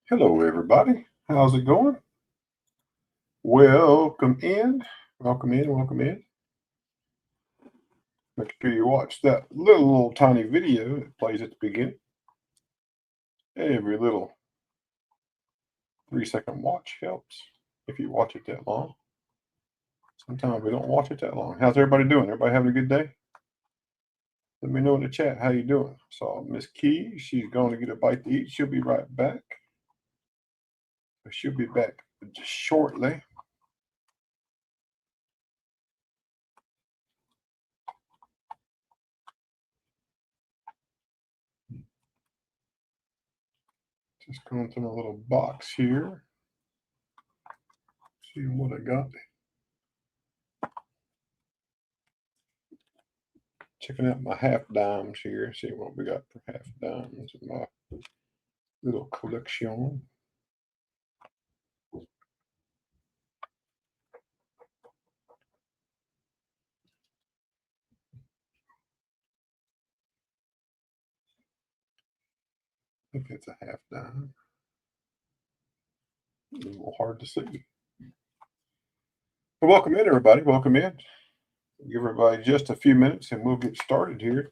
Hello, everybody. How's it going? Welcome in. Welcome in. Welcome in. Make sure you watch that little tiny video that plays at the beginning. Every little 3-second watch helps if you watch it that long. Sometimes we don't watch it that long. How's everybody doing? Everybody having a good day? Let me know in the chat how you doing. So Miss Key, she's going to get a bite to eat. She'll be right back. She'll be back just shortly. Just going through my little box here. See what I got. Checking out my half dimes here. See what we got for half dimes in my little collection. I think it's a half dime. A little hard to see. But welcome in, everybody. Welcome in. Give everybody just a few minutes and we'll get started here.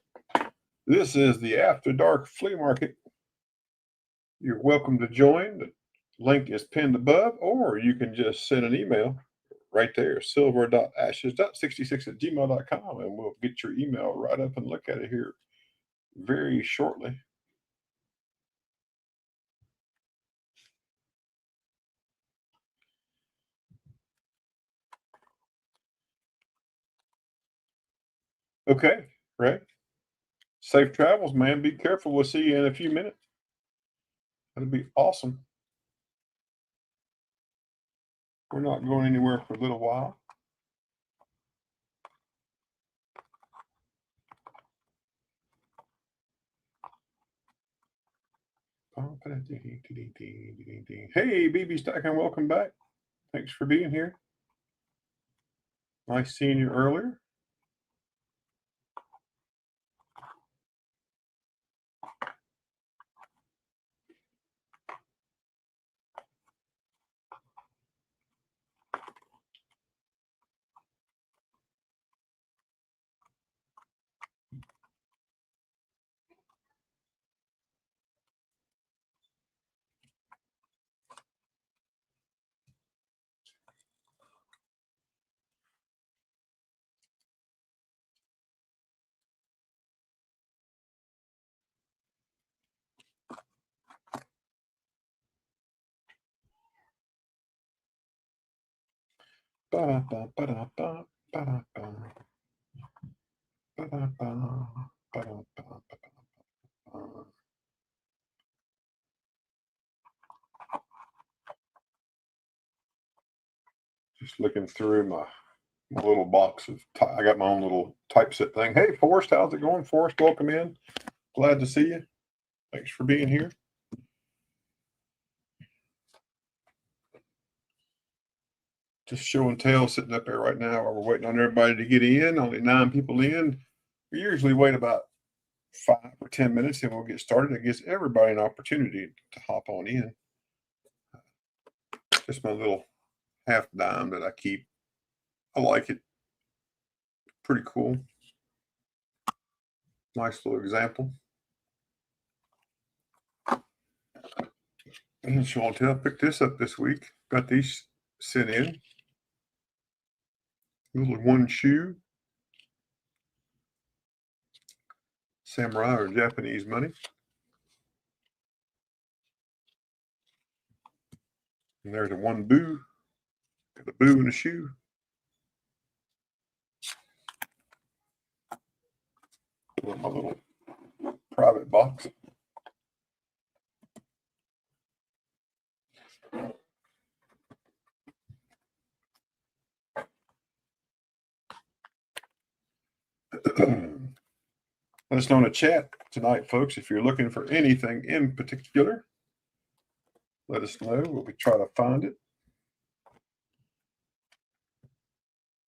This is the After Dark Flea Market. You're welcome to join. The link is pinned above, or you can just send an email right there, silver.ashes.66@gmail.com, and we'll get your email right up and look at it here very shortly. Okay, right. Safe travels, man. Be careful. We'll see you in a few minutes. That'll be awesome. We're not going anywhere for a little while. Hey, BB Stacking, welcome back. Thanks for being here. Nice seeing you earlier. Just looking through my little box of, I got my own little typeset thing. Hey, Forrest, how's it going? Forrest, welcome in. Glad to see you. Thanks for being here. Just show and tell sitting up there right now while we're waiting on everybody to get in. Only 9 people in. We usually wait about 5 or 10 minutes and we'll get started. It gives everybody an opportunity to hop on in. Just my little half dime that I keep. I like it. Pretty cool. Nice little example. And show and tell, picked this up this week. Got these sent in. Little one shoe. Samurai or Japanese money. And there's a one boo. Got a boo and a shoe. Put in my little private box. Let us know in the chat tonight, folks, if you're looking for anything in particular. Let us know. We'll be trying to find it.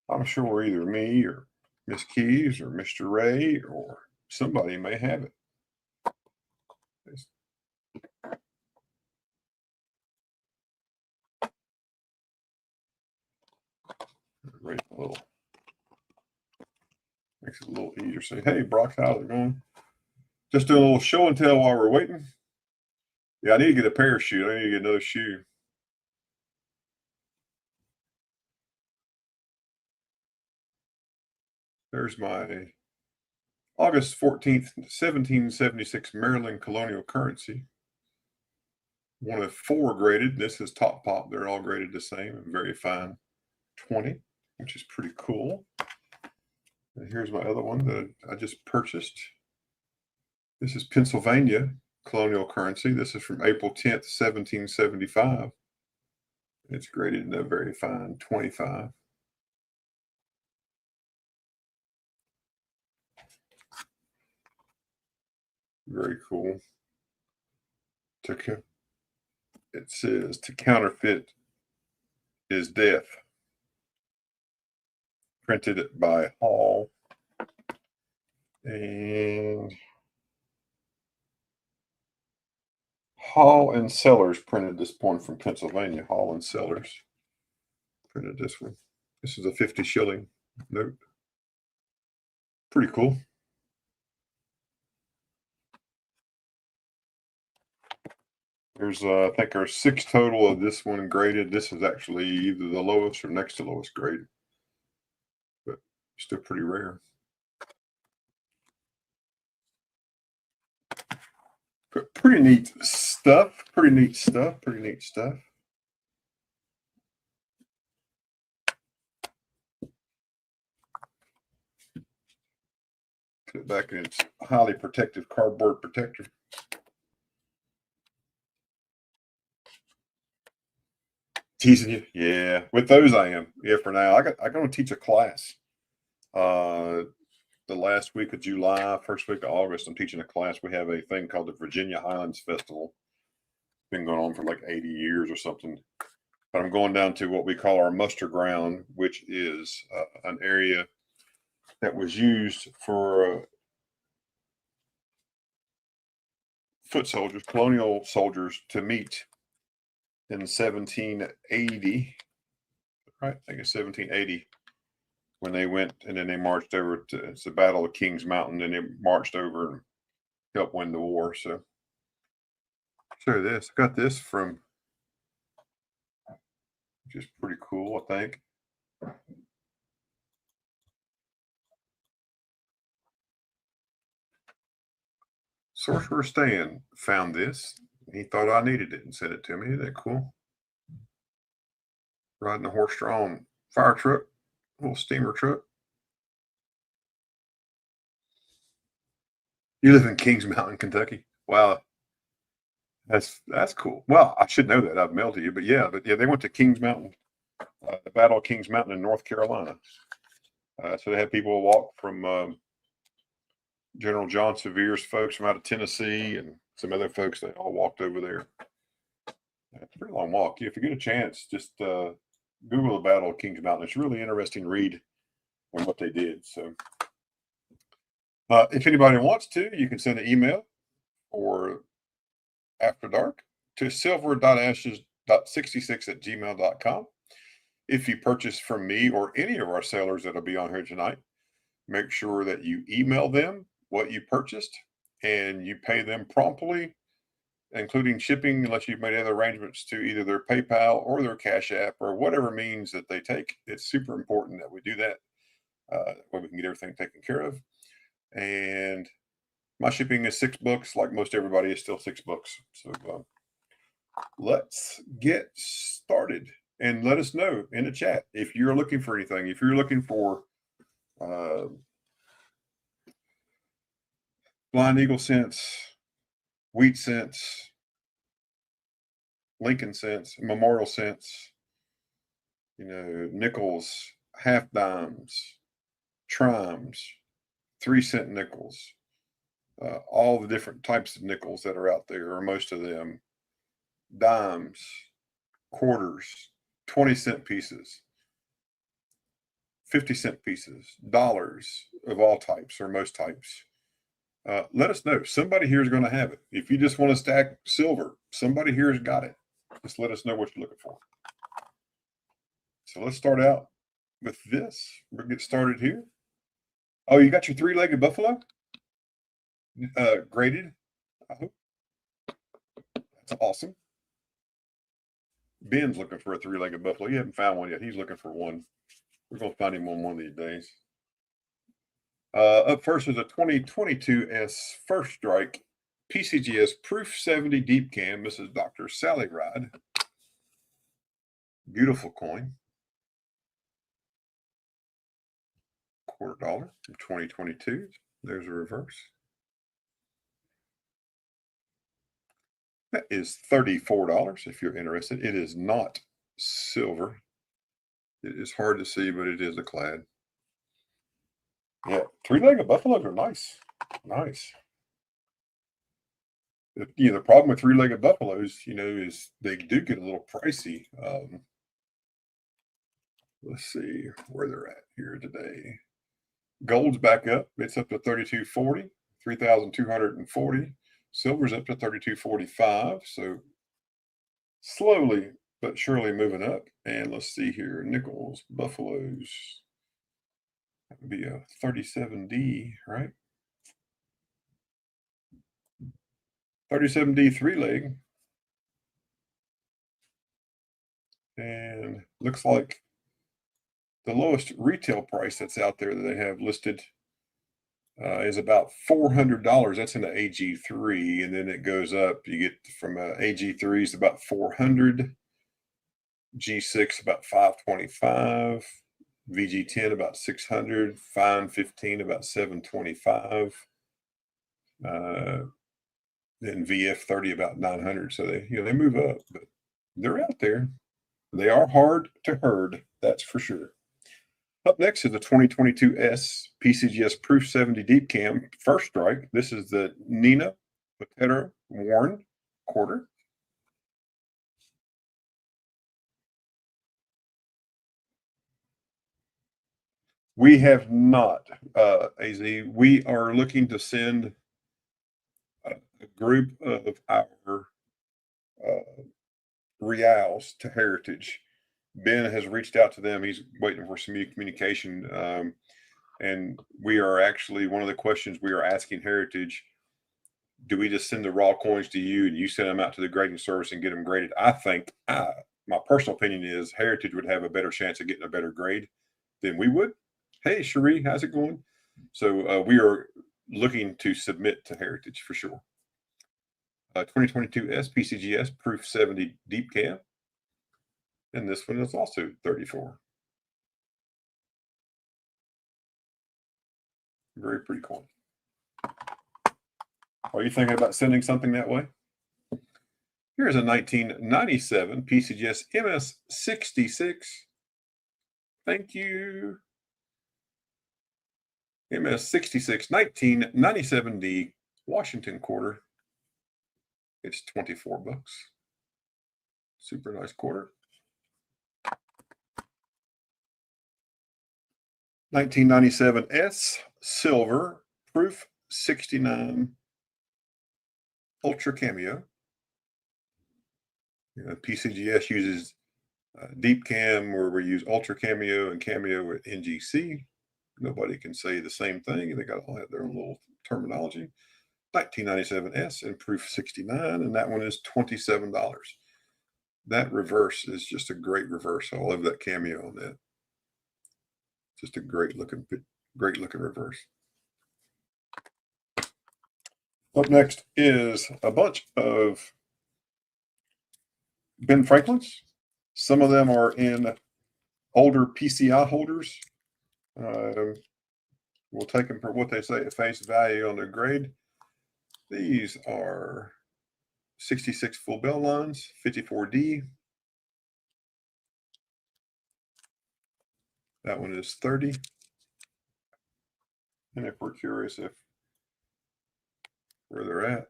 I'm sure either me or Miss Keys or Mr. Ray or somebody may have it. Right, makes it a little easier. Say, hey, Brock, how's it going? Just doing a little show and tell while we're waiting. Yeah, I need to get a parachute. I need to get another shoe. There's my August 14th, 1776 Maryland colonial currency. One of 4 graded. This is top pop. They're all graded the same and very fine 20, which is pretty cool. And here's my other one that I just purchased. This is Pennsylvania colonial currency. This is from April 10th, 1775. It's graded in a very fine 25. Very cool. It says to counterfeit is death. Printed by Hall. And Hall and Sellers printed this one from Pennsylvania. Hall and Sellers printed this one. This is a 50 shilling note. Pretty cool. There's, I think there's 6 total of this one graded. This is actually either the lowest or next to lowest grade, but still pretty rare. But pretty neat stuff. Pretty neat stuff. Pretty neat stuff. Put it back in its highly protective cardboard protector. Teasing you? Yeah. With those I am. Yeah, for now. I'm going to teach a class. The last week of July, first week of August, I'm teaching a class. We have a thing called the Virginia Highlands Festival. It's been going on for like 80 years or something. But I'm going down to what we call our muster ground, which is an area that was used for foot soldiers, colonial soldiers, to meet in 1780, right? I think it's 1780, when they went and then they marched over to, it's the Battle of Kings Mountain, and they marched over and helped win the war. So, show this. I got this from, which is pretty cool, I think. Sorcerer Stan found this. He thought I needed it and sent it to me. Isn't that cool? Riding a horse-drawn fire truck, little steamer truck. You live in Kings Mountain, Kentucky. Wow, that's cool. Well, I should know that. I've mailed to you, but yeah, they went to Kings Mountain, the Battle of Kings Mountain in North Carolina. So they had people walk from General John Severe's folks from out of Tennessee and some other folks. They all walked over there. It's a pretty long walk. If you get a chance, just Google the Battle of Kings Mountain. It's a really interesting read on what they did. So if anybody wants to, you can send an email or After Dark to silver.ashes.66@gmail.com. If you purchase from me or any of our sellers that'll be on here tonight, make sure that you email them what you purchased and you pay them promptly, including shipping, unless you've made other arrangements, to either their PayPal or their Cash App or whatever means that they take. It's super important that we do that, where we can get everything taken care of. And my shipping is $6, like most everybody is still $6. So let's get started, and let us know in the chat if you're looking for anything. If you're looking for Blind Eagle cents, wheat cents, Lincoln cents, memorial cents, nickels, half dimes, trimes, 3-cent nickels, all the different types of nickels that are out there, or most of them, dimes, quarters, 20-cent pieces, 50-cent pieces, dollars of all types or most types. Let us know. Somebody here is going to have it. If you just want to stack silver, somebody here has got it. Just let us know what you're looking for. So let's start out with this. We'll get started here. Oh, you got your three-legged buffalo? Graded? I hope. That's awesome. Ben's looking for a three-legged buffalo. He hasn't found one yet. He's looking for one. We're going to find him on one of these days. Up first is a 2022 S First Strike PCGS Proof 70 Deep Cam. This is Dr. Sally Ride. Beautiful coin. $quarter from 2022. There's a reverse. That is $34 if you're interested. It is not silver. It is hard to see, but it is a clad. Yeah, three-legged buffaloes are nice. Nice. The problem with three-legged buffaloes, is they do get a little pricey. Let's see where they're at here today. Gold's back up. It's up to $32.40, $3,240. Silver's up to $32.45. So slowly but surely moving up. And let's see here. Nickels, buffaloes. That would be a 37D, right? 37D three-leg. And looks like the lowest retail price that's out there that they have listed is about $400. That's in the AG3, and then it goes up. You get from AG3 is about $400, G6 about $525, VG10 about $600, Fine 15 about $725, then VF30 about $900. So they move up, but they're out there. They are hard to herd, that's for sure. Up next is the 2022 S PCGS Proof 70 Deep Cam First Strike. This is the Nina Potato Worn quarter. We have not, AZ. We are looking to send a group of our reals to Heritage. Ben has reached out to them. He's waiting for some communication. And we are actually, one of the questions we are asking Heritage, do we just send the raw coins to you and you send them out to the grading service and get them graded? I think, my personal opinion is Heritage would have a better chance of getting a better grade than we would. Hey, Cherie, how's it going? So we are looking to submit to Heritage for sure. 2022 SPCGS Proof 70 Deep Cam. And this one is also 34. Very pretty coin. Are you thinking about sending something that way? Here's a 1997 PCGS MS66. Thank you. MS66 1997D Washington quarter. It's $24. Super nice quarter. 1997 S Silver Proof 69 Ultra Cameo. PCGS uses Deep Cam, where we use Ultra Cameo and Cameo at NGC. Nobody can say the same thing. They got all have their own little terminology. 1997 S and Proof 69, and that one is $27. That reverse is just a great reverse. I love that cameo on that. Just a great looking reverse. Up next is a bunch of Ben Franklin's. Some of them are in older PCI holders. We'll take them for what they say at face value on their grade. These are 66 full bell lines, 54D. That one is 30. And if we're curious if where they're at.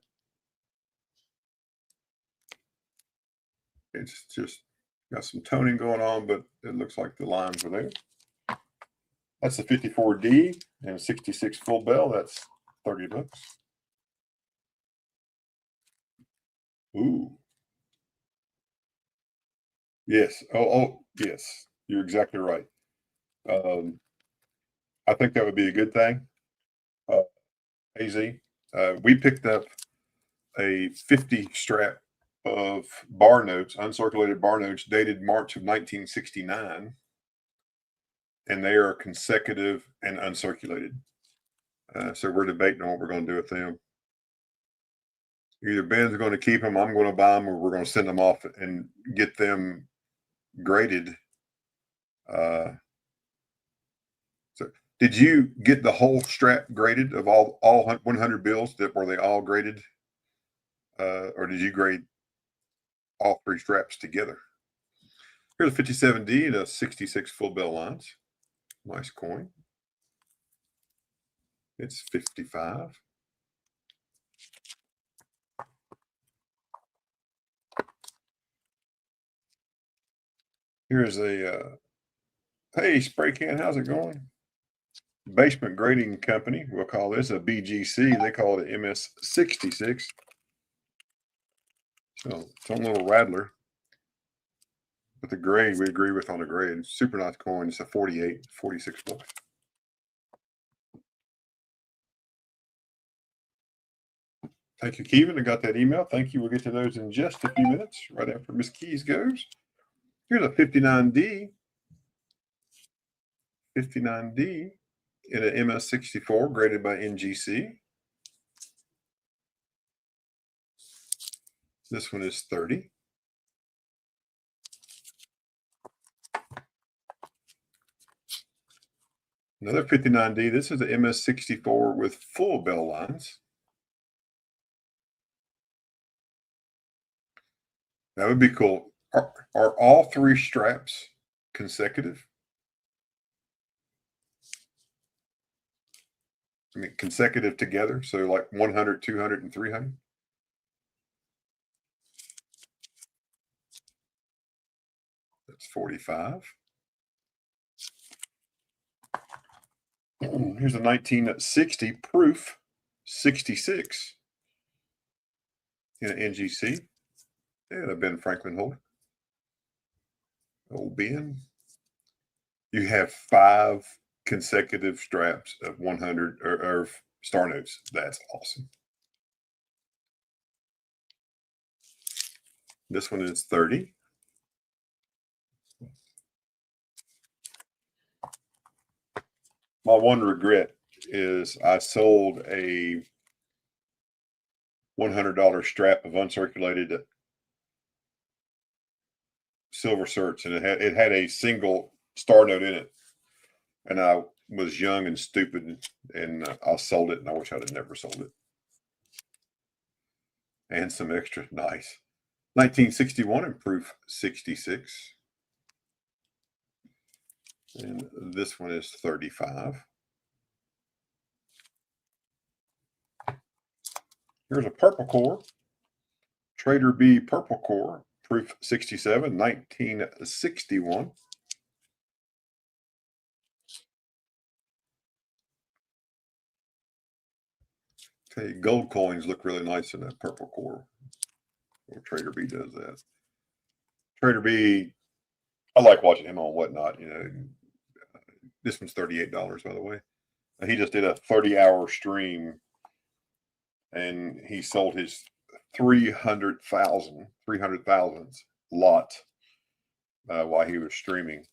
It's just got some toning going on, but it looks like the lines are there. That's the 54D and 66 full bell. That's 30 bucks. Ooh. Yes. Oh, yes. You're exactly right. I think that would be a good thing. AZ. We picked up a 50 strap of bar notes, uncirculated bar notes, dated March of 1969, and they are consecutive and uncirculated. So we're debating on what we're going to do with them. Either Ben's going to keep them, I'm going to buy them, or we're going to send them off and get them graded. So, did you get the whole strap graded of all 100 bills? That were they all graded, or did you grade all three straps together? Here's a 57D and a 66 full bell lines. Nice coin. It's 55. Here's a hey, spray can, how's it going? Basement Grading Company. We'll call this a BGC. They call it an MS66. So it's a little rattler. But the grade, we agree with on the grade. Super nice coin. It's a 48, 46 bucks. Thank you, Kevin. I got that email. Thank you. We'll get to those in just a few minutes, right after Miss Keys goes. Here's a 59D. 59D in an MS64 graded by NGC. This one is 30. Another 59D. This is an MS64 with full bell lines. That would be cool. Are all three straps consecutive? I mean, consecutive together. So like 100, 200, and 300. That's 45. Here's a 1960 proof 66 in an NGC. Yeah, a Ben Franklin holder. Old Ben. You have 5 consecutive straps of 100 or star notes. That's awesome. This one is 30. My one regret is I sold a $100 strap of uncirculated silver certs, and it had a single star note in it, and I was young and stupid, and I sold it, and I wish I'd have never sold it. And some extra nice 1961 and proof 66, and this one is 35. Here's a purple core, Trader B purple core, proof 67, 1961. Okay, gold coins look really nice in that purple core. Well, Trader B does that. Trader B, I like watching him on Whatnot. You know, this one's $38, by the way. He just did a 30-hour stream, and he sold his 300,000th lot while he was streaming.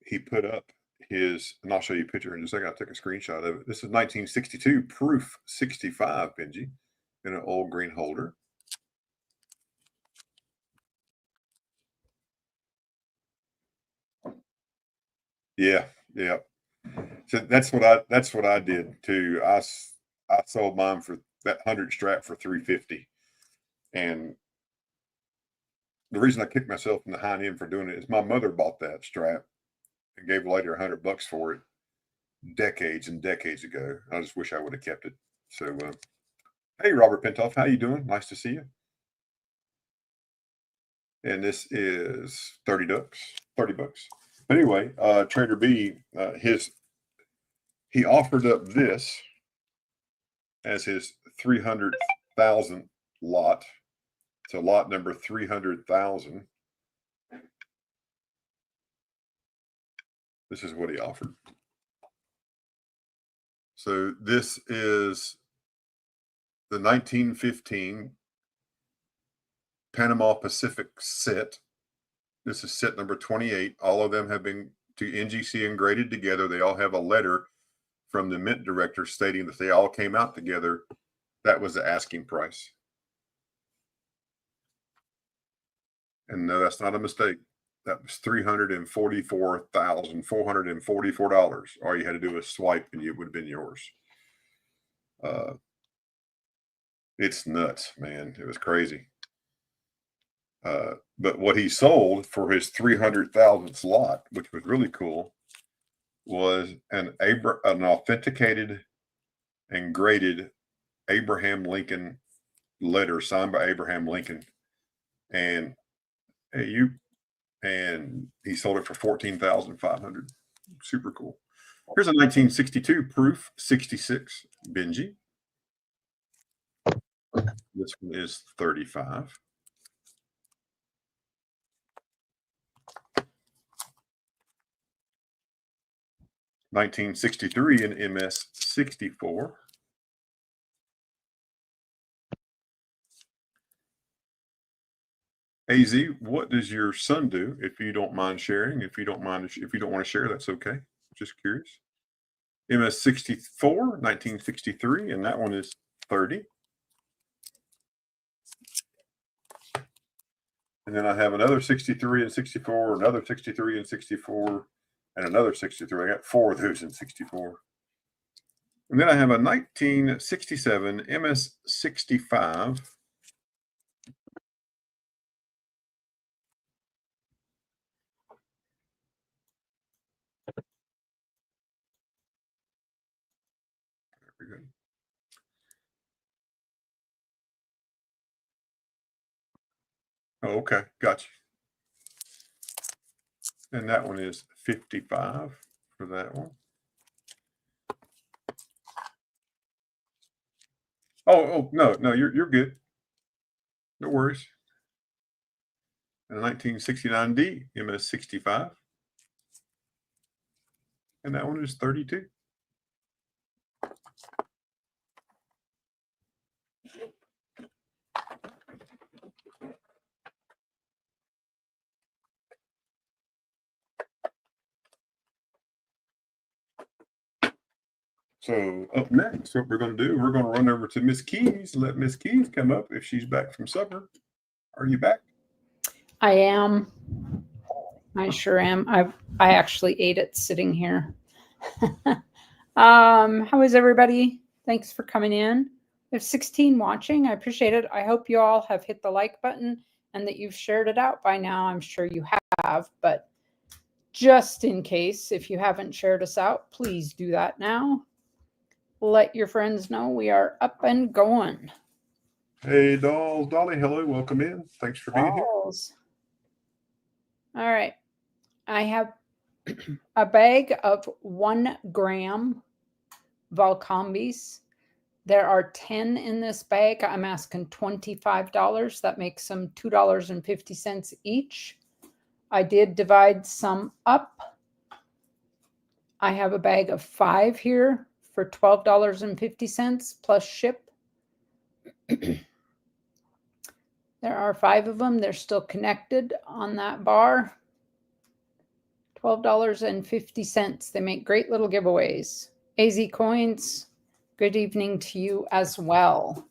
He put up his, and I'll show you a picture in just a second. I took a screenshot of it. This is 1962 proof 65, Benji, in an old green holder. Yeah, yeah. So that's what I did too. I sold mine for that 100 strap for 350, and the reason I kicked myself in the hind end for doing it is my mother bought that strap and gave later $100 for it, decades and decades ago. I just wish I would have kept it. So, hey, Robert Pintoff, how you doing? Nice to see you. And this is 30 bucks. But anyway, Trader B, he offered up this as his 300,000 lot. So lot number 300,000. This is what he offered. So this is the 1915 Panama Pacific set. This is set number 28. All of them have been to NGC and graded together. They all have a letter from the mint director stating that they all came out together. That was the asking price. And no, that's not a mistake. That was $344,444. All you had to do was swipe and it would have been yours. It's nuts, man. It was crazy. But what he sold for his 300,000th lot, which was really cool, was an authenticated and graded Abraham Lincoln letter signed by Abraham Lincoln. And he sold it for $14,500. Super cool. Here's a 1962 proof 66 Benji. This one is 35. $1963 in MS 64. AZ, what does your son do? If you don't mind sharing, if you don't want to share, that's okay. Just curious. MS 64, 1963, and that one is 30. And then I have another 63 and 64, another 63 and 64, and another 63. I got 4 of those in 64. And then I have a 1967 MS 65. There we go. Oh, okay. Gotcha. And that one is 55 for that one. Oh, no, you're good. No worries. And 1969D MS 65. And that one is 32. So up next, what we're going to do, we're going to run over to Miss Keys, let Miss Keys come up if she's back from supper. Are you back? I am. I sure am. I actually ate it sitting here. How is everybody? Thanks for coming in. There's 16 watching. I appreciate it. I hope you all have hit the like button and that you've shared it out by now. I'm sure you have, but just in case, if you haven't shared us out, please do that now. Let your friends know we are up and going. Hey, Dolls. Dolly, hello. Welcome in. Thanks for being here. All right. I have a bag of 1 gram Valcombis. There are 10 in this bag. I'm asking $25. That makes them $2.50 each. I did divide some up. I have a bag of 5 here for $12.50 plus ship. There are 5 of them. They're still connected on that bar. $12.50. They make great little giveaways. AZ Coins, good evening to you as well.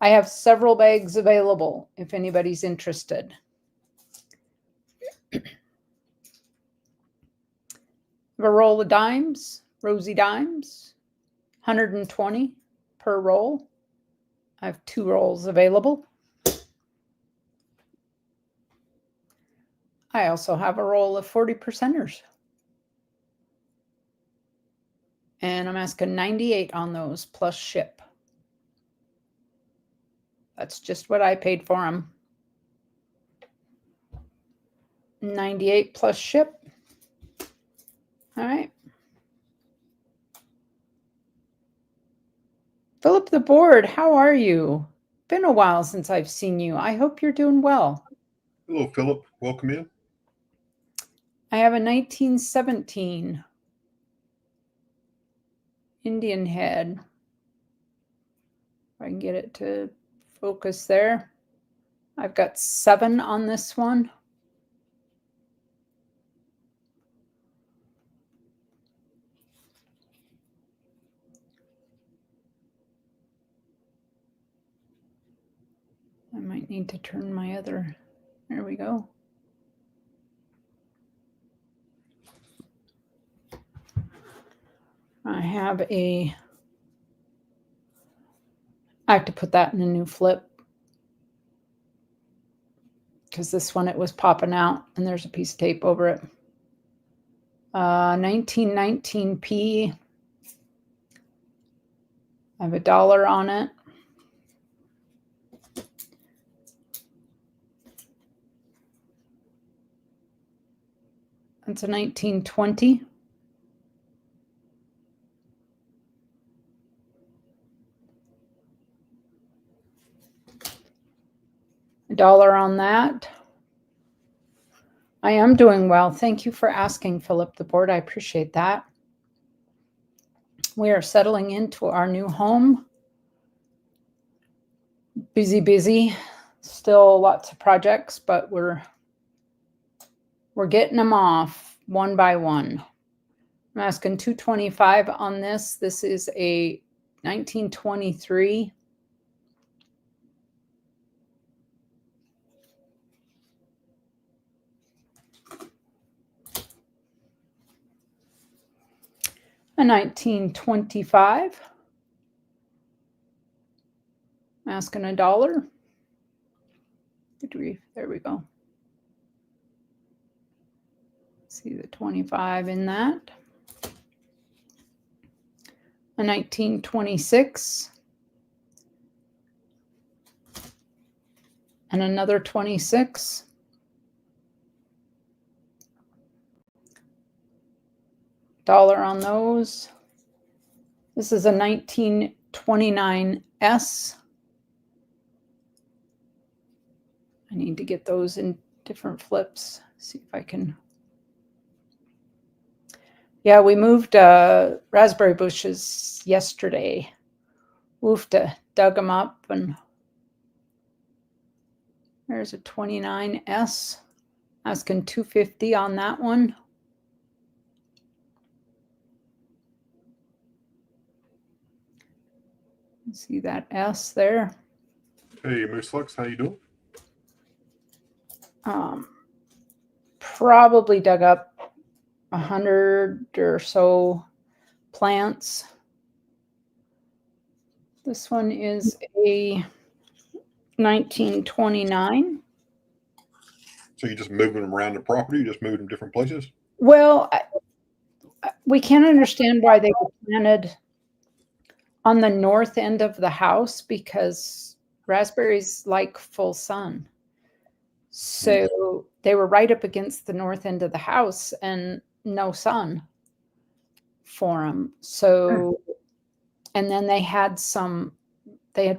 I have several bags available if anybody's interested. A roll of dimes, rosy dimes, 120 per roll. I have 2 rolls available. I also have a roll of 40%ers. And I'm asking 98 on those plus ship. That's just what I paid for them. 98 plus ship. All right. Philip the Board, how are you? Been a while since I've seen you. I hope you're doing well. Hello, Philip. Welcome in. I have a 1917 Indian head. If I can get it to focus there. I've got 7 on this one. I might need to turn my other, there we go. I have I have to put that in a new flip because this one, it was popping out and there's a piece of tape over it. 1919p. I have $1 on it. That's a 1920. $1 on that. I am doing well. Thank you for asking, Philip the Board. I appreciate that. We are settling into our new home. Busy. Still lots of projects, but we're getting them off one by one. I'm asking $225 on this. This is a 1923. A 1925. I'm asking $1. There we go. See the 25 in that. A 1926. And another 26. $1 on those. This is a 1929S. I need to get those in different flips. See if I can. Yeah, we moved raspberry bushes yesterday. Woofed, dug them up, and there's a 29S. Asking $250 on that one. See that S there? Hey, Moose Lux, how you doing? Probably dug up 100 or so plants. This one is a 1929. So you just moving them around the property? You just moving them different places? Well, we can't understand why they were planted on the north end of the house because raspberries like full sun. So they were right up against the north end of the house and no sun for them. So, and then they had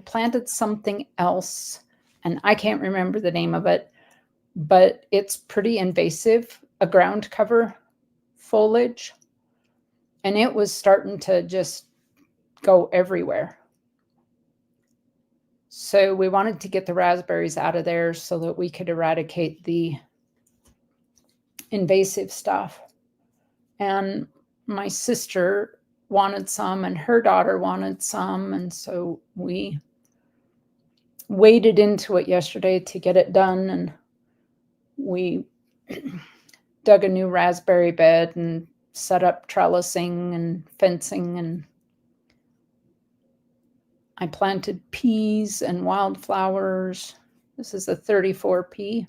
planted something else, and I can't remember the name of it, but it's pretty invasive, a ground cover foliage, and it was starting to just go everywhere. So we wanted to get the raspberries out of there so that we could eradicate the invasive stuff. And my sister wanted some and her daughter wanted some. And so we waded into it yesterday to get it done. And we dug a new raspberry bed and set up trellising and fencing, and I planted peas and wildflowers. This is a 34p.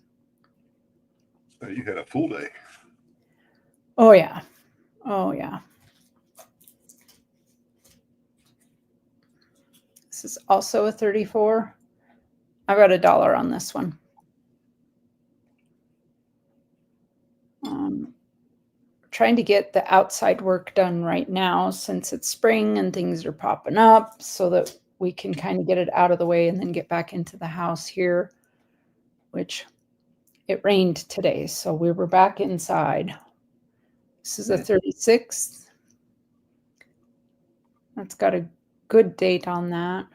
So you had a full day. Oh, yeah. Oh, yeah. This is also a 34. I got $1 on this one. Trying to get the outside work done right now since it's spring and things are popping up so that we can kind of get it out of the way and then get back into the house here, which it rained today. So we were back inside. This is a 36. That's got a good date on that.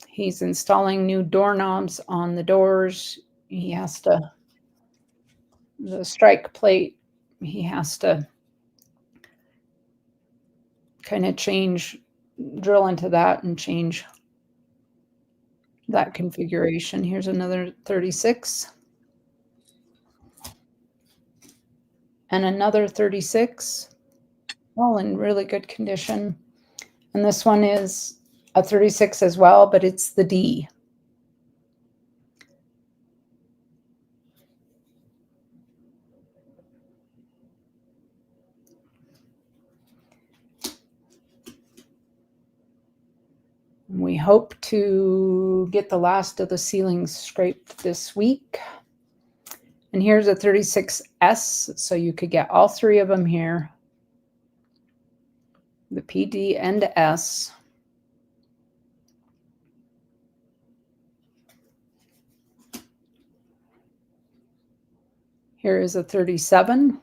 He's installing new doorknobs on the doors. He has to, the strike plate, he has to kind of drill into that and change that configuration. Here's another 36. And another 36, all in really good condition. And this one is a 36 as well, but it's the D. We hope to get the last of the ceilings scraped this week. And here's a 36S, so you could get all three of them here. The PD and S. Here is a 37.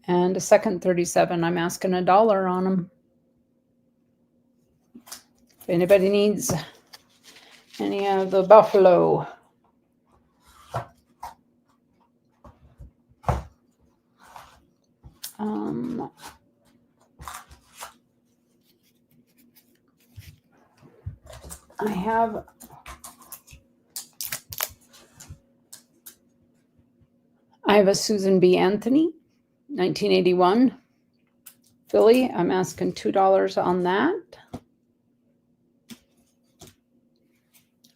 And a second 37. I'm asking $1 on them. If anybody needs any of the buffalo. I have a Susan B. Anthony, 1981. Philly, I'm asking $2 on that.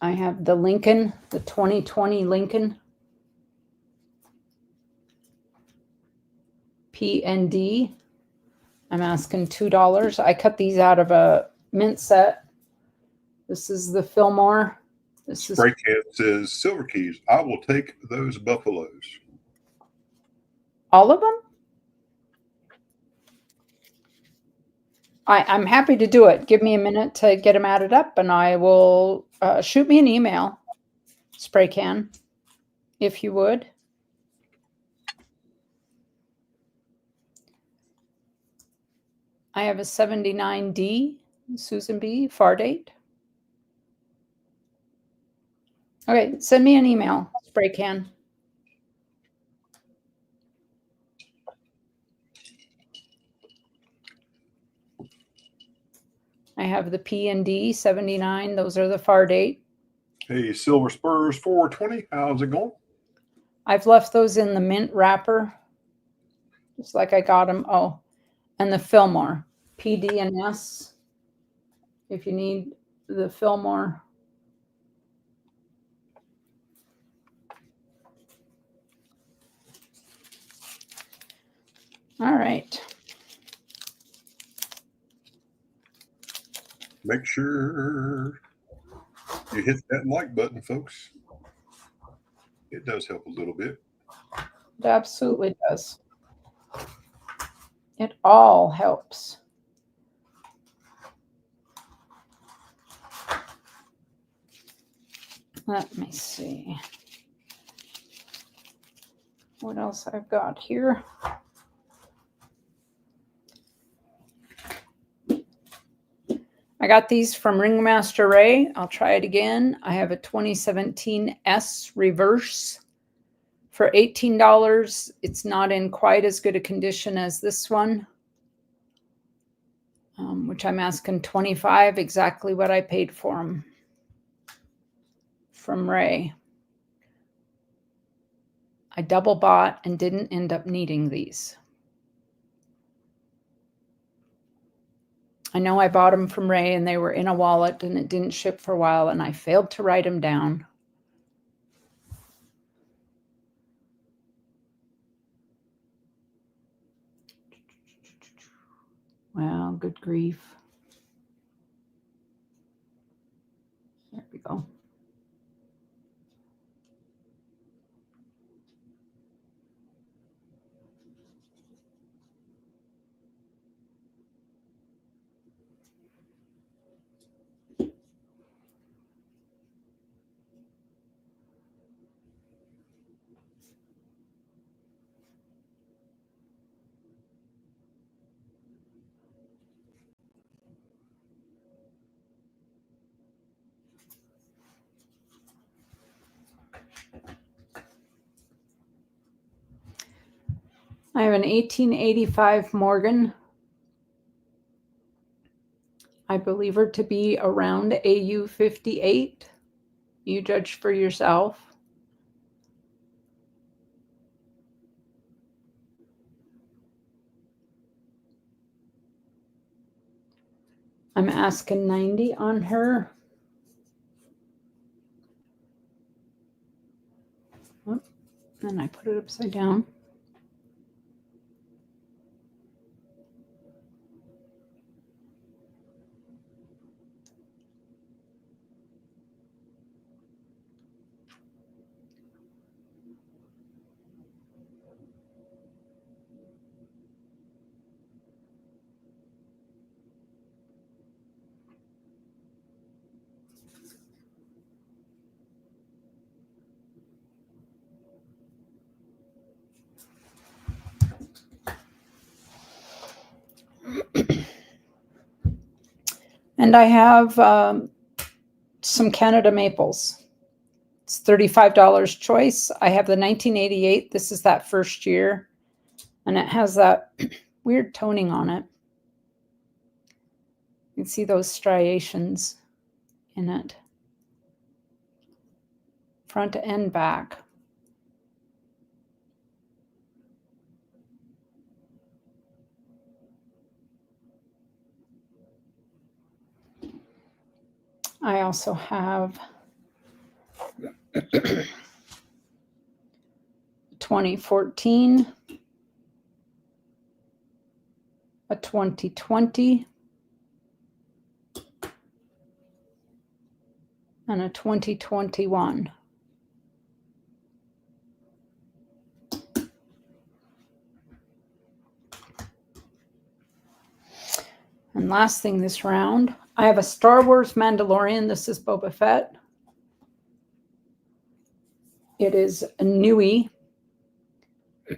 I have the Lincoln, the 2020 Lincoln. P&D, I'm asking $2. I cut these out of a mint set. This is the Fillmore. This is Spray can says Silver Keys. I will take those buffaloes. all of them? I'm happy to do it. Give me a minute to get them added up, and I will shoot me an email, Spray Can, if you would. I have a 79D, Susan B, far date. Okay, send me an email, Spray Can. I have the P&D 79. Those are the far date. Hey, Silver Spurs 420. How's it going? I've left those in the mint wrapper, just like I got them. Oh, and the Fillmore, PD and S, if you need the Fillmore. All right. Make sure you hit that like button, folks. It does help a little bit. It absolutely does. It all helps. Let me see what else I've got here. I got these from Ringmaster Ray. I'll try it again. I have a 2017 S reverse for $18. It's not in quite as good a condition as this one, which I'm asking $25, exactly what I paid for them from Ray. I double bought and didn't end up needing these. I know I bought them from Ray and they were in a wallet and it didn't ship for a while and I failed to write them down. Well, good grief. There we go. I have an 1885 Morgan. I believe her to be around AU 58. You judge for yourself. I'm asking 90 on her. Oh, and I put it upside down. And I have some Canada maples. It's $35 choice. I have the 1988. This is that first year. And it has that weird toning on it. You can see those striations in it. Front and back. I also have 2014, a 2020, and a 2021. And last thing this round, I have a Star Wars Mandalorian. This is Boba Fett. It is a newie.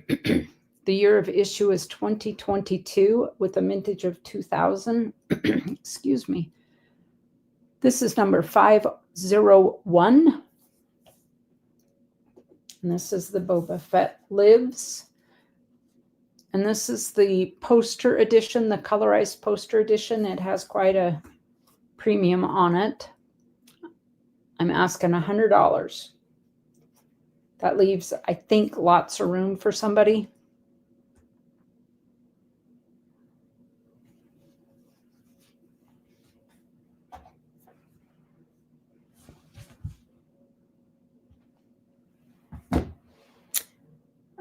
The year of issue is 2022 with a mintage of 2000. Excuse me. This is number 501. And this is the Boba Fett Lives. And this is the poster edition, the colorized poster edition. It has quite a premium on it. I'm asking $100. That leaves, I think, lots of room for somebody.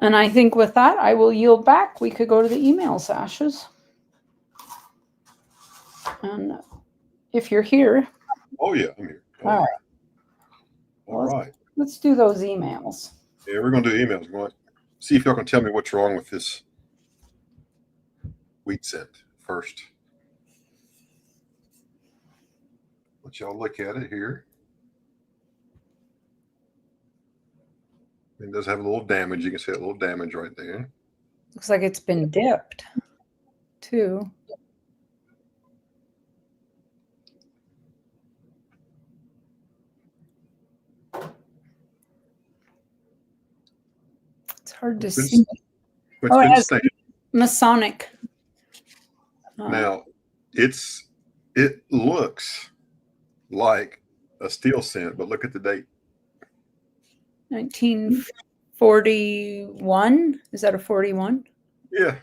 And I think with that, I will yield back. We could go to the emails, Ashes. And if you're here. Oh, yeah, I'm here. All right. All right. Let's do those emails. Yeah, we're going to do emails. We're going to see if y'all can tell me what's wrong with this wheat scent first. Let y'all look at it here. It does have a little damage. You can see a little damage right there. Looks like it's been dipped, too. It's hard to see. Oh, it has Masonic. Now, it looks like a steel scent, but look at the date. 1941. Is that a 41? Yeah.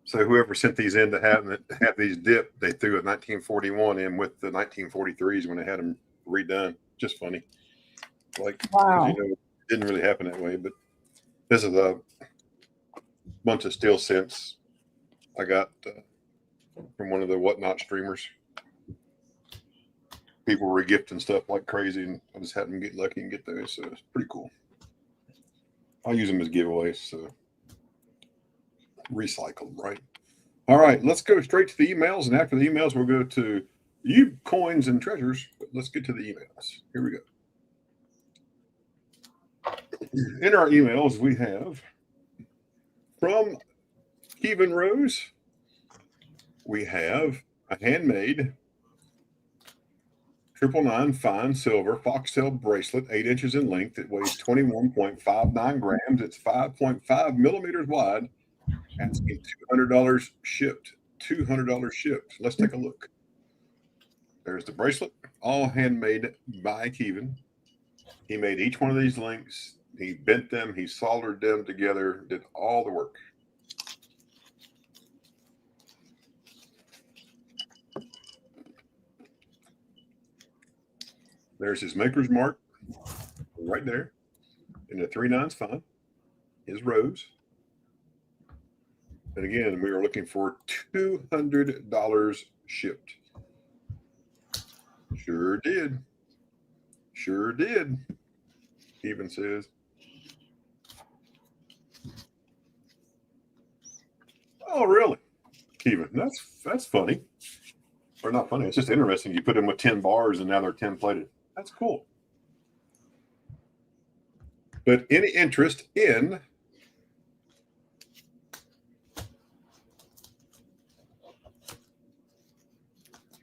So whoever sent these in to have these dipped, they threw a 1941 in with the 1943s when they had them redone. Just funny. Like, Wow. because it didn't really happen that way. But this is a bunch of steel cents I got from one of the whatnot streamers. People were gifting stuff like crazy, and I just had them get lucky and get those. So it's pretty cool. I'll use them as giveaways. So recycled, right? All right, let's go straight to the emails, and after the emails, we'll go to you coins and treasures. But let's get to the emails. Here we go. In our emails, we have from Kevin Rose. We have a handmade 999 fine silver foxtail bracelet, 8 inches in length. It weighs 21.59 grams. It's 5.5 millimeters wide. Asking $200 shipped. $200 shipped. Let's take a look. There's the bracelet, all handmade by Kevin. He made each one of these links. He bent them. He soldered them together. Did all the work. There's his maker's mark right there. And the 3/9's fine. His rose. And again, we are looking for $200 shipped. Sure did. Sure did. Even says. Oh, really? Kevin, that's funny. Or not funny. It's just interesting. You put them with 10 bars and now they're 10 plated. That's cool. But any interest in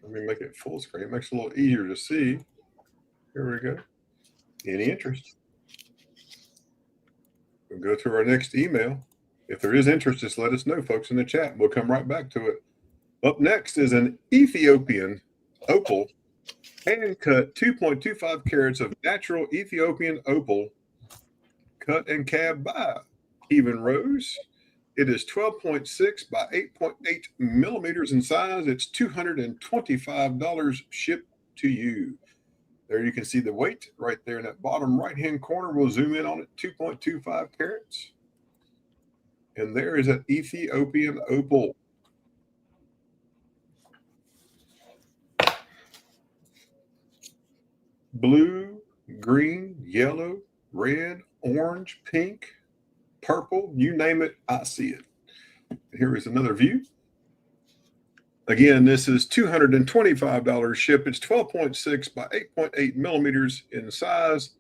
let me make it full screen. It makes it a little easier to see. Here we go. Any interest? We'll go to our next email. If there is interest, just let us know, folks, in the chat. We'll come right back to it. Up next is an Ethiopian opal, hand cut 2.25 carats of natural Ethiopian opal, cut and cabbed by Kevin Rose. It is 12.6 by 8.8 millimeters in size. It's $225 shipped to you. There you can see the weight right there in that bottom right-hand corner. We'll zoom in on it, 2.25 carats. And there is an Ethiopian opal. Blue, green, yellow, red, orange, pink, purple, you name it, I see it. Here is another view. Again, this is $225 shipped. It's 12.6 by 8.8 millimeters in size.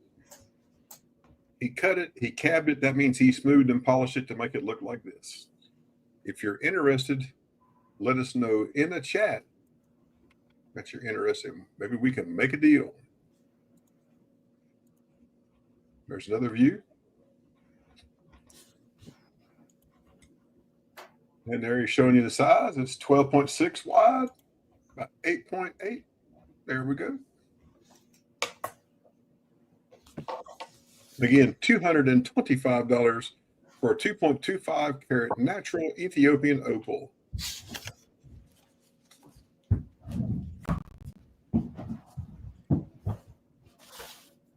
He cut it, he cabbed it. That means he smoothed and polished it to make it look like this. If you're interested, let us know in the chat that you're interested. Maybe we can make a deal. There's another view. And there he's showing you the size. It's 12.6 wide by 8.8. There we go. Again, $225 for a 2.25 carat natural Ethiopian opal.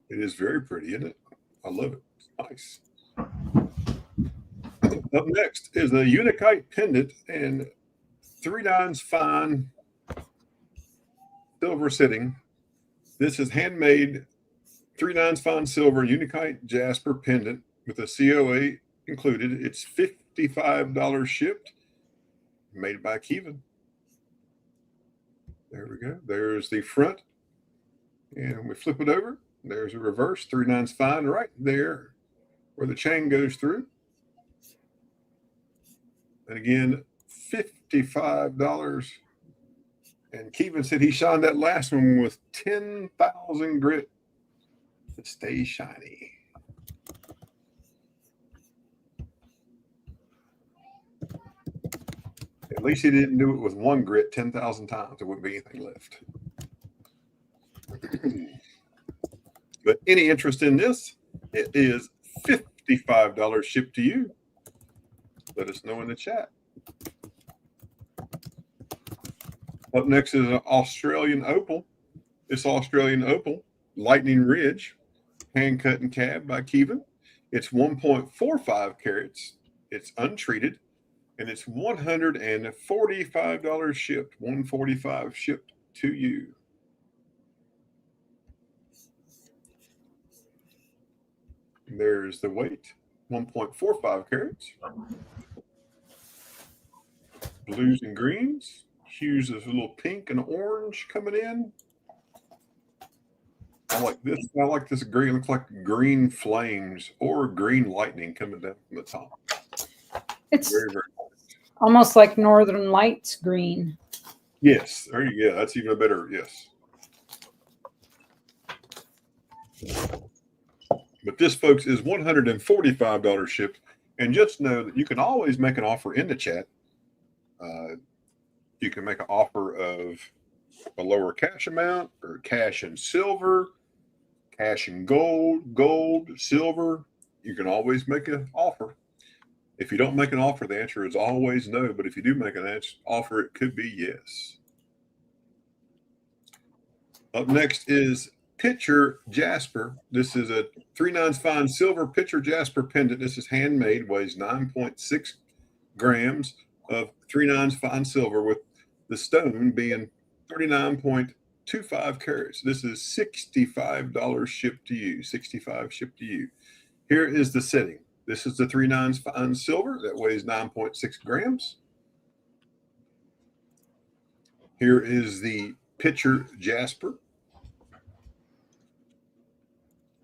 It is very pretty, isn't it? I love it. It's nice. Up next is a Unikite pendant and 3/9 fine silver sitting. This is handmade 3/9 fine silver Unikite jasper pendant with a COA included. It's $55 shipped. Made by Kevin. There we go. There's the front. And we flip it over. There's a reverse 3/9 fine right there where the chain goes through. And again, $55. And Kevin said he shined that last one with 10,000 grit to stay shiny. At least he didn't do it with one grit 10,000 times. There wouldn't be anything left. But any interest in this, it is $55 shipped to you. Let us know in the chat. Up next is an Australian opal. This Australian opal, Lightning Ridge, hand cut and cab by Kevin. It's 1.45 carats. It's untreated, and it's $145 shipped. $145 shipped to you. There's the weight, 1.45 carats. Blues and greens. Hues of a little pink and orange coming in. I like this. I like this green. It looks like green flames or green lightning coming down from the top. It's Very, very nice. almost like Northern Lights green. Yes. There you go. That's even a better, yes. But this, folks, is $145 shipped. And just know that you can always make an offer in the chat. You can make an offer of a lower cash amount or cash and silver, cash and gold, silver. You can always make an offer. If you don't make an offer, the answer is always no. But if you do make an offer, it could be yes. Up next is Pitcher Jasper. This is a 3/9 fine silver Pitcher Jasper pendant. This is handmade, weighs 9.6 grams of 3/9 fine silver, with the stone being 39.25 carats. This is $65 shipped to you. $65 shipped to you. Here is the setting. This is the 3/9 fine silver that weighs 9.6 grams. Here is the Pitcher Jasper.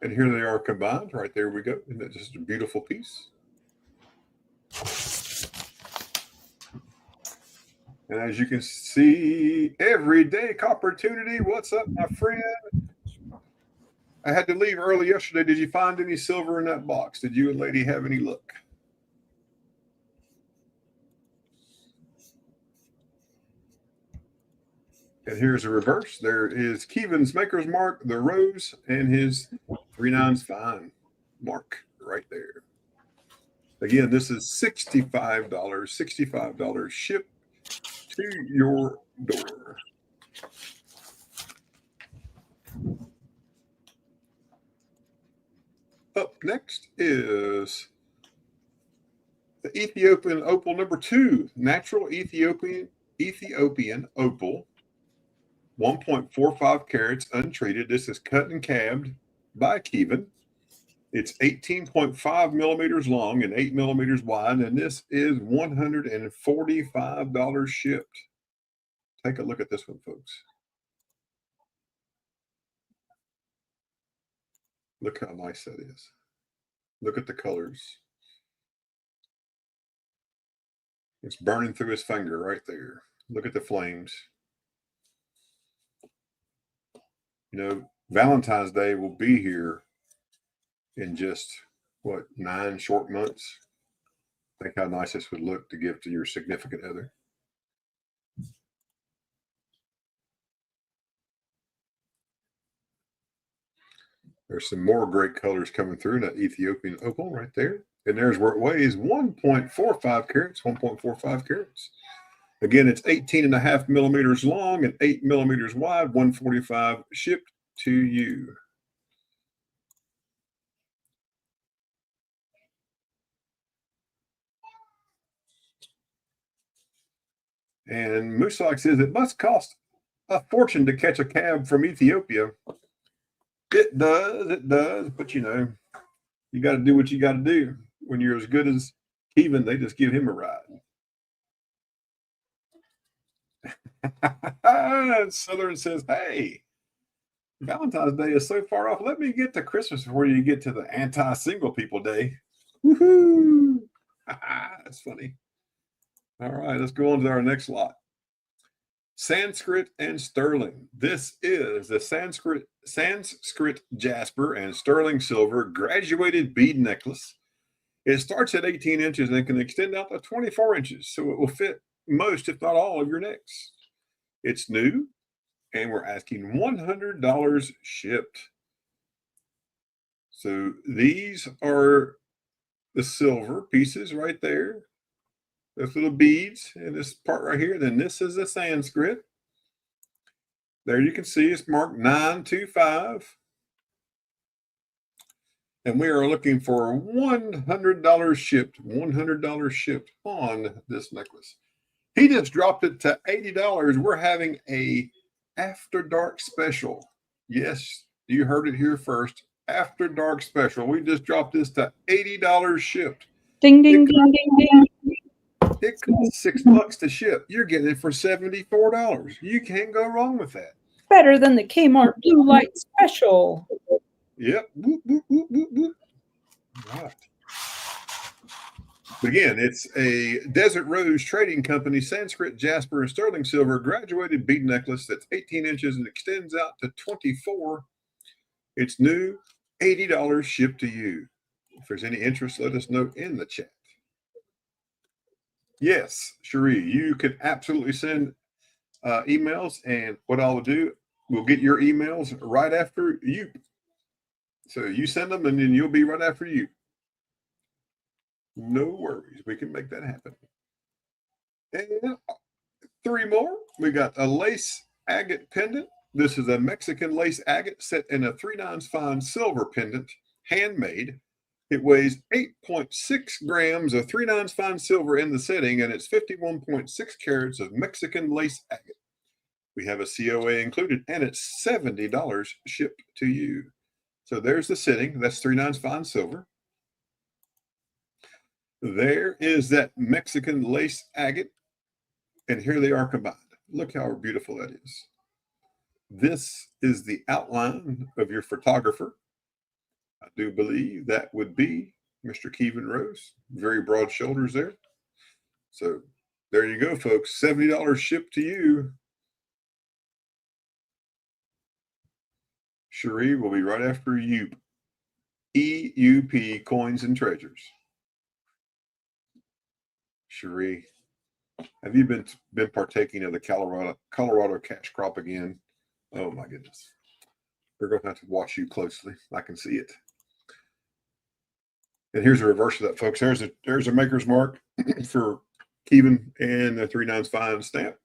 And here they are combined. Right there we go. Isn't that just a beautiful piece? And as you can see, everyday opportunity. What's up, my friend? I had to leave early yesterday. Did you find any silver in that box? Did you and lady have any luck? And here's a reverse. There is Kevin's Maker's Mark, the rose, and his 3/9 fine mark right there. Again, this is $65 shipped to your door. Up next is the Ethiopian opal number 2, natural Ethiopian opal, 1.45 carats untreated. This is cut and cabbed by Kevin. It's 18.5 millimeters long and 8 millimeters wide, and this is $145 shipped. Take a look at this one, folks. Look how nice that is. Look at the colors. It's burning through his finger right there. Look at the flames. You know, Valentine's Day will be here in just, 9 short months. Think how nice this would look to give to your significant other. There's some more great colors coming through in that Ethiopian opal right there. And there's where it weighs 1.45 carats, 1.45 carats. Again, it's 18.5 millimeters long and 8 millimeters wide, 145 shipped to you. And Musak says it must cost a fortune to catch a cab from Ethiopia. It does. But you know, you got to do what you got to do. When you're as good as Kevin, they just give him a ride. Southern says, hey, Valentine's Day is so far off. Let me get to Christmas before you get to the anti-single people day. Woohoo! That's funny. All right, let's go on to our next lot. Sanskrit and sterling. This is the Sanskrit jasper and sterling silver graduated bead necklace. It starts at 18 inches and can extend out to 24 inches, so it will fit most, if not all, of your necks. It's new, and we're asking $100 shipped. So these are the silver pieces right there. Those little beads in this part right here. Then this is the Sanskrit. There you can see it's marked 925. And we are looking for $100 shipped, $100 shipped on this necklace. He just dropped it to $80. We're having a After Dark special. Yes, you heard it here first. After Dark special. We just dropped this to $80 shipped. Ding, ding, ding, ding, ding. It costs $6 to ship. You're getting it for $74. You can't go wrong with that. Better than the Kmart Blue Light special. Yep. Whoop, whoop, whoop, whoop, whoop. All right. But again, it's a Desert Rose Trading Company Sanskrit Jasper and Sterling Silver graduated bead necklace that's 18 inches and extends out to 24. It's new, $80 shipped to you. If there's any interest, let us know in the chat. Yes, Cherie, you can absolutely send emails, and what I'll do, we'll get your emails right after you. So you send them, and then you'll be right after you. No worries. We can make that happen. And 3 more. We got a lace agate pendant. This is a Mexican lace agate set in a 3/9 fine silver pendant, handmade. It weighs 8.6 grams of 3/9 fine silver in the setting, and it's 51.6 carats of Mexican lace agate. We have a COA included, and it's $70 shipped to you. So there's the setting. That's 3/9 fine silver. There is that Mexican lace agate, and here they are combined. Look how beautiful that is. This is the outline of your photographer. I do believe that would be Mr. Kevin Rose. Very broad shoulders there. So there you go, folks. $70 shipped to you. Cherie will be right after you. EUP Coins and Treasures. Cherie, have you been partaking of the Colorado cash crop again? Oh my goodness. We're going to have to watch you closely. I can see it. And here's a reverse of that, folks. There's a maker's mark for Kevin and the 3/9 fine stamp.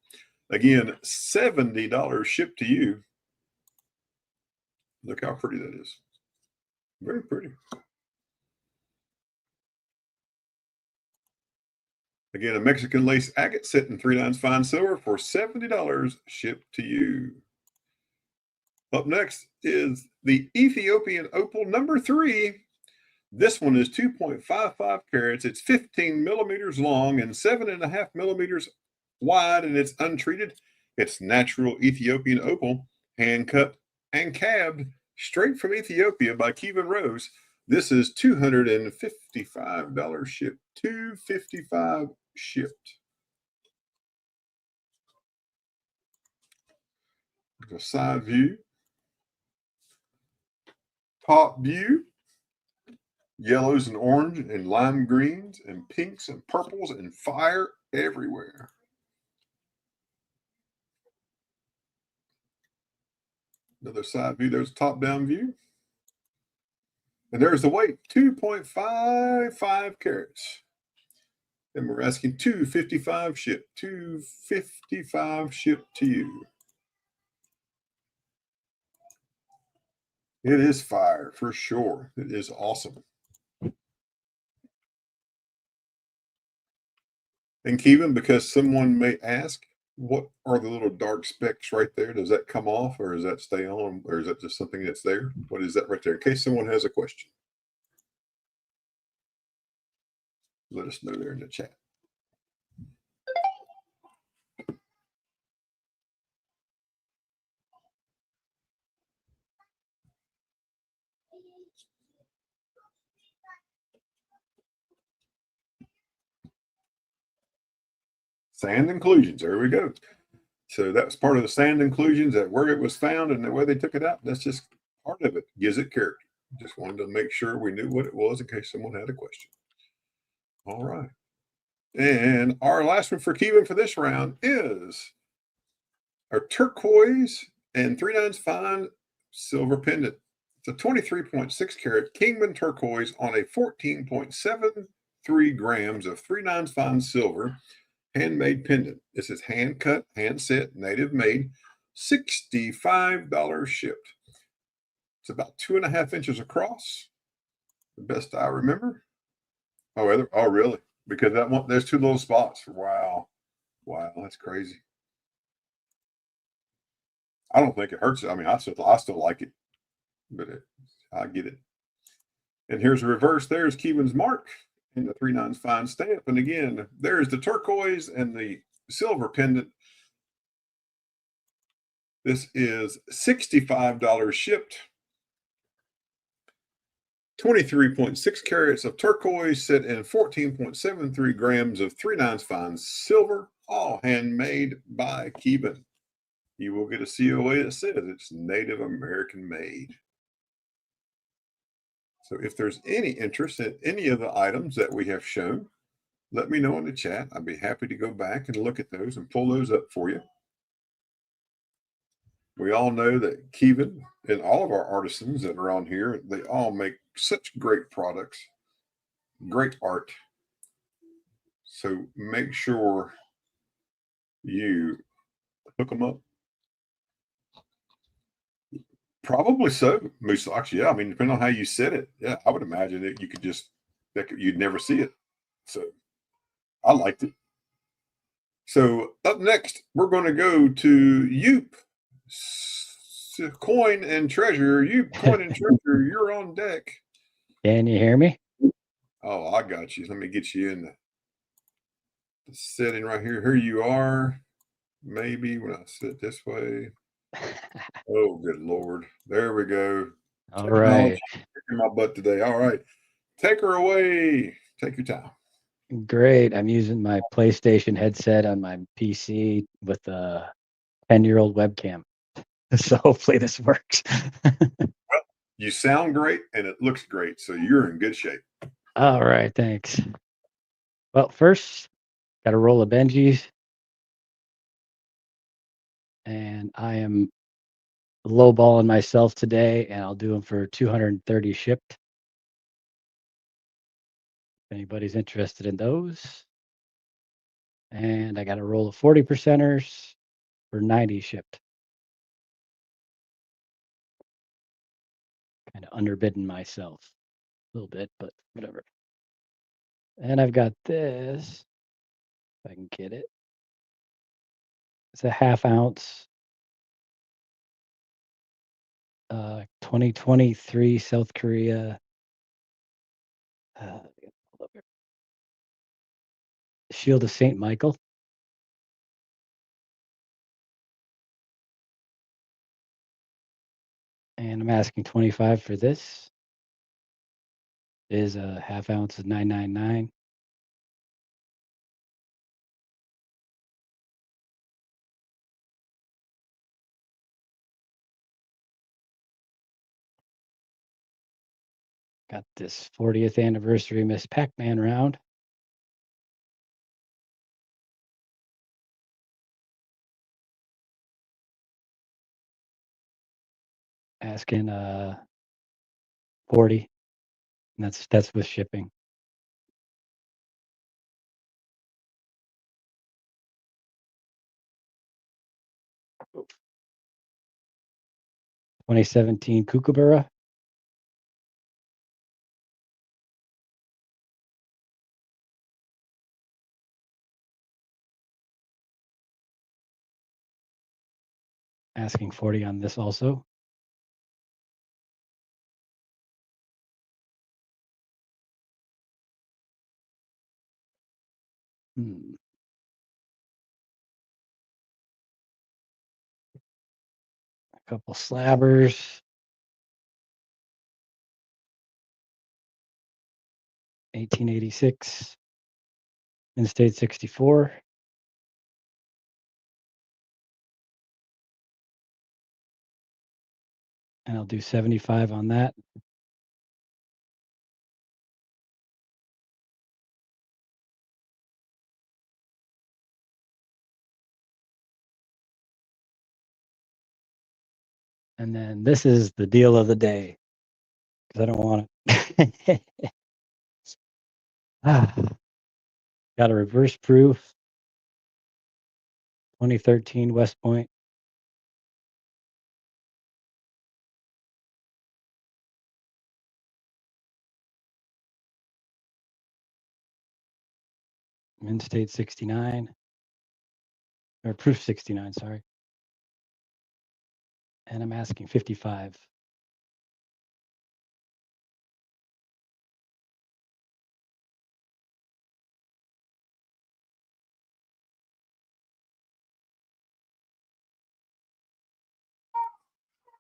Again, $70 shipped to you. Look how pretty that is. Very pretty. Again, a Mexican lace agate set in 3/9 fine silver for $70 shipped to you. Up next is the Ethiopian opal number 3. This one is 2.55 carats. It's 15 millimeters long and 7.5 millimeters wide, and it's untreated. It's natural Ethiopian opal, hand cut and cabbed straight from Ethiopia by Kevin Rose. This is $255 shipped. $255 shipped. The side view. Top view. Yellows and orange and lime greens and pinks and purples and fire everywhere. Another side view. There's a top-down view. And there's the weight, 2.55 carats. And we're asking $255 shipped. $255 shipped to you. It is fire for sure. It is awesome. And Kevin, because someone may ask, what are the little dark specks right there? Does that come off, or does that stay on, or is that just something that's there? What is that right there? In case someone has a question, let us know there in the chat. Sand inclusions. There we go. So that's part of the sand inclusions, that where it was found and the way they took it out. That's just part of it. Gives it character. Just wanted to make sure we knew what it was in case someone had a question. All right. And our last one for Kevin for this round is our turquoise and 3/9 fine silver pendant. It's a 23.6 carat Kingman turquoise on a 14.73 grams of 3/9 fine silver handmade pendant. This is hand cut, hand set, native made. $65 shipped. It's about 2.5 inches across, the best I remember. Oh, really? Because that one, there's two little spots. Wow, that's crazy. I don't think it hurts. I mean, I still like it, but I get it. And here's a reverse. There's Keevan's mark in the 3/9 fine stamp. And again, there's the turquoise and the silver pendant. This is $65 shipped. 23.6 carats of turquoise set in 14.73 grams of 3/9 fine silver, all handmade by Keevan. You will get a COA that says it's Native American made. So if there's any interest in any of the items that we have shown, let me know in the chat. I'd be happy to go back and look at those and pull those up for you. We all know that Keevan and all of our artisans that are on here, they all make such great products, great art. So make sure you hook them up. Probably so, Moosehawks. Yeah, I mean, depending on how you set it, yeah, I would imagine that you could you'd never see it. So I liked it. So up next, we're going to go to Yoop. Coin and treasure. Yoop, coin and treasure. You're on deck. Can you hear me? Oh, I got you. Let me get you in the setting right here. Here you are. Maybe when I sit this way. Oh, good Lord. There we go. All right. Kicking my butt today. All right. Take her away. Take your time. Great. I'm using my PlayStation headset on my PC with a 10-year-old webcam. So hopefully this works. You sound great and it looks great. So you're in good shape. All right. Thanks. Well, first, got a roll of Benjis. And I am lowballing myself today, and I'll do them for 230 shipped. If anybody's interested in those. And I got a roll of 40%ers for 90 shipped. Kind of underbidding myself a little bit, but whatever. And I've got this, if I can get it. It's a 1/2 ounce 2023 South Korea Shield of St. Michael. And I'm asking 25 for this. It is a 1/2 ounce of 999. Got this 40th anniversary Miss Pac-Man round. Asking 40. And that's with shipping. Oh. 2017 Kookaburra. Asking 40 on this also. A couple slabbers. 1886. In-state 64. And I'll do 75 on that. And then this is the deal of the day, because I don't want to. Got a reverse proof. 2013 West Point Mint state 69. Or proof 69, sorry. And I'm asking 55.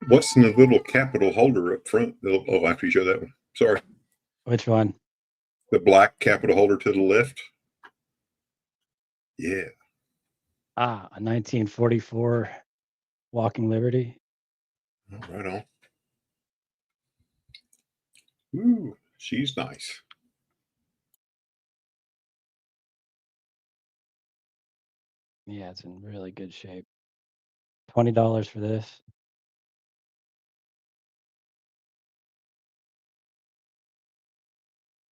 What's in the little capital holder up front? Oh, after you show that one. Sorry. Which one? The black capital holder to the left. Yeah. Ah, a 1944 Walking Liberty. Right on. Ooh, she's nice. Yeah, it's in really good shape. $20 for this.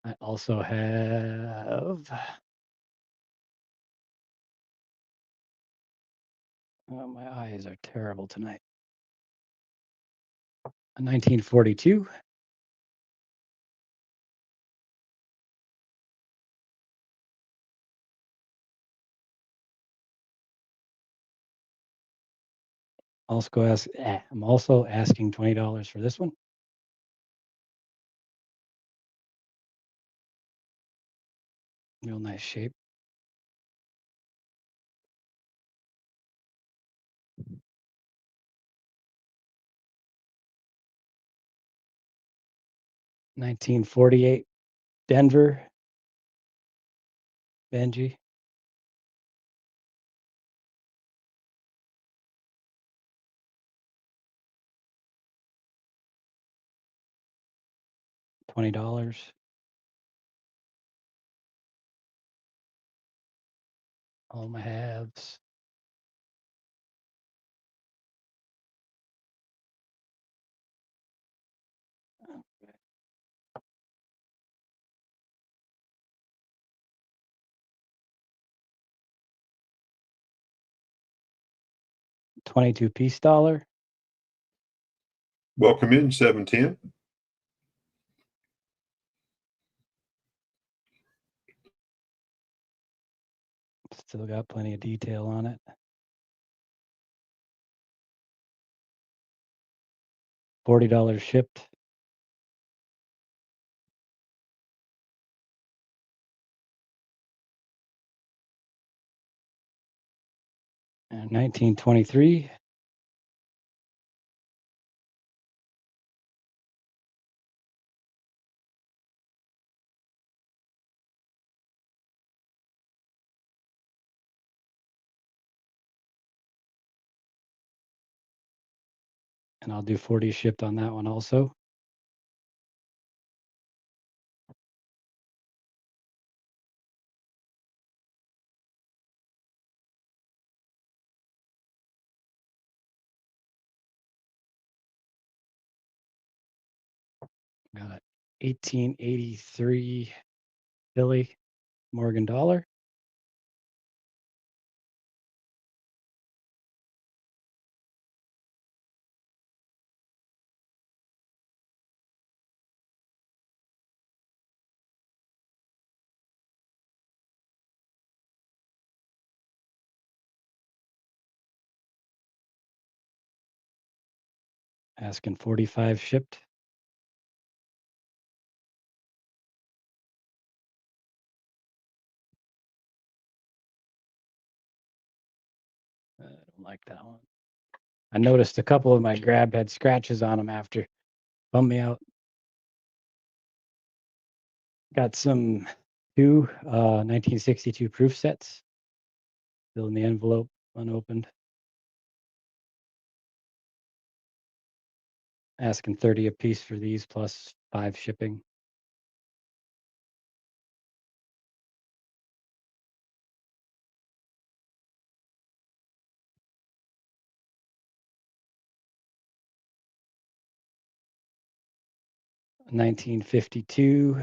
I also have. Oh, my eyes are terrible tonight. A 1942. I'm also asking $20 for this one. Real nice shape. $1948 Denver Benji. $20. All my halves. $22 piece dollar. Welcome in 710. Still got plenty of detail on it. $40 shipped. And 1923. And I'll do 40 shipped on that one also. Got 1883 Philly Morgan dollar. Asking 45 shipped. I don't like that one. I noticed a couple of my grab had scratches on them after. Bummed me out. Got some two 1962 proof sets. Still in the envelope, unopened. Asking 30 a piece for these plus 5 shipping. $1952.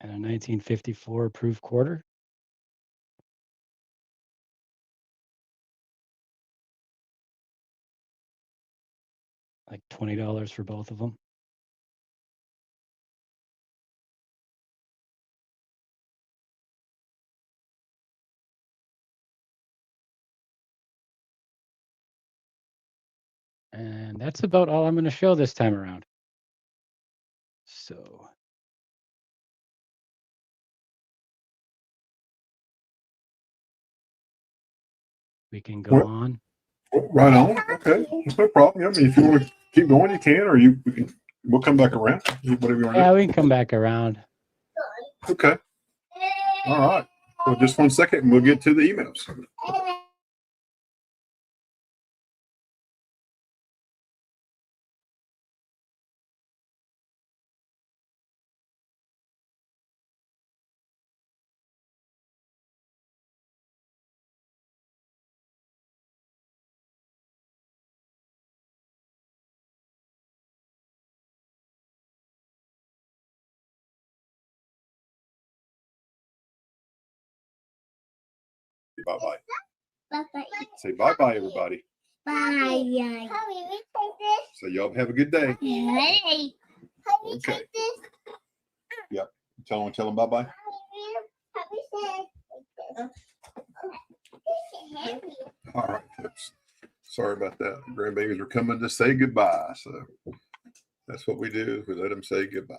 And a 1954 proof quarter. Like $20 for both of them. And that's about all I'm going to show this time around. So we can go Well, on. Right on. Okay, it's no problem. I mean, if you want to keep going, you can, or we'll come back around. Whatever you want to Yeah, do. we can come back around. Okay. All right. Well, just 1 second, and we'll get to the emails. Bye bye. Bye-bye. Say bye bye, everybody. Bye. So y'all have a good day. Hey. Okay. Yep. Tell them bye bye. All right, folks. Sorry about that. Grandbabies are coming to say goodbye. So that's what we do. We let them say goodbye.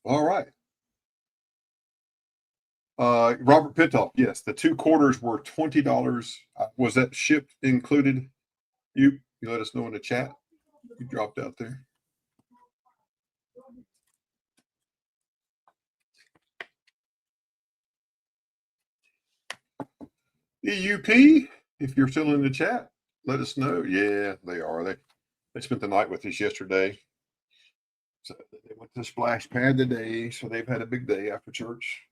All right. Robert Pitoff. Yes, the 2 quarters were $20. Was that shipped included? You let us know in the chat. You dropped out there. EUP, if you're still in the chat, let us know. Yeah, they are. They spent the night with us yesterday. So they went to the splash pad today. So they've had a big day after church.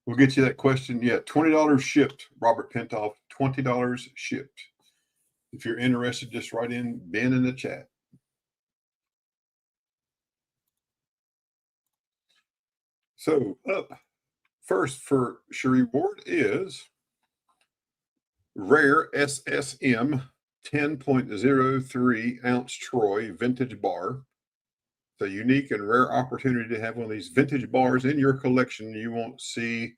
We'll get you that question. Yeah, $20 shipped, Robert Pintoff. $20 shipped. If you're interested, just write in Ben in the chat. So up first for your reward is rare SSM 10.03 ounce Troy vintage bar. It's a unique and rare opportunity to have one of these vintage bars in your collection. You won't see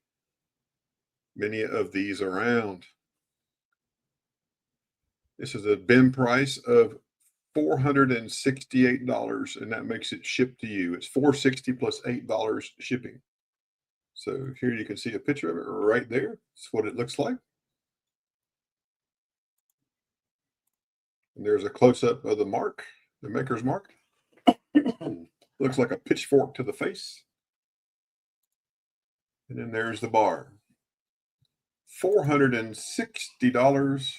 many of these around. This is a bin price of $468, and that makes it shipped to you. It's $460 plus $8 shipping. So here you can see a picture of it right there. That's what it looks like. And there's a close-up of the mark, the maker's mark. Looks like a pitchfork to the face. And then there's the bar. $460.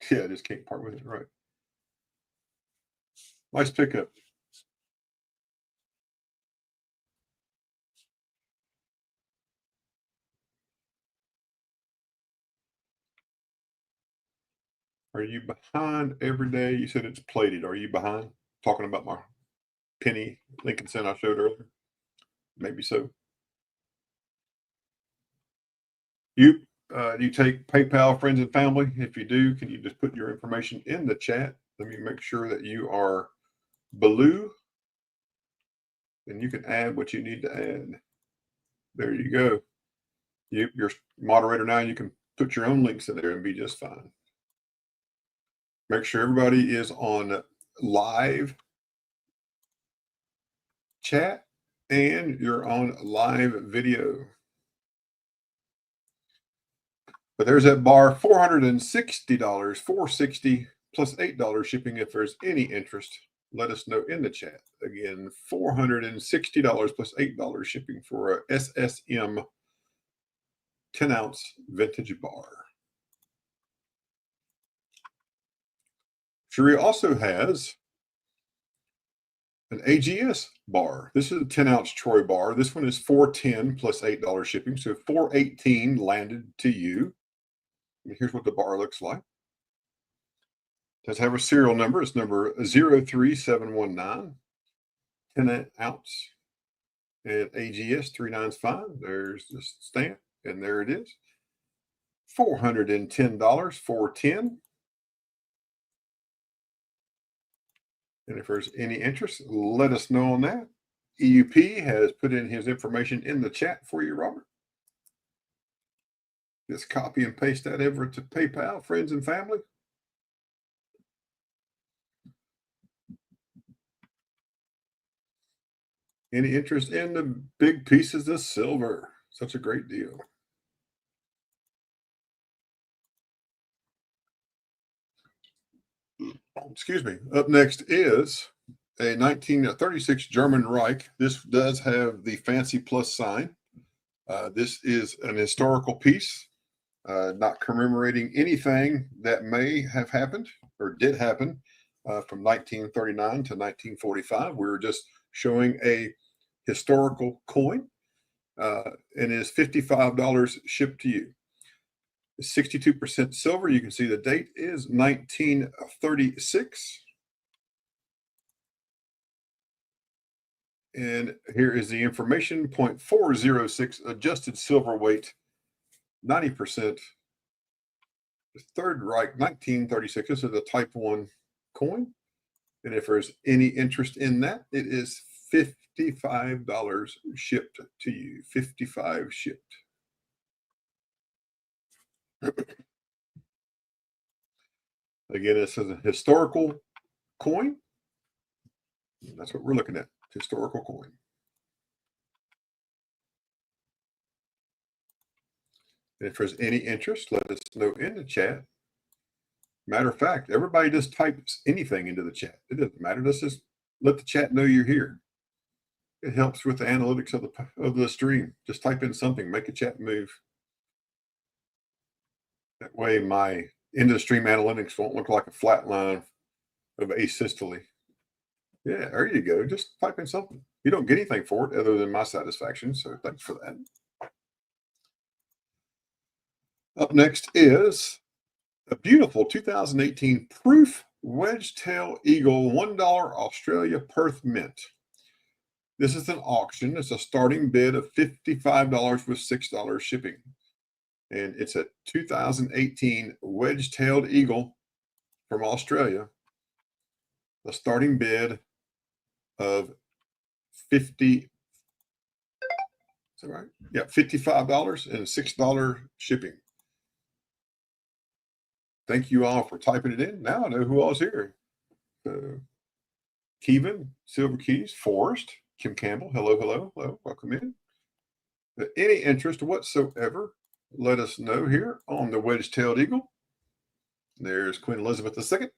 Yeah, I just can't part with it. Right. Nice pickup. Are you behind every day? You said it's plated. Are you behind? Talking about my penny Lincoln Cent I showed earlier? Maybe so. You take PayPal, friends and family? If you do, can you just put your information in the chat? Let me make sure that you are blue, and you can add what you need to add. There you go. You're moderator now. You can put your own links in there and be just fine. Make sure everybody is on live chat and you're on live video. But there's that bar, $460, $460 plus $8 shipping. If there's any interest, let us know in the chat. Again, $460 plus $8 shipping for a SSM 10-ounce vintage bar. Cherie also has an AGS bar. This is a 10-ounce Troy bar. This one is $410 plus $8 shipping, so $418 landed to you. And here's what the bar looks like. It does have a serial number. It's number 03719, 10-ounce, and AGS 395. There's the stamp, and there it is. $410, $410. And if there's any interest, let us know on that. EUP has put in his information in the chat for you, Robert. Just copy and paste that over to PayPal, friends and family. Any interest in the big pieces of silver? Such a great deal. Excuse me. Up next is a 1936 German Reich. This does have the fancy plus sign. This is an historical piece, not commemorating anything that may have happened or did happen from 1939 to 1945. We're just showing a historical coin, and it is $55 shipped to you. 62% silver. You can see the date is 1936. And here is the information, 0.406 adjusted silver weight, 90%. The Third Reich, 1936. This is a type 1 coin. And if there's any interest in that, it is $55 shipped to you. 55 shipped. Again, this is a historical coin. That's what we're looking at, historical coin. And if there's any interest, let us know in the chat. Matter of fact, everybody just types anything into the chat. It doesn't matter. Let's just let the chat know you're here. It helps with the analytics of the stream. Just type in something, make a chat move. That way my end of stream analytics won't look like a flat line of asystole. Yeah, there you go. Just type in something. You don't get anything for it other than my satisfaction, so thanks for that. Up next is a beautiful 2018 Proof Wedge-tail Eagle $1 Australia Perth Mint. This is an auction. It's a starting bid of $55 with $6 shipping. And it's a 2018 Wedge-tailed Eagle from Australia. The starting bid of $55 and $6 shipping. Thank you all for typing it in. Now I know who all's here. Kevin, Silver Keys, Forrest, Kim Campbell. Hello, hello, hello. Welcome in. Any interest whatsoever, let us know here on the Wedge-tailed Eagle. There's Queen Elizabeth II.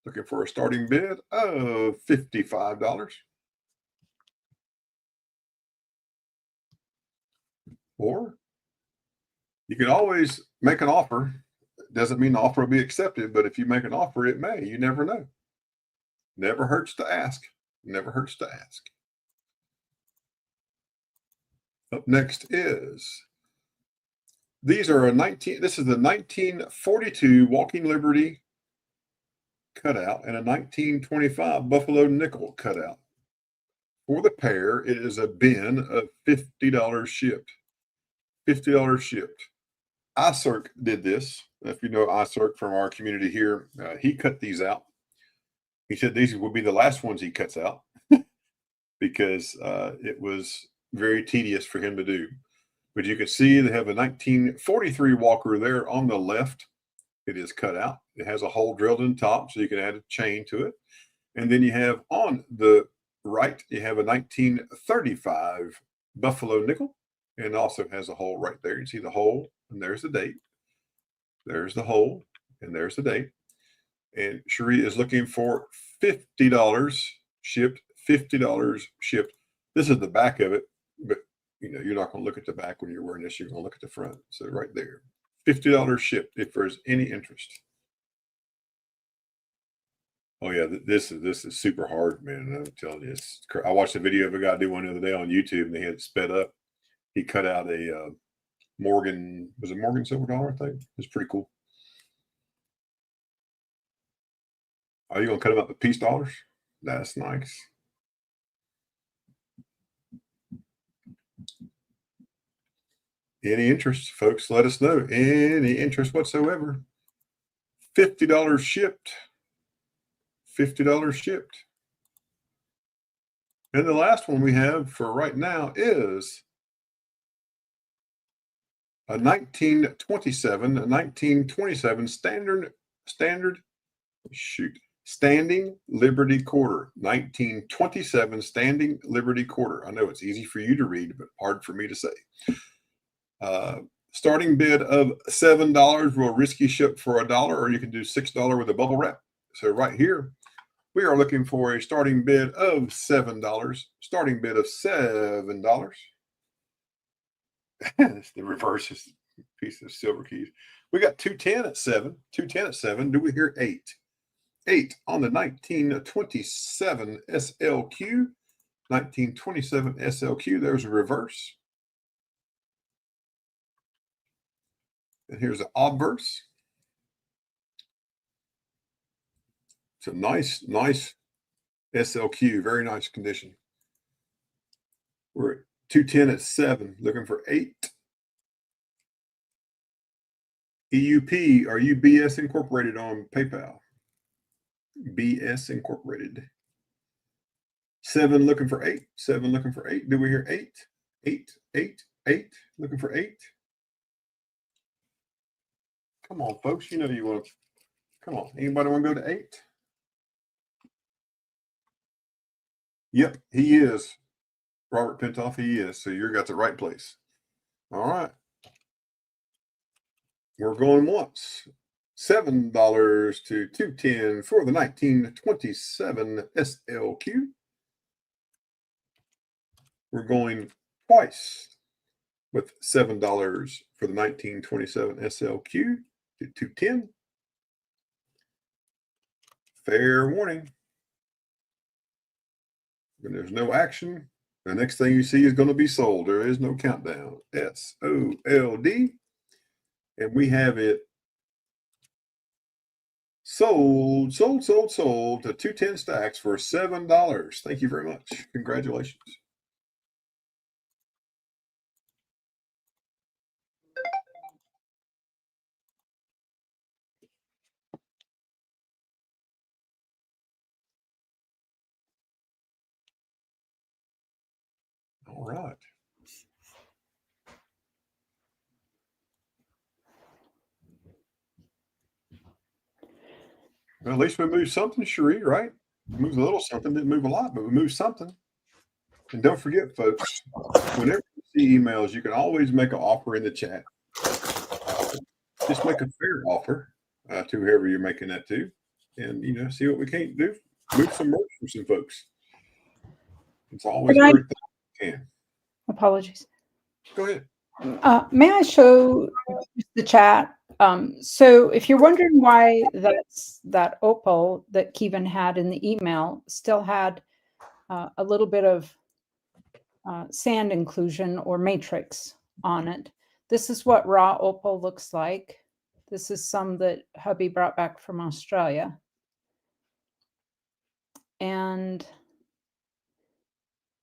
Looking for a starting bid of $55. Or you can always make an offer. Doesn't mean the offer will be accepted, but if you make an offer, it may. You never know. Never hurts to ask. Never hurts to ask. Up next is this is the 1942 Walking Liberty cutout and a 1925 Buffalo nickel cutout. For the pair, it is a bin of $50 shipped. $50 shipped. iCirc did this. If you know iCirc from our community here, he cut these out. He said these will be the last ones he cuts out because it was very tedious for him to do. But you can see they have a 1943 Walker there on the left. It is cut out. It has a hole drilled in the top, so you can add a chain to it. And then you have on the right, you have a 1935 Buffalo nickel, and also has a hole right there. You see the hole, and there's the date. There's the hole, and there's the date. And Cherie is looking for $50 shipped. $50 shipped. This is the back of it, but you're not going to look at the back when you're wearing this. You're going to look at the front. So right there, $50 shipped if there's any interest. Oh yeah, this is super hard, man. I'm telling you, I watched a video of a guy do one the other day on YouTube, and they had it sped up. He cut out a Morgan silver dollar, I think. It's pretty cool. Are you gonna cut them up to piece dollars? That's nice. Any interest, folks? Let us know. Any interest whatsoever. $50 shipped. $50 shipped. And the last one we have for right now is a 1927 standing Liberty quarter. 1927 standing Liberty quarter. I know it's easy for you to read, but hard for me to say. Starting bid of $7 will risk you ship for $1, or you can do $6 with a bubble wrap. So right here, we are looking for a starting bid of $7. Starting bid of $7. It's the reverse piece of silver keys. We got 210 at 7. 210 at 7. Do we hear 8? 8 on the 1927 SLQ. 1927 SLQ. There's a reverse. And here's an obverse. It's a nice SLQ. Very nice condition. We're at 210 at 7. Looking for 8. EUP, are you BS Incorporated on PayPal? BS Incorporated. 7 looking for 8. 7 looking for 8. Do we hear 8? 8, 8, 8. Looking for 8. Come on, folks. You know you want to. Come on. Anybody want to go to 8? Yep, he is. Robert Pintoff, he is. So you got the right place. All right. We're going once. $7 to 210 for the 1927 SLQ. We're going twice with $7 for the 1927 SLQ to 210. Fair warning. When there's no action, the next thing you see is going to be sold. There is no countdown. SOLD. And we have it sold to 210 stacks for $7. Thank you very much. Congratulations. All right. Well, at least we moved something, Cherie, right? We moved a little something, didn't move a lot, but we moved something. And don't forget, folks, whenever you see emails, you can always make an offer in the chat. Just make a fair offer to whoever you're making that to. And, see what we can't do. Move some merch for some folks. It's always a great thing you can. Apologies. Go ahead. May I show the chat? So if you're wondering why that opal that Kevin had in the email still had a little bit of sand inclusion or matrix on it, this is what raw opal looks like. This is some that hubby brought back from Australia. And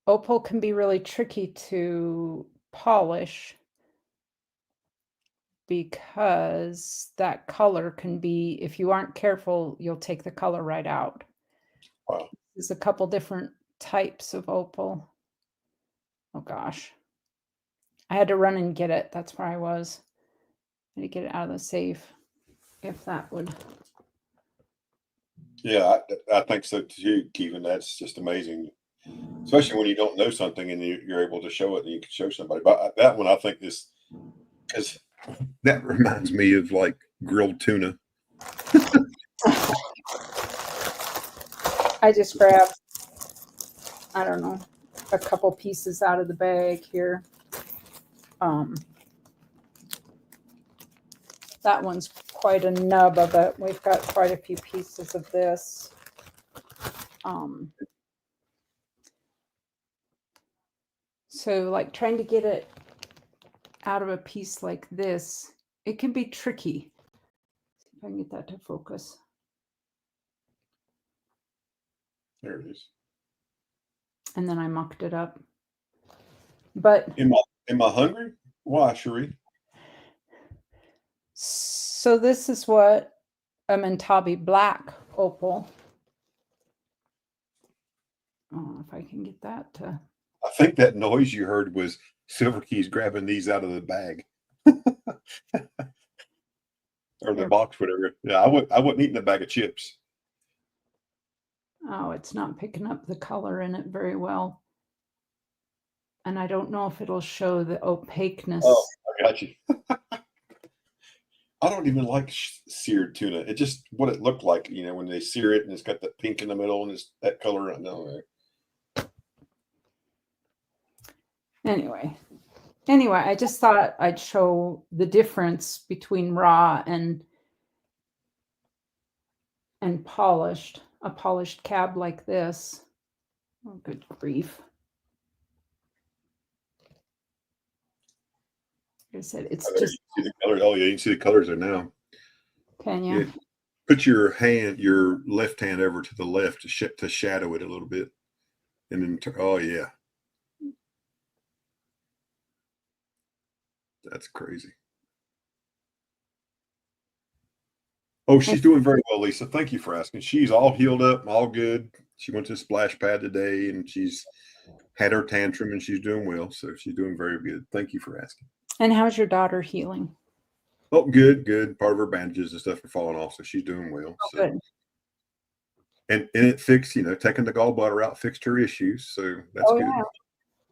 opal can be really tricky to polish because that color can be, if you aren't careful, you'll take the color right out. Wow. There's a couple different types of opal. Oh gosh. I had to run and get it. That's where I was. I had to get it out of the safe. If that would. Yeah, I think so too, Kevin. That's just amazing. Especially when you don't know something and you're able to show it and you can show somebody. But that one, I think is, because that reminds me of like grilled tuna. I just grabbed, I don't know, a couple pieces out of the bag here. That one's quite a nub of it. We've got quite a few pieces of this. So like trying to get it out of a piece like this, it can be tricky. See if I can get that to focus. There it is. And then I mucked it up. But am I hungry? Why, Cherie? So this is what a Mentabi black opal. Oh, if I can get that to. I think that noise you heard was Silver Keys grabbing these out of the bag. Or the Here. box, whatever. Yeah, I wouldn't eat a bag of chips. Oh, it's not picking up the color in it very well. And I don't know if it'll show the opaqueness. Oh, I got you. I don't even like seared tuna. It just what it looked like, when they sear it and it's got that pink in the middle and it's that color. No. Anyway, I just thought I'd show the difference between raw and polished. A polished cab like this. Oh, good grief. Like I said, it's Oh, there just, you see the color. Oh yeah, you can see the colors there now. can you? Yeah. Put your left hand over to the left to shadow it a little bit, and then oh yeah, that's crazy. Oh, she's doing very well, Lisa. Thank you for asking. She's all healed up, all good. She went to the splash pad today, and she's had her tantrum, and she's doing well. So she's doing very good. Thank you for asking. And how's your daughter healing? Oh, good. Part of her bandages and stuff are falling off, so she's doing well. Oh, So good. and it fixed, taking the gallbladder out fixed her issues. So that's Oh, good. yeah.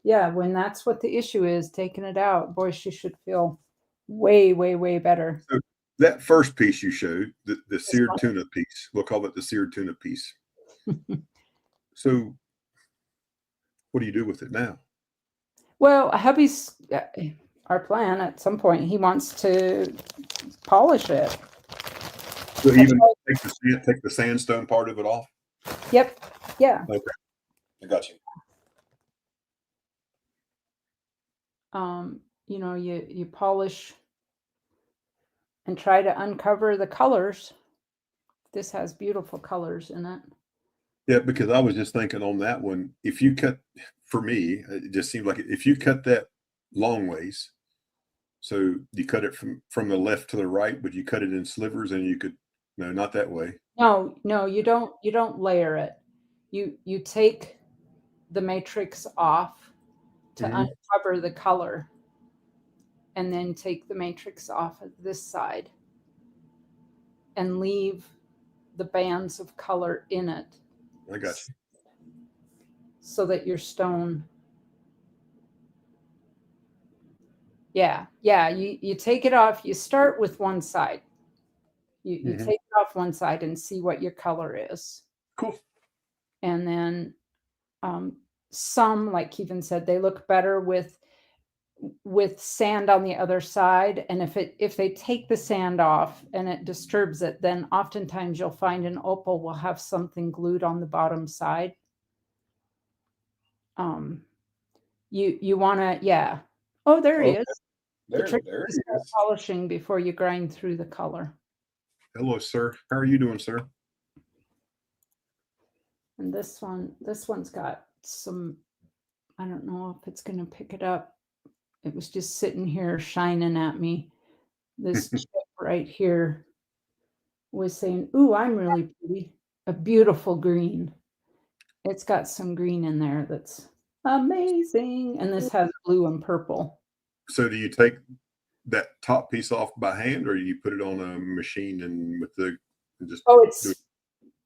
Yeah, when that's what the issue is, taking it out, boy, she should feel way, way, way better. So that first piece you showed, the seared one? tuna piece, we'll call it the seared tuna piece. So what do you do with it now? Well, hubby's our plan at some point. He wants to polish it. So even take the sandstone part of it off? Yep. Yeah. Okay. I got you. You polish and try to uncover the colors. This has beautiful colors in it. Yeah, because I was just thinking on that one, if you cut, for me, it just seems like if you cut that long ways, so you cut it from the left to the right, but you cut it in slivers, and you could, no, not that way. No, you don't layer it. You take the matrix off to uncover the color, and then take the matrix off of this side and leave the bands of color in it. I got you. So that your stone, you take it off. You start with one side. You take it off one side and see what your color is. Cool. And then some, like Kevin said, they look better with sand on the other side. And if they take the sand off and it disturbs it, then oftentimes you'll find an opal will have something glued on the bottom side. You want to, yeah. Oh, there he is. There The trick he is is. polishing before you grind through the color. Hello, sir. How are you doing, sir? And this one's got some, I don't know if it's going to pick it up. It was just sitting here shining at me. This chip right here was saying, "Ooh, I'm really pretty." A beautiful green. It's got some green in there that's amazing. And this has blue and purple. So do you take that top piece off by hand, or you put it on a machine and just? Oh,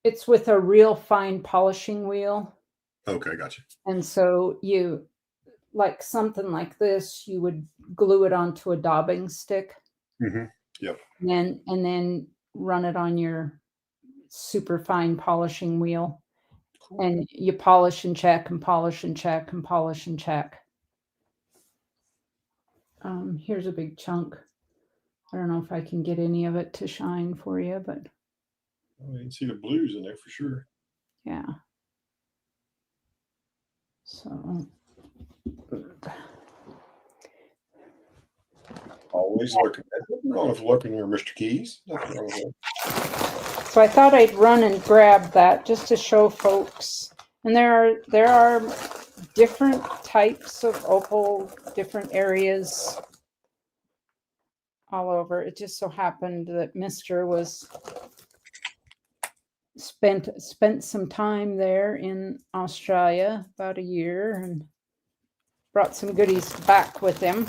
it's with a real fine polishing wheel. Okay, gotcha. And so you, like something like this, you would glue it onto a daubing stick. Yep. And then run it on your super fine polishing wheel. Cool. And you polish and check and polish and check and polish and check. Here's a big chunk. I don't know if I can get any of it to shine for you, but you can see the blues in there for sure. yeah. So always looking. Nothing wrong with looking here, Mr. Keys. Nothing wrong with that. So I thought I'd run and grab that just to show folks. And there are different types of opal, different areas all over. It just so happened that Mr. was spent some time there in Australia, about a year, and brought some goodies back with him.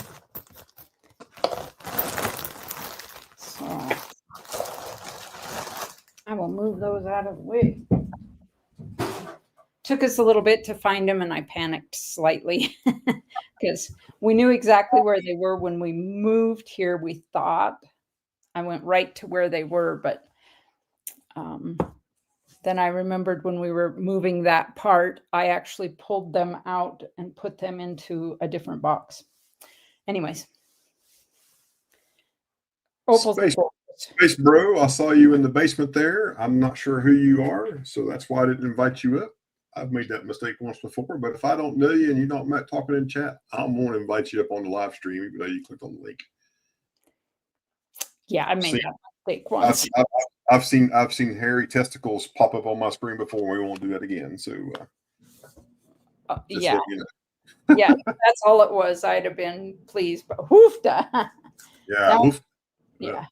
move those out of the way. Took us a little bit to find them, and I panicked slightly because we knew exactly where they were when we moved here. We thought I went right to where they were, but then I remembered when we were moving that part, I actually pulled them out and put them into a different box. Anyways. Opals and gold. Space Bro, I saw you in the basement there. I'm not sure who you are, so that's why I didn't invite you up. I've made that mistake once before, but if I don't know you and you don't met talking in chat, I'm going to invite you up on the live stream, even though you clicked on the link. Yeah, I made that mistake once. I've seen hairy testicles pop up on my screen before. We won't do that again. So yeah, you know. Yeah, that's all it was. I'd have been pleased, but hoofda. Yeah, no, yeah,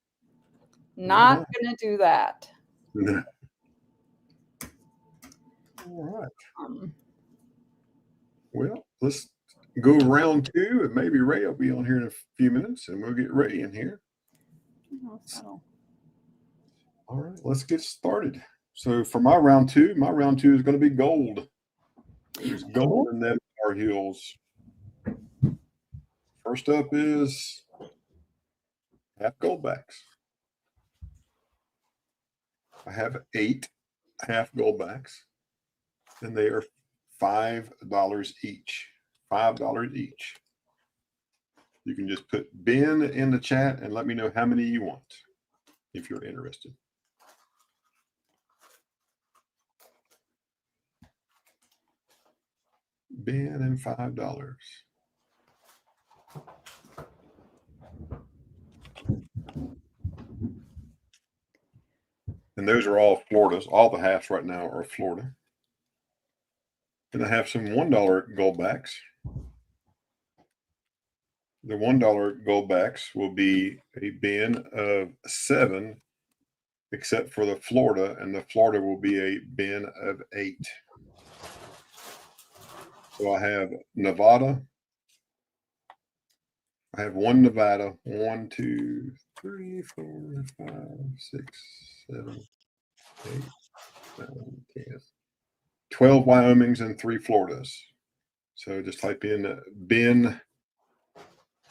not gonna do that. No. All right. Well, let's go round two, and maybe Ray will be on here in a few minutes, and we'll get Ray in here. All right, let's get started. So for my round two is going to be gold. There's gold in them Tar Heels. First up is half goldbacks. I have 8 half goldbacks, and they are $5 each. $5 each. You can just put Ben in the chat and let me know how many you want if you're interested. Ben and $5. And those are all Floridas. All the halves right now are Florida. And I have some $1 goldbacks. The $1 goldbacks will be a bin of 7, except for the Florida, and the Florida will be a bin of 8. So I have Nevada. I have 1 Nevada, 1, 2, 3, 4, 5, 6, 7, 8, 9, 10, 12 Wyomings and 3 Floridas. So just type in bin.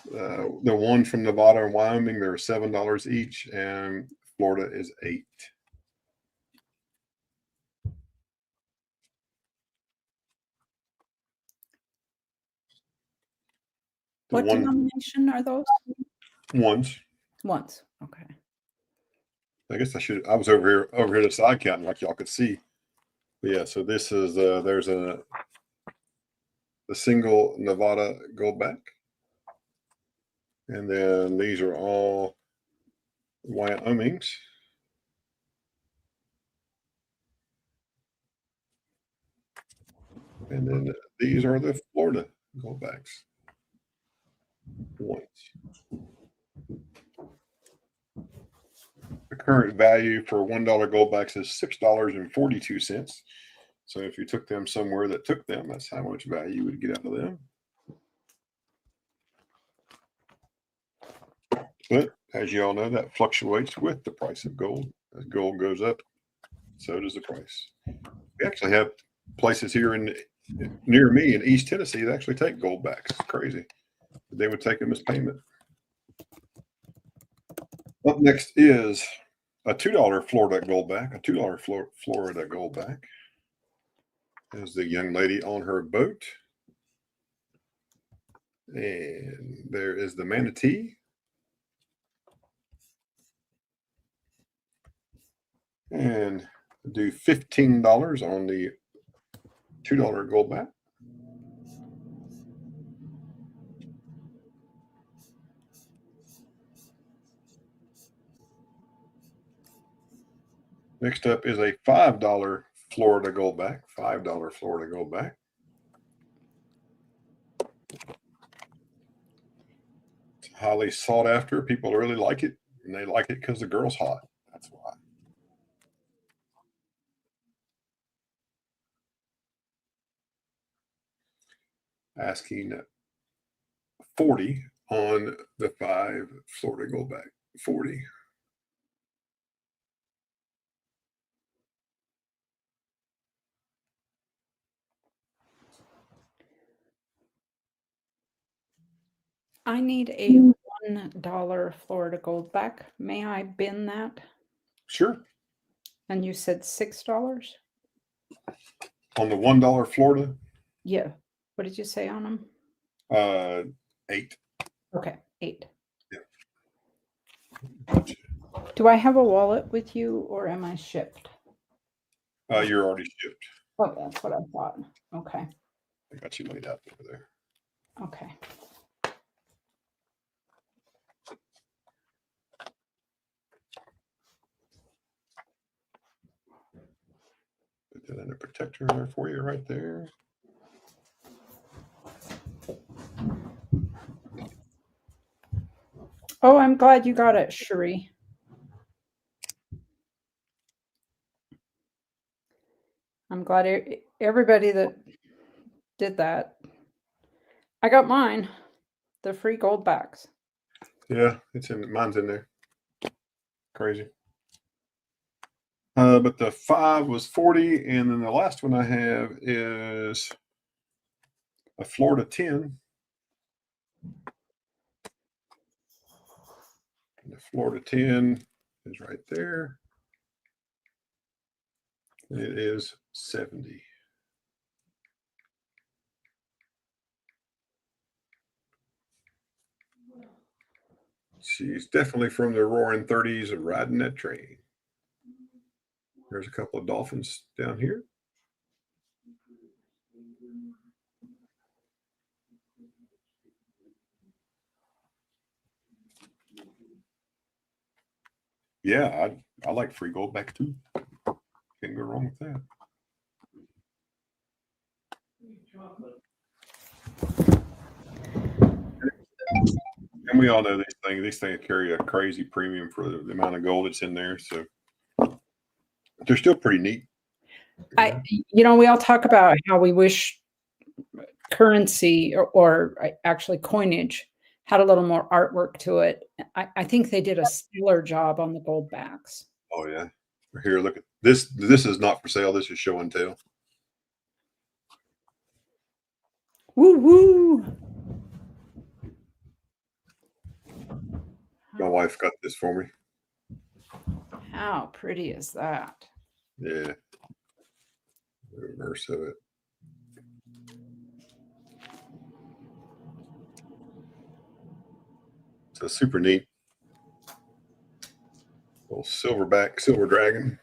The one from Nevada and Wyoming, they're $7 each, and Florida is 8. What denomination are those? Ones. Okay. I guess I was over here to side counting like y'all could see. But yeah, so this is there's a single Nevada goldback. And then these are all Wyomings. And then these are the Florida goldbacks. Ones. The current value for $1 goldbacks is $6.42. So if you took them somewhere that took them, that's how much value you would get out of them. But as you all know, that fluctuates with the price of gold. As gold goes up, so does the price. We actually have places here near me in East Tennessee that actually take goldbacks. It's crazy. They would take them as payment. Up next is a $2 Florida goldback, a $2 Florida goldback. There's the young lady on her boat. And there is the manatee. And do $15 on the $2 goldback. Next up is a $5 Florida goldback. $5 Florida goldback. It's highly sought after. People really like it, and they like it because the girl's hot. That's why. Asking 40 on the 5 Florida goldback. 40. I need a $1 Florida gold back. May I bin that? Sure. And you said $6? On the $1 Florida, Yeah. What did you say on them? 8. Okay, 8. Yeah. Do I have a wallet with you or am I shipped? You're already shipped. Oh, that's what I thought. Okay. I got you laid out over there. Okay. Put that in a protector there for you right there. Oh, I'm glad you got it, Cherie. I'm glad everybody that did that. I got mine, the free gold backs. Yeah, mine's in there. Crazy. But the 5 was 40, and then the last one I have is a Florida 10. And the Florida 10 is right there. And it is 70. She's definitely from the roaring 30s of riding that train. There's a couple of dolphins down here. Yeah, I like free gold back too. Can't go wrong with that. And we all know these things. These things carry a crazy premium for the amount of gold that's in there. So they're still pretty neat. We all talk about how we wish currency or actually coinage had a little more artwork to it. I think they did a stellar job on the gold backs. Oh yeah. Here, look at this. This is not for sale. This is show and tell. Woo woo. My wife got this for me. How pretty is that? Yeah. The reverse of it. So super neat. Little silverback, silver dragon.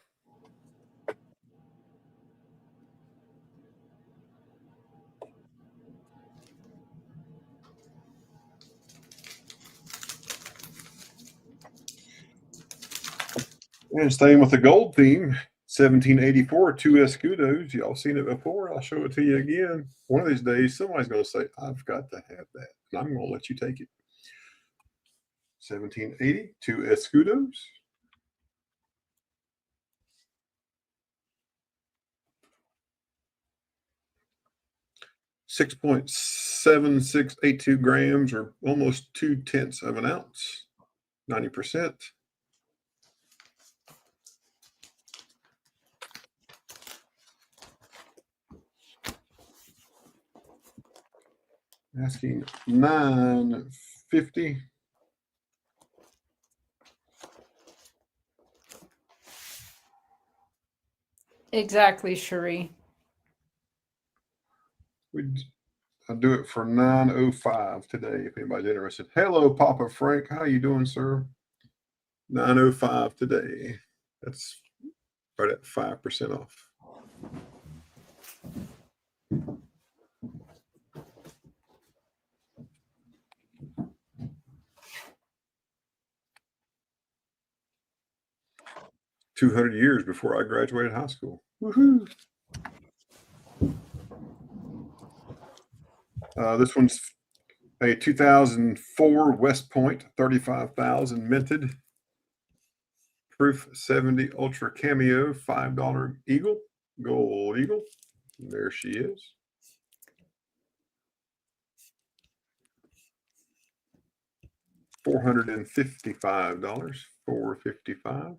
And staying with the gold theme, 1784, 2 escudos. Y'all seen it before. I'll show it to you again. One of these days, somebody's going to say, I've got to have that. And I'm going to let you take it. 1780, 2 escudos. .7682 grams, or almost 0.2 of an ounce, 90%. Asking $9.50. Exactly, Cherie. I'll do it for $9.05 today if anybody's interested. Hello, Papa Frank. How you doing, sir? $9.05 today. That's right at 5% off. $200 years before I graduated high school. Woohoo! This one's a 2004 West Point, 35,000 minted. Proof 70 Ultra Cameo, $5 Eagle, gold eagle. And there she is. $455, $455.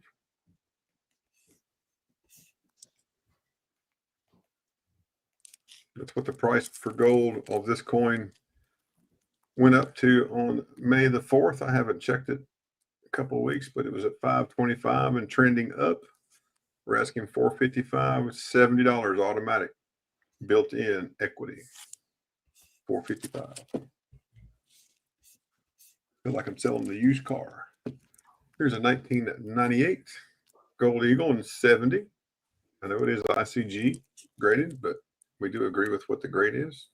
That's what the price for gold of this coin went up to on May the 4th. I haven't checked it a couple of weeks, but it was at 525 and trending up. We're asking 455 with $70 automatic built-in equity. 455. Feel like I'm selling the used car. Here's a 1998 Gold Eagle in 70. I know it is ICG graded, but we do agree with what the grade is.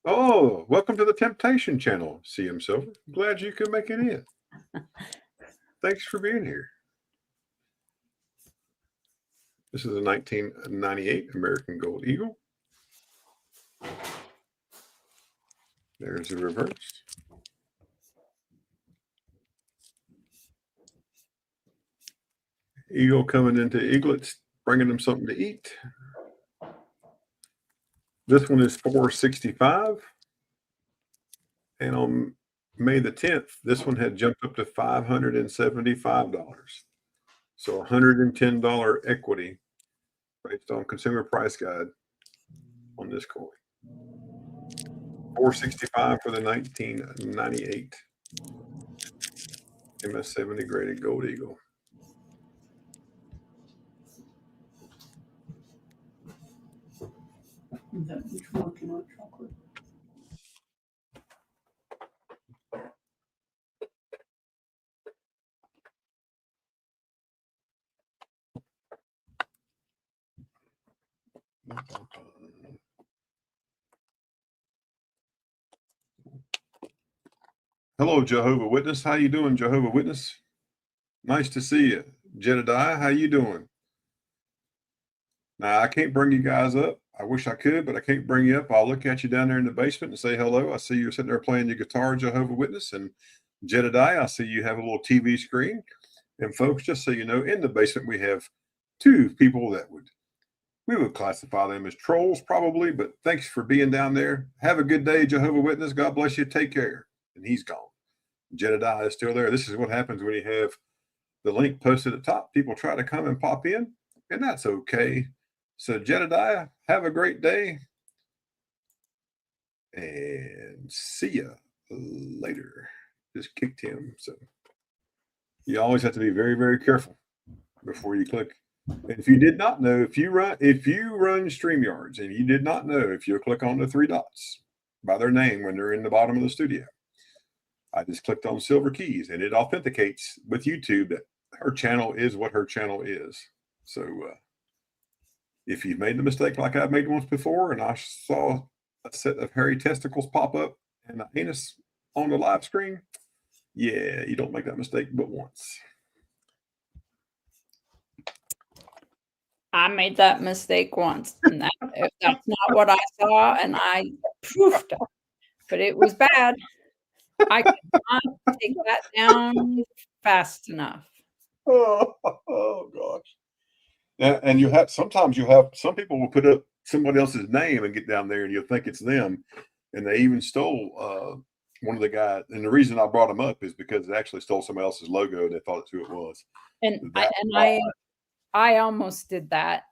Oh, welcome to the Temptation Channel, CM Silver. Glad you could make it in. Thanks for being here. This is a 1998 American Gold Eagle. There's the reverse. Eagle coming into eaglets, bringing them something to eat. This one is $465. And on May the 10th, this one had jumped up to $575. So $110 equity based on Consumer Price Guide on this coin. $465 for the 1998 MS70 graded Gold Eagle. Is that which one can I chocolate? Hello, Jehovah Witness. How you doing, Jehovah Witness? Nice to see you. Jedediah, how you doing? Now, I can't bring you guys up. I wish I could, but I can't bring you up. I'll look at you down there in the basement and say hello. I see you're sitting there playing your guitar, Jehovah Witness. And Jedediah, I see you have a little TV screen. And folks, just so you know, in the basement, we have two people that we would classify them as trolls probably, but thanks for being down there. Have a good day, Jehovah Witness. God bless you. Take care. And he's gone. Jedediah is still there. This is what happens when you have the link posted at the top. People try to come and pop in, and that's okay. So Jedediah, have a great day, and see ya later. Just kicked him. So you always have to be very, very careful before you click. And if you did not know, if you run StreamYards and you did not know, if you click on the three dots by their name when they're in the bottom of the studio, I just clicked on silver keys and it authenticates with YouTube that her channel is what her channel is. So if you've made the mistake like I've made once before and I saw a set of hairy testicles pop up and an anus on the live screen, yeah, you don't make that mistake but once. I made that mistake once, and that's not what I saw, and I proofed it, but it was bad. I could not take that down fast enough. Oh gosh. And you have sometimes some people will put up somebody else's name and get down there and you'll think it's them. And they even stole one of the guys. And the reason I brought them up is because it actually stole somebody else's logo and they thought it's who it was. And That I almost did that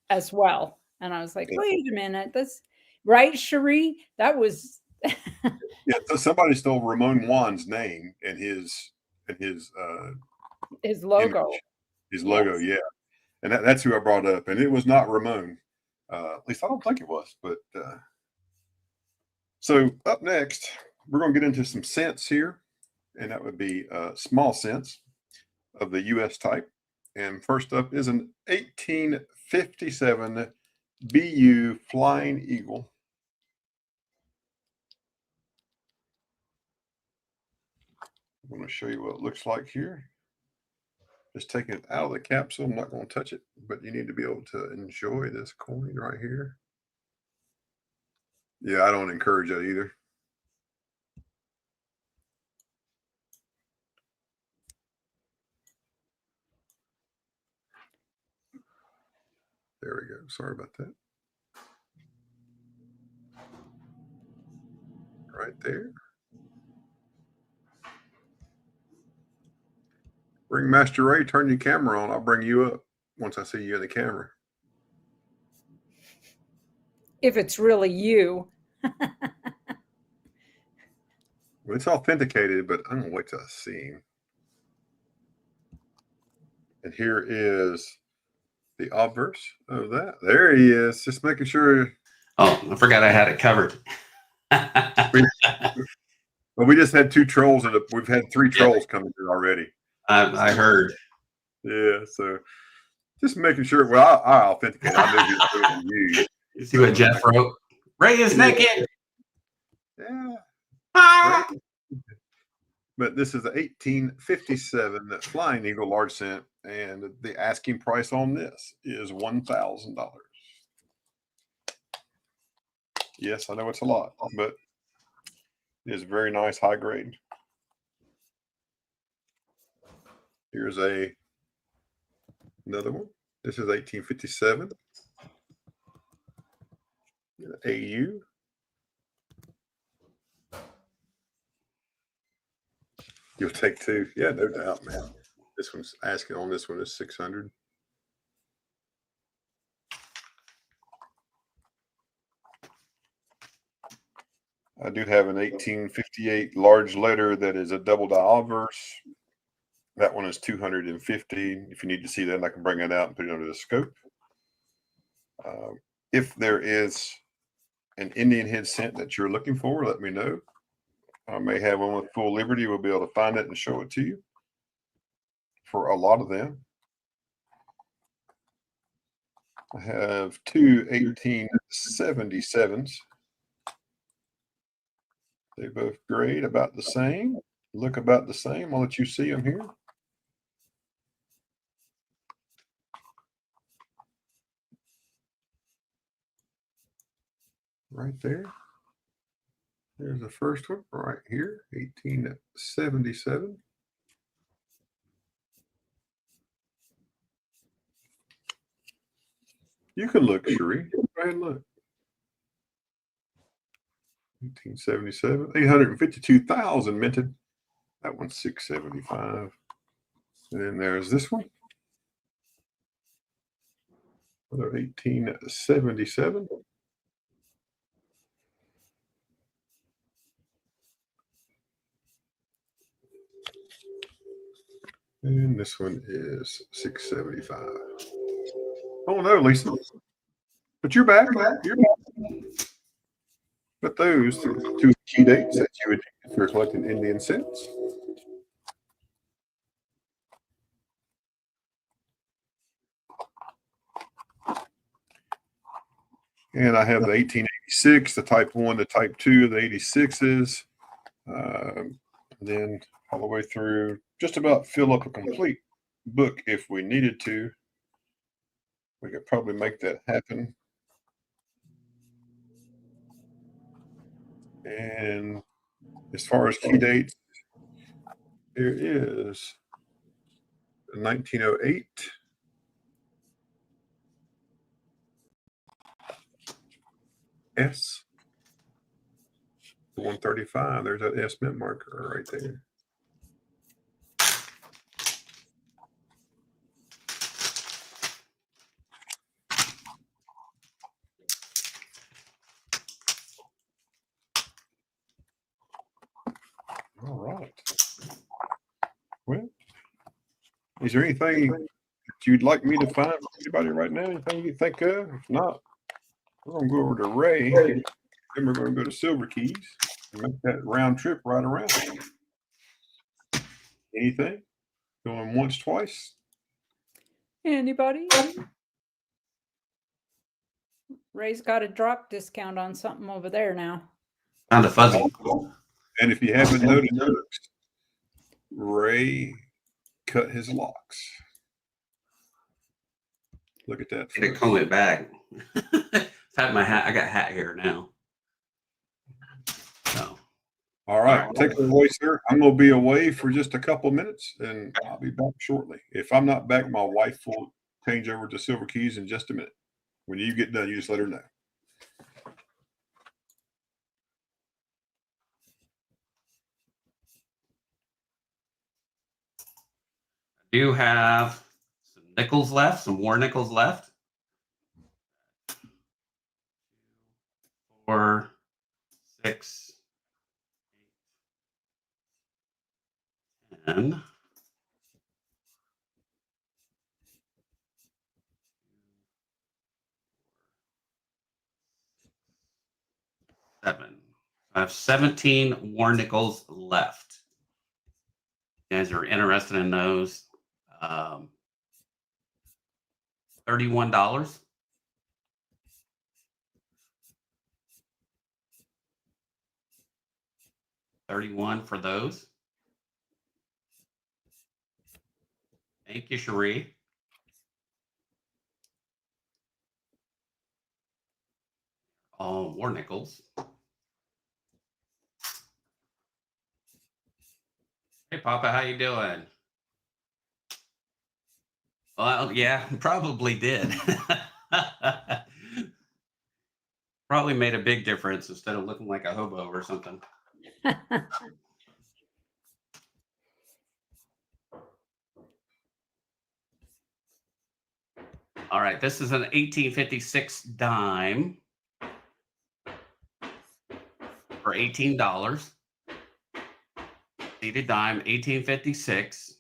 as well. And I was like, wait a minute, that's right, Cherie? That was yeah, so somebody stole Ramon Juan's name and his logo. Image, his logo, yeah. And that's who I brought up. And it was not Ramon. At least I don't think it was. But so up next, we're going to get into some cents here. And that would be small cents of the US type. And first up is an 1857 BU Flying Eagle. I'm going to show you what it looks like here. Just taking it out of the capsule. I'm not going to touch it, but you need to be able to enjoy this coin right here. Yeah, I don't encourage that either. There we go. Sorry about that. Right there. Bring Master Ray, turn your camera on. I'll bring you up once I see you in the camera. If it's really you. Well, it's authenticated, but I'm gonna wait till I see him. And here is the obverse of that. There he is. Just making sure. Oh, I forgot I had it covered. Well, we just had 2 trolls, and we've had 3 trolls coming through already. I heard. Yeah, so just making sure. Well, I authenticate. I knew he was doing you. You see what Jeff wrote? Ray is naked. Yeah. Ah! But this is an 1857 Flying Eagle large cent, and the asking price on this is $1,000. Yes, I know it's a lot, but it is very nice, high grade. Here's another one. This is 1857 AU. You'll take 2. Yeah, no doubt, man. This one's asking on this one is 600. I do have an 1858 large letter that is a double die obverse. That one is 250. If you need to see that, I can bring it out and put it under the scope. If there is an Indian head cent that you're looking for, let me know. I may have one with full liberty. We'll be able to find it and show it to you for a lot of them. I have 2 1877s. They both grade about the same, look about the same. I'll let you see them here. Right there. There's the first one right here, 1877. You can look, Cherie. Go ahead and look. 1877, 852,000 minted. That one's 675. And then there's this one. Another 1877. And this one is 675. Oh no, Lisa. But you're back. You're back. But those are 2 key dates that you would if you're collecting Indian cents. And I have the 1886, the type 1, the type 2, the 86s. Then all the way through, just about fill up a complete book if we needed to. We could probably make that happen. And as far as key dates, there is 1908. S 135. There's that S mint marker right there. All right. Well, is there anything that you'd like me to find for anybody right now? Anything you think of? If not, we're going to go over to Ray. Then we're going to go to Silver Keys and make that round trip right around. Anything? Going once, twice? Anybody? Ray's got a drop discount on something over there now. Found a fuzzy. And if you haven't noticed, Ray cut his locks. Look at that. I need to comb it back. I've had my hat. I got hat hair now. So. All right, take it away, sir. I'm going to be away for just a couple of minutes, and I'll be back shortly. If I'm not back, my wife will change over to Silver Keys in just a minute. When you get done, you just let her know. I do have some nickels left, some more nickels left. 4, 6, 10. Seven. I have 17 war nickels left. You guys are interested in those. $31. $31 for those. Thank you, Cherie. All war nickels. Hey, Papa, how you doing? Well, yeah, probably did. Probably made a big difference instead of looking like a hobo or something. All right, this is an 1856 dime for $18. Seated dime, 1856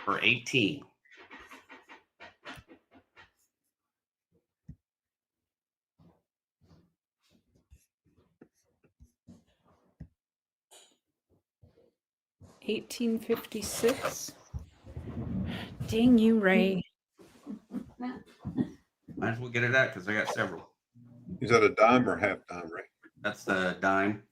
for 18. $18.56. Dang you, Ray. Might as well get it out because I got several. Is that a dime or half dime, Ray? That's the dime.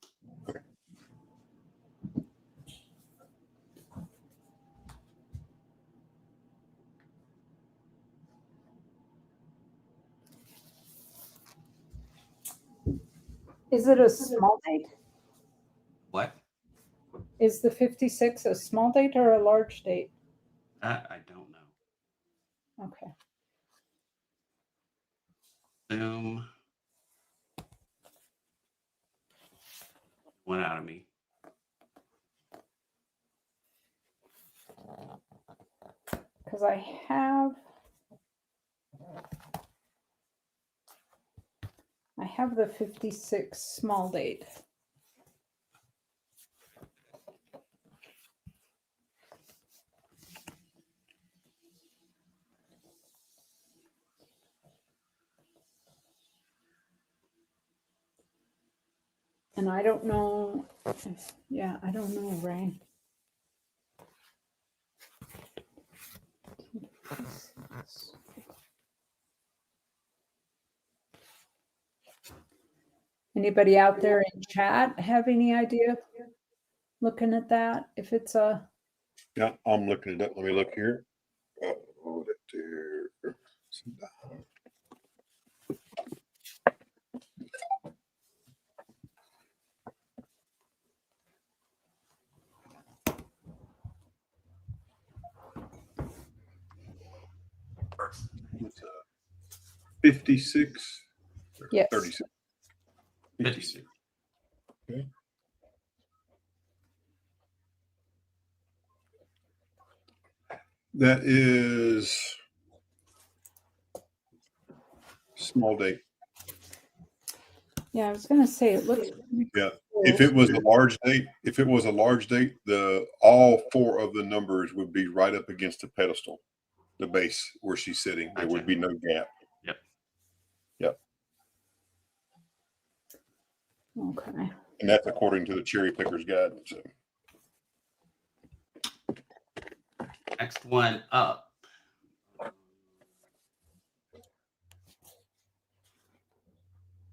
Is it a small date? What? Is the 56 a small date or a large date? That I don't know. Okay. Zoom went out of me. Because I have the 56 small date. And I don't know. Yeah, I don't know, Ray. Anybody out there in chat have any idea looking at that? If it's a, Yeah, I'm looking it up. Let me look here. Oh, that there. It's 56 or Yes. 36. 56. Okay. That is small date. Yeah, I was gonna say it looks. Yeah. If it was a large date, the all four of the numbers would be right up against the pedestal, the base where she's sitting. There would be no gap. Yep. Yep. Okay. And that's according to the cherry picker's guide. So. Next one up.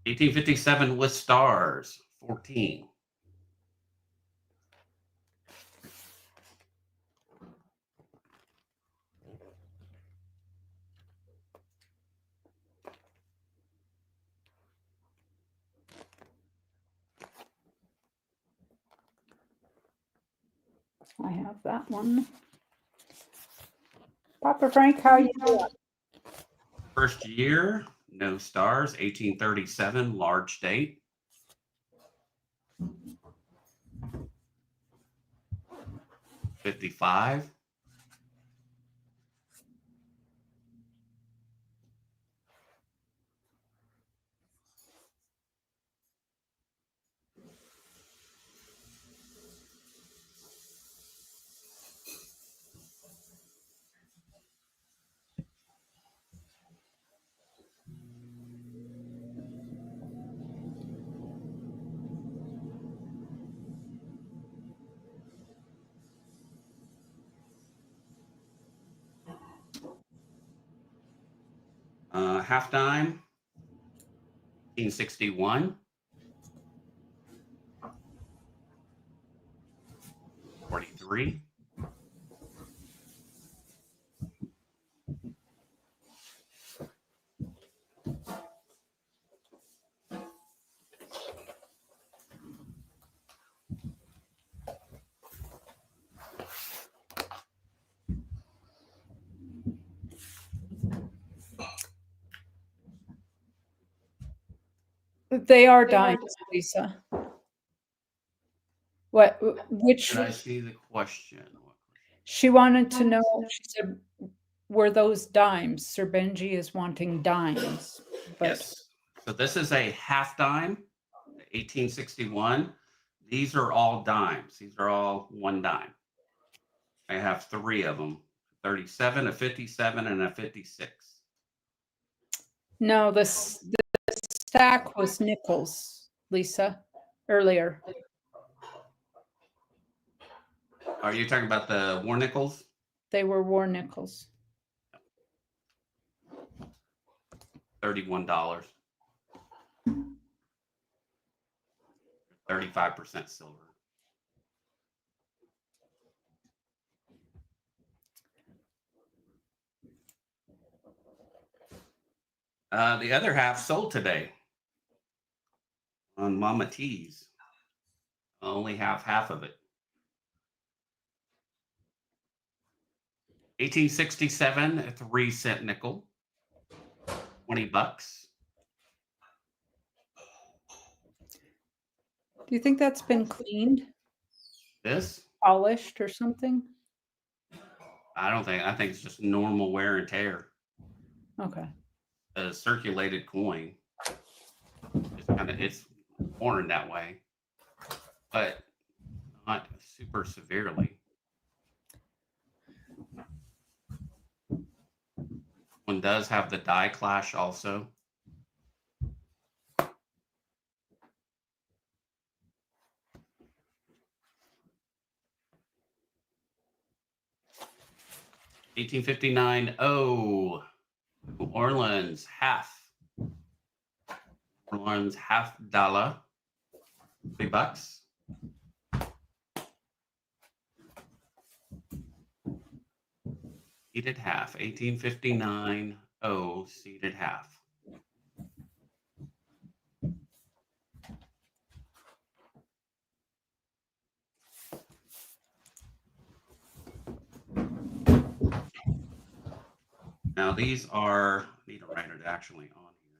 $1857 with stars, 14. I have that one. Papa Frank, how you doing? First year, no stars, 1837, large date. $55. half dime, 1861. 43. They are dimes, Lisa. What? Which? Should I see the question? She wanted to know. She said, "Were those dimes?" Sir Benji is wanting dimes. But Yes. So this is a half dime, 1861. These are all dimes. These are all one dime. I have 3 of them: 37, a 57, and a 56. no, the stack was nickels, Lisa, earlier. Are you talking about the war nickels? They were war nickels. $31. 35% silver. The other half sold today on Mama T's. I only have half of it. 1867, a 3-cent nickel, $20. Do you think that's been cleaned, This, polished, or something? I don't think. I think it's just normal wear and tear. Okay. A circulated coin. It's worn that way, but not super severely. One does have the die clash also. $18.59. Oh, New Orleans half. New Orleans half dollar. $3. Seated half. 1859. Oh, seated half. Now these are, I need to write it actually on here.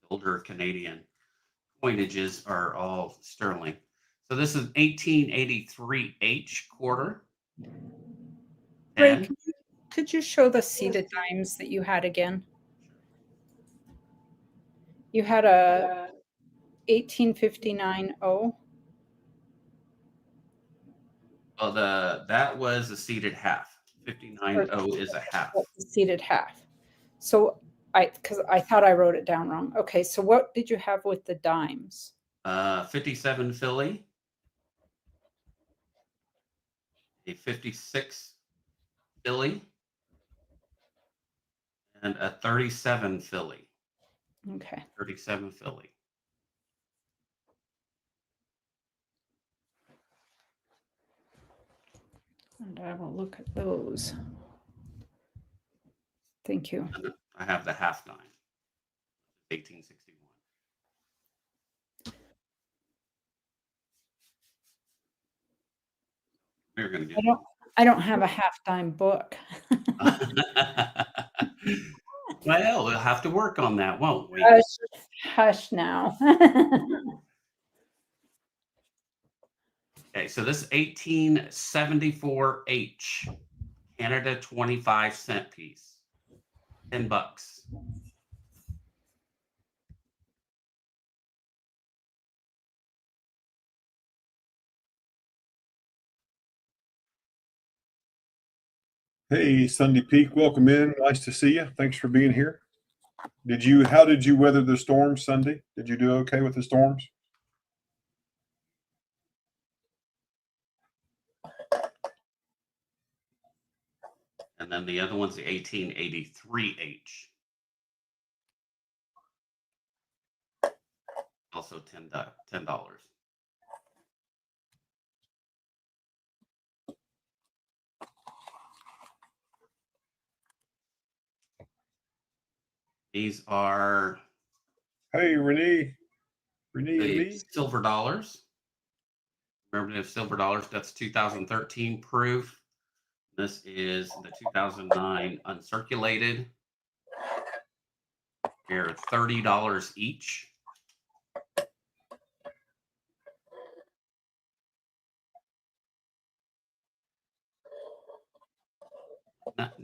Older Canadian coinages are all sterling. So this is 1883 H quarter. Ray, 10. could you show the seated dimes that you had again? You had a 1859 O. Well, that was a seated half. 59.0 is a half. That's the seated half. So because I thought I wrote it down wrong. Okay, so what did you have with the dimes? 57 Philly, a 56 Philly, and a 37 Philly. Okay. 37 Philly. And I will look at those. Thank you. And I have the half dime. 1861. We're gonna get. I don't have a half dime book. Well, we'll have to work on that, won't we? Hush now. Okay, so this 1874 H, Canada 25-cent piece, $10. Hey, Sunday Peak, welcome in. Nice to see you. Thanks for being here. How did you weather the storm Sunday? Did you do okay with the storms? And then the other one's the 1883H. Also $10. These are Hey, Renee and the me. silver dollars. Remember the silver dollars? That's 2013 proof. This is the 2009 uncirculated. They're $30 each.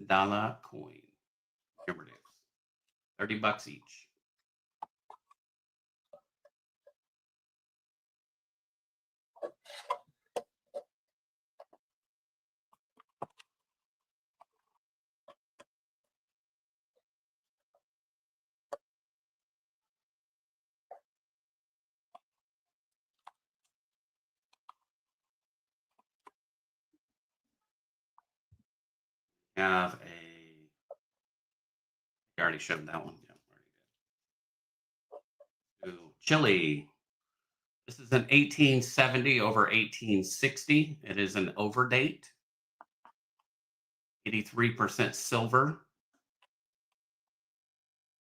Dollar coin. Remember this. $30 each. Have a. I already showed that one. Yeah, already did. Ooh, chili. This is an 1870 over 1860. It is an overdate. 83% silver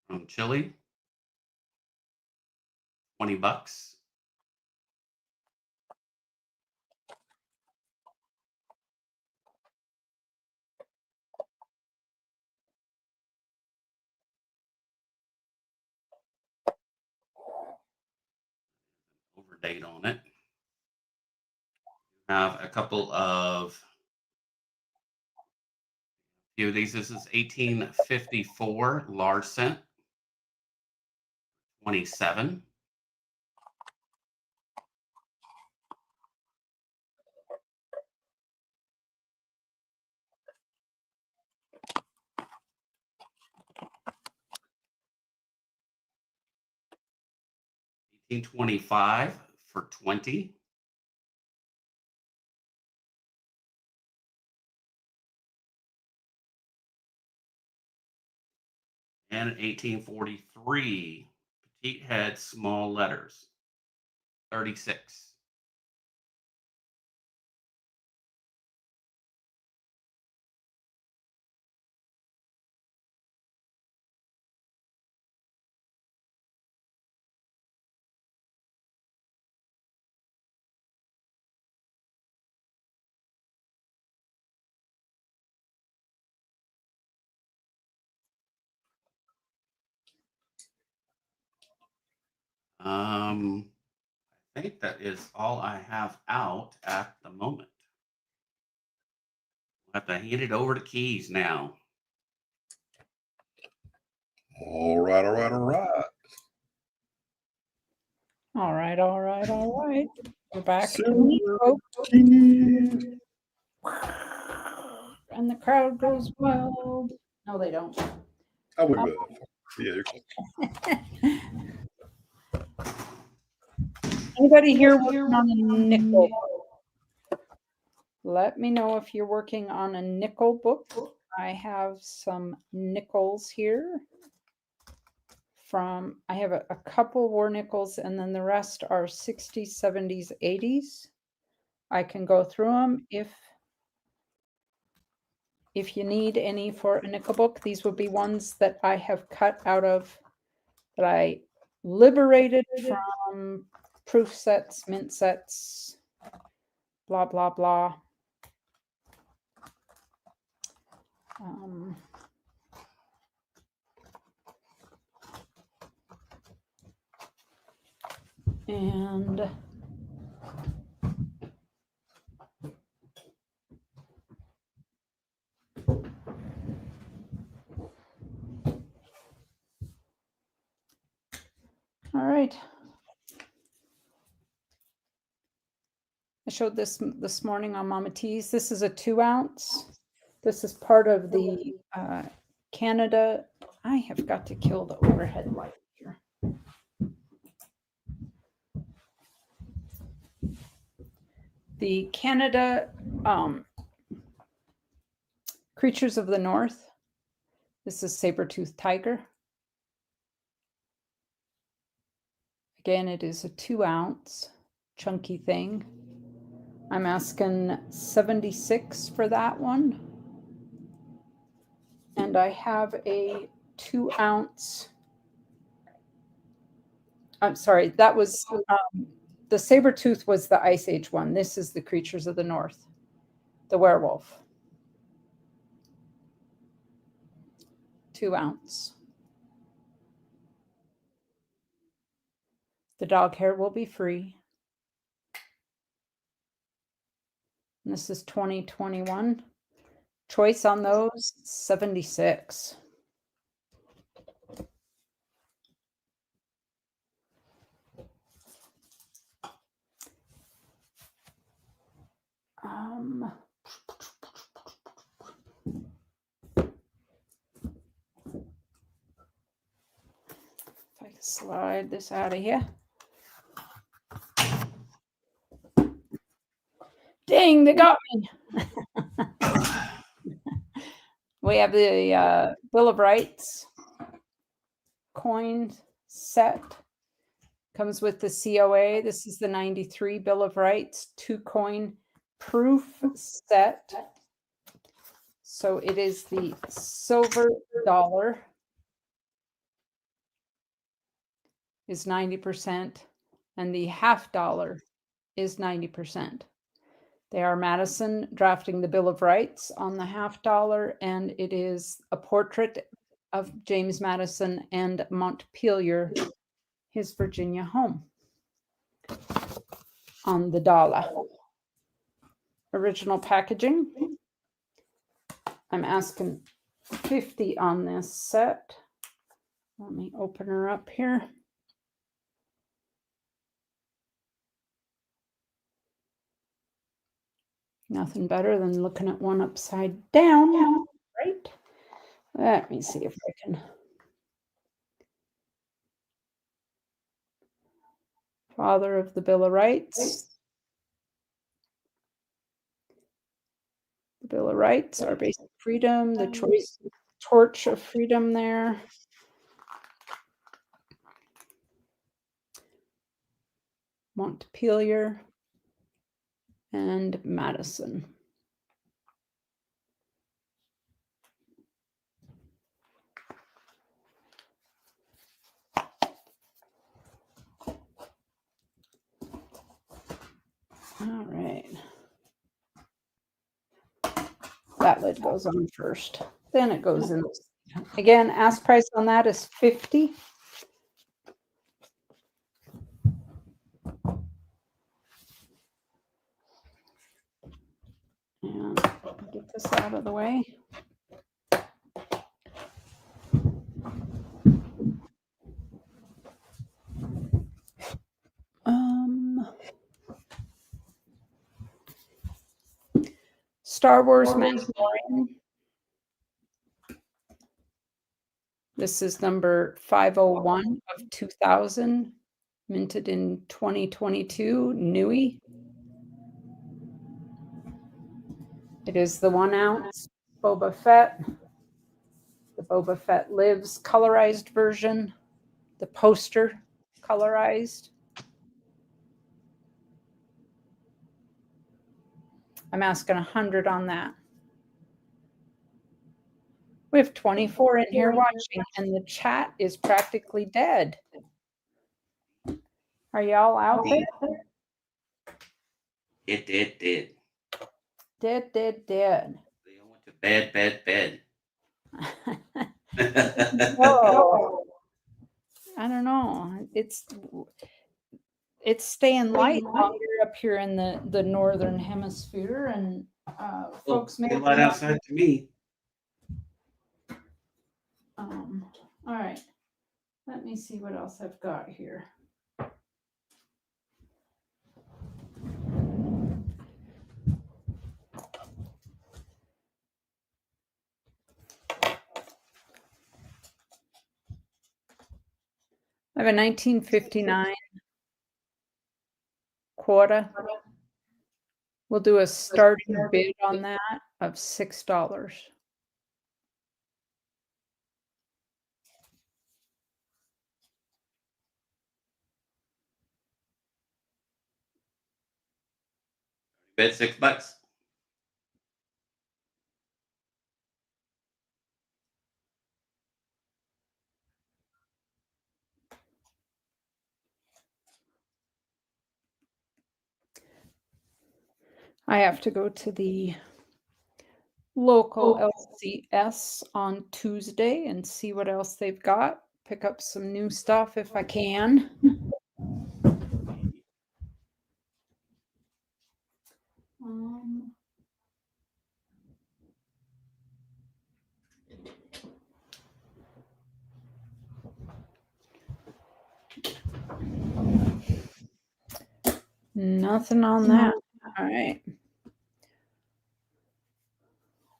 from Chile. $20. Overdate on it. Have a couple of few of these. This is 1854 large cent. 27. $18.25 for 20. And 1843 petite head small letters. 36. I think that is all I have out at the moment. We'll have to hand it over to Keys now. All right, all right, all right. All right, all right, all right. We're back. Silver folks. keys. And the crowd goes wild. No, they don't. I wouldn't go that far. Yeah, you're close. Anybody here working on a nickel? Let me know if you're working on a nickel book. I have some nickels here I have a couple war nickels, and then the rest are 60s, 70s, 80s. I can go through them if you need any for a nickel book. These would be ones that I have cut out of, that I liberated from proof sets, mint sets, blah, blah, blah. And all right. I showed this morning on Mama T's. This is a 2 ounce. This is part of the Canada. I have got to kill the overhead light here. The Canada Creatures of the North. This is saber-toothed tiger. Again, it is a 2-ounce chunky thing. I'm asking 76 for that one. And I have a 2-ounce. I'm sorry, that was the saber-tooth was the Ice Age one. This is the Creatures of the North, the werewolf. 2-ounce. The dog hair will be free. And this is 2021. Choice on those, 76. If I can slide this out of here. Dang, they got me. We have the Bill of Rights coin set. Comes with the COA. This is the 93 Bill of Rights 2-coin proof set. So it is the silver dollar is 90% and the half dollar is 90%. They are Madison drafting the Bill of Rights on the half dollar, and it is a portrait of James Madison and Montpelier, his Virginia home, on the dollar. Original packaging. I'm asking 50 on this set. Let me open her up here. Nothing better than looking at one upside down, right? Let me see if I can. Father of the Bill of Rights. The Bill of Rights, our basic freedom, the choice, torch of freedom there. Montpelier and Madison. All right. That lid goes on first. Then it goes in. Again, ask price on that is 50. And get this out of the way. Star Wars Mandalorian. This is number 501 of 2000, minted in 2022, Nui. It is the 1-ounce Boba Fett, the Boba Fett Lives colorized version, the poster colorized. I'm asking 100 on that. We have 24 in here watching, and the chat is practically dead. Are y'all out there? It did. Dead. They all went to bed. Oh, I don't know. It's staying light longer up here in the northern hemisphere, and folks may light outside to me. all right. Let me see what else I've got here. I have a 1959 quarter. We'll do a starting bid on that of $6. Bid $6. I have to go to the local LCS on Tuesday and see what else they've got. Pick up some new stuff if I can. Nothing on that. All right.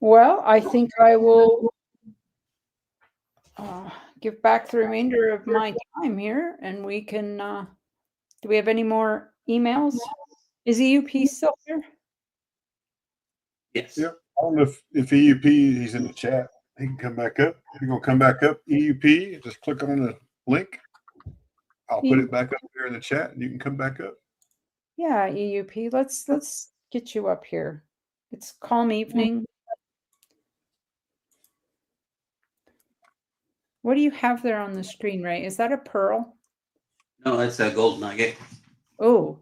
Well, I think I will give back the remainder of my time here and we can, do we have any more emails? Is EUP still here? Yes. Yep. I don't know if EUP, he's in the chat. He can come back up. If you're going to come back up, EUP, just click on the link. I'll put it back up there in the chat and you can come back up. Yeah, EUP. Let's get you up here. It's calm evening. What do you have there on the screen, Ray? Is that a pearl? No, it's a gold nugget. Oh,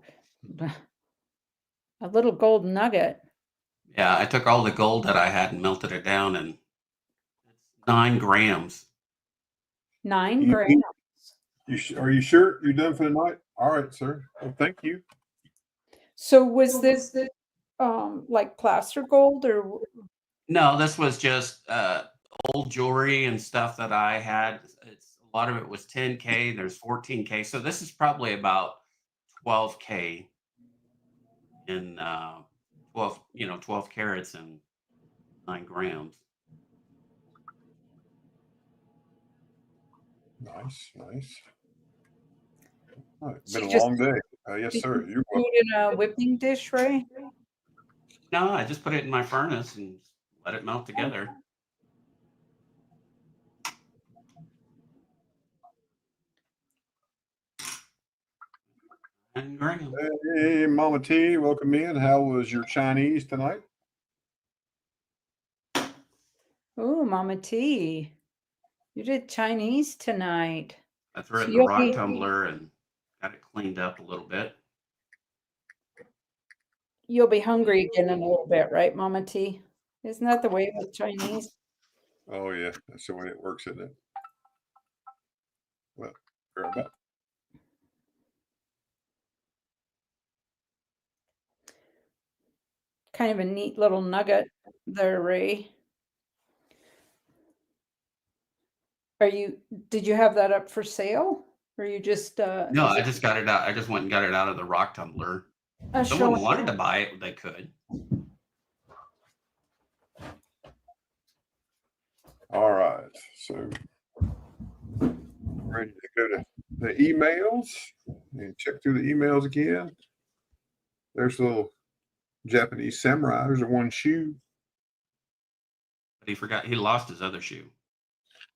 a little gold nugget. Yeah, I took all the gold that I had and melted it down, and it's 9 grams. 9 You- grams. Are you sure you're done for the night? All right, sir. Well, thank you. So was this like plaster gold or No, this was just old jewelry and stuff that I had. A lot of it was 10K. There's 14K. So this is probably about 12K in 12 carats and 9 grams. Nice. All right, So been you a long day. Yes, did sir. you You're put welcome. it in a whipping dish, Ray? No, I just put it in my furnace and let it melt together. And grams. Hey, Mama T, welcome in. How was your Chinese tonight? Oh, Mama T. You did Chinese tonight. I threw it So in the you'll rock be- tumbler and got it cleaned up a little bit. You'll be hungry again in a little bit, right, Mama T? Isn't that the way with Chinese? Oh, yeah. That's the way it works, isn't it? Well, fair enough. Kind of a neat little nugget there, Ray. Did you have that up for sale? Or you just No, I just got it out. I just went and got it out of the rock tumbler. If someone showing? wanted to buy it, they could. All right. So, ready to go to the emails and check through the emails again. There's a little Japanese samurai. There's a one shoe. But he forgot he lost his other shoe.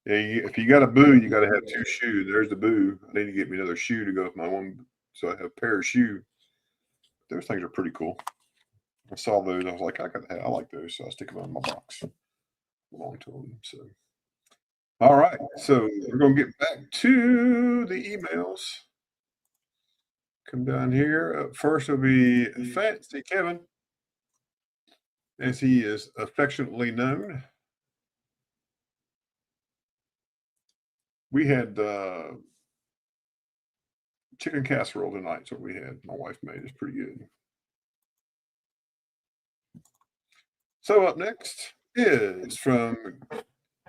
Yeah, if you got a boo, you got to have 2 shoes. There's the boo. I need to get me another shoe to go with my one, so I have a pair of shoe. Those things are pretty cool. I saw those. I was like, I like those, so I stick them in my box. Belong to them. So, all right. So we're gonna get back to the emails. Come down here. Up first will be Fancy Kevin, as he is affectionately known. We had chicken casserole tonight. That's what we had. My wife made. It's pretty good. So up next is from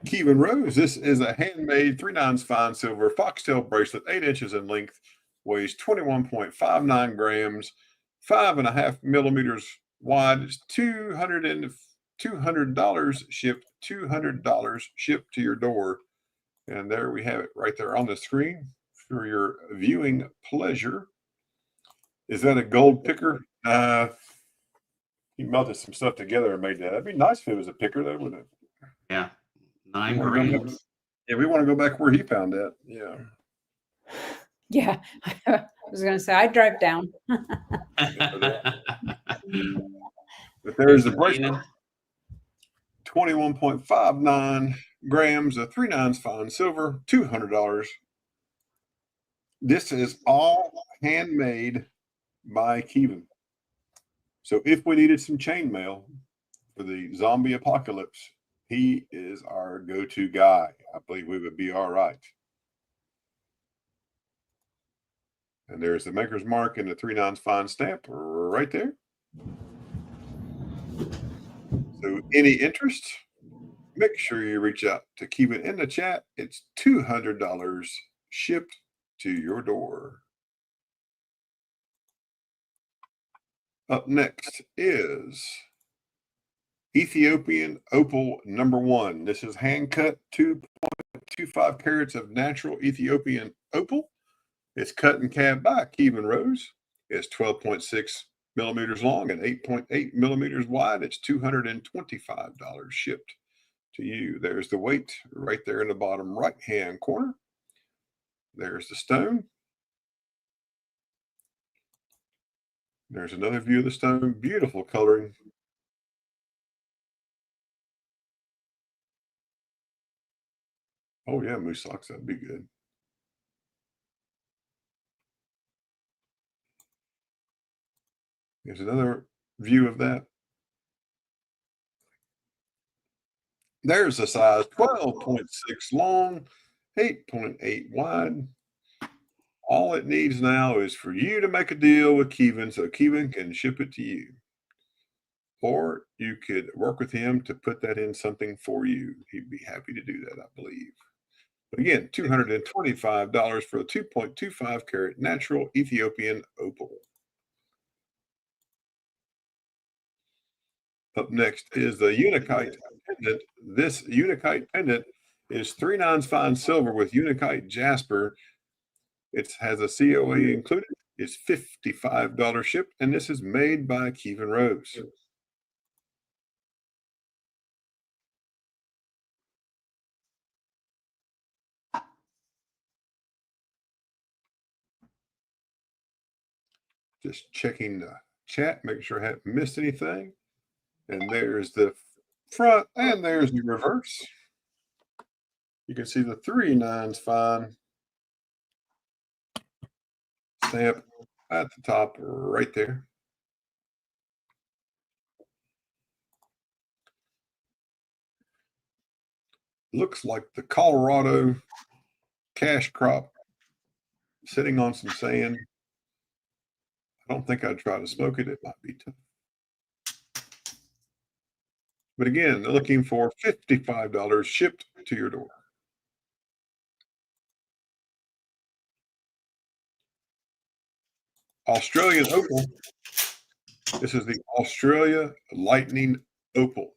Kevin Rose. This is a handmade 3/9 fine silver foxtail bracelet, 8 inches in length, weighs 21.59 grams, 5.5 millimeters wide. It's $200 shipped, $200 shipped to your door. And there we have it right there on the screen for your viewing pleasure. Is that a gold picker? He melted some stuff together and made that. That'd be nice if it was a picker, though, wouldn't it? Yeah. 9 wanna go back- grams. Yeah, we want to go back where he found that. Yeah. Yeah. I was gonna say I'd drive down. But there's the Mr. bracelet. Keenan, 21.59 grams of 3/9 fine silver, $200. This is all handmade by Kevin. So if we needed some chainmail for the zombie apocalypse, he is our go-to guy. I believe we would be all right. And there's the maker's mark and the 3/9 fine stamp right there. So any interest, make sure you reach out to Kevin in the chat. It's $200 shipped to your door. Up next is Ethiopian Opal #1. This is hand cut 2.25 carats of natural Ethiopian opal. It's cut and cabbed by Kevin Rose. It's 12.6 millimeters long and 8.8 millimeters wide. It's $225 shipped to you. There's the weight right there in the bottom right-hand corner. There's the stone. There's another view of the stone. Beautiful coloring. Oh yeah, moose socks, that'd be good. Here's another view of that. There's the size, 12.6 long, 8.8 wide. All it needs now is for you to make a deal with Kevin so Kevin can ship it to you. Or you could work with him to put that in something for you. He'd be happy to do that, I believe. But again, $225 for a 2.25 carat natural Ethiopian opal. Up next is the Unikite pendant. This Unikite pendant is 3/9 fine silver with Unikite jasper. It has a COA included. It's $55 shipped, and this is made by Kevin Rose. Just checking the chat, make sure I haven't missed anything. And there's the front, and there's the reverse. You can see the 3/9 fine stamp at the top right there. Looks like the Colorado cash crop sitting on some sand. I don't think I'd try to smoke it. It might be tough. But again, they're looking for $55 shipped to your door. Australian opal. This is the Australia Lightning Opal.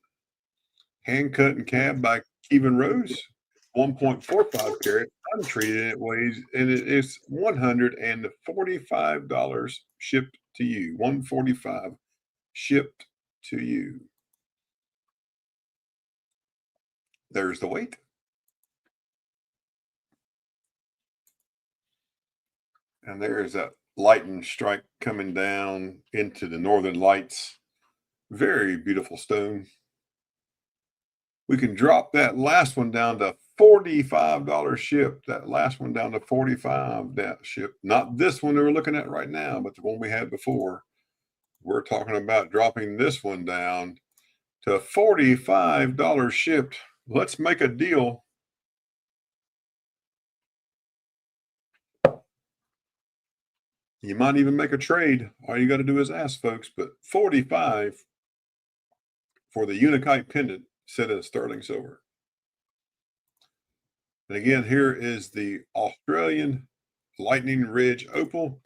Hand cut and cabbed by Kevin Rose. 1.45 carat untreated. It weighs, and it is $145 shipped to you. $145 shipped to you. There's the weight. And there's that lightning strike coming down into the northern lights. Very beautiful stone. We can drop that last one down to $45 shipped. That last one down to $45 shipped. Not this one that we're looking at right now, but the one we had before. We're talking about dropping this one down to $45 shipped. Let's make a deal. You might even make a trade. All you got to do is ask, folks. But $45 for the Unikite pendant set in sterling silver. And again, here is the Australian Lightning Ridge Opal,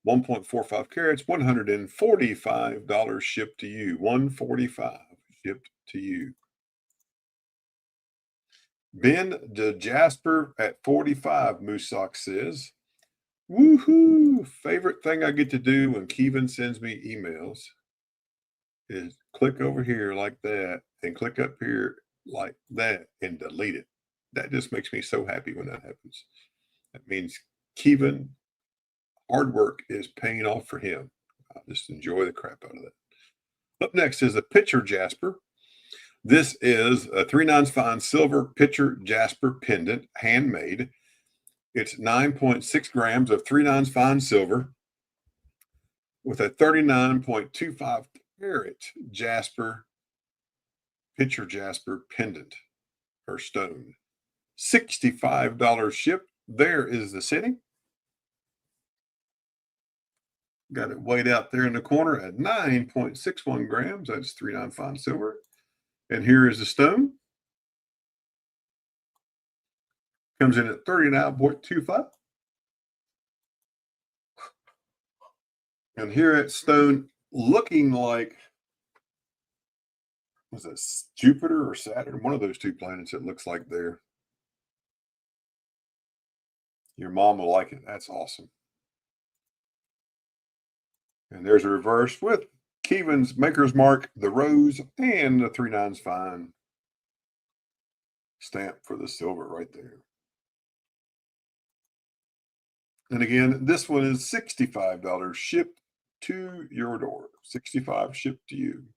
1.45 carats, $145 shipped to you. $145 shipped to you. Ben de Jasper at 45, Moose Sock says, woohoo! Favorite thing I get to do when Kevin sends me emails is click over here like that and click up here like that and delete it. That just makes me so happy when that happens. That means Kevin, hard work is paying off for him. I just enjoy the crap out of that. Up next is a pitcher jasper. This is a 3/9 fine silver pitcher jasper pendant, handmade. It's 9.6 grams of 3/9 fine silver with a 39.25 carat jasper, pitcher jasper pendant per stone. $65 shipped. There is the setting. Got it weighed out there in the corner at 9.61 grams. That's 3/9 fine silver. And here is the stone. Comes in at 39.25. And here at stone, looking like, was it Jupiter or Saturn? One of those two planets it looks like there. Your mom will like it. That's awesome. And there's a reverse with Keevan's Maker's Mark, the rose, and the 3/9 fine stamp for the silver right there. And again, this one is $65 shipped to your door. $65 shipped to you.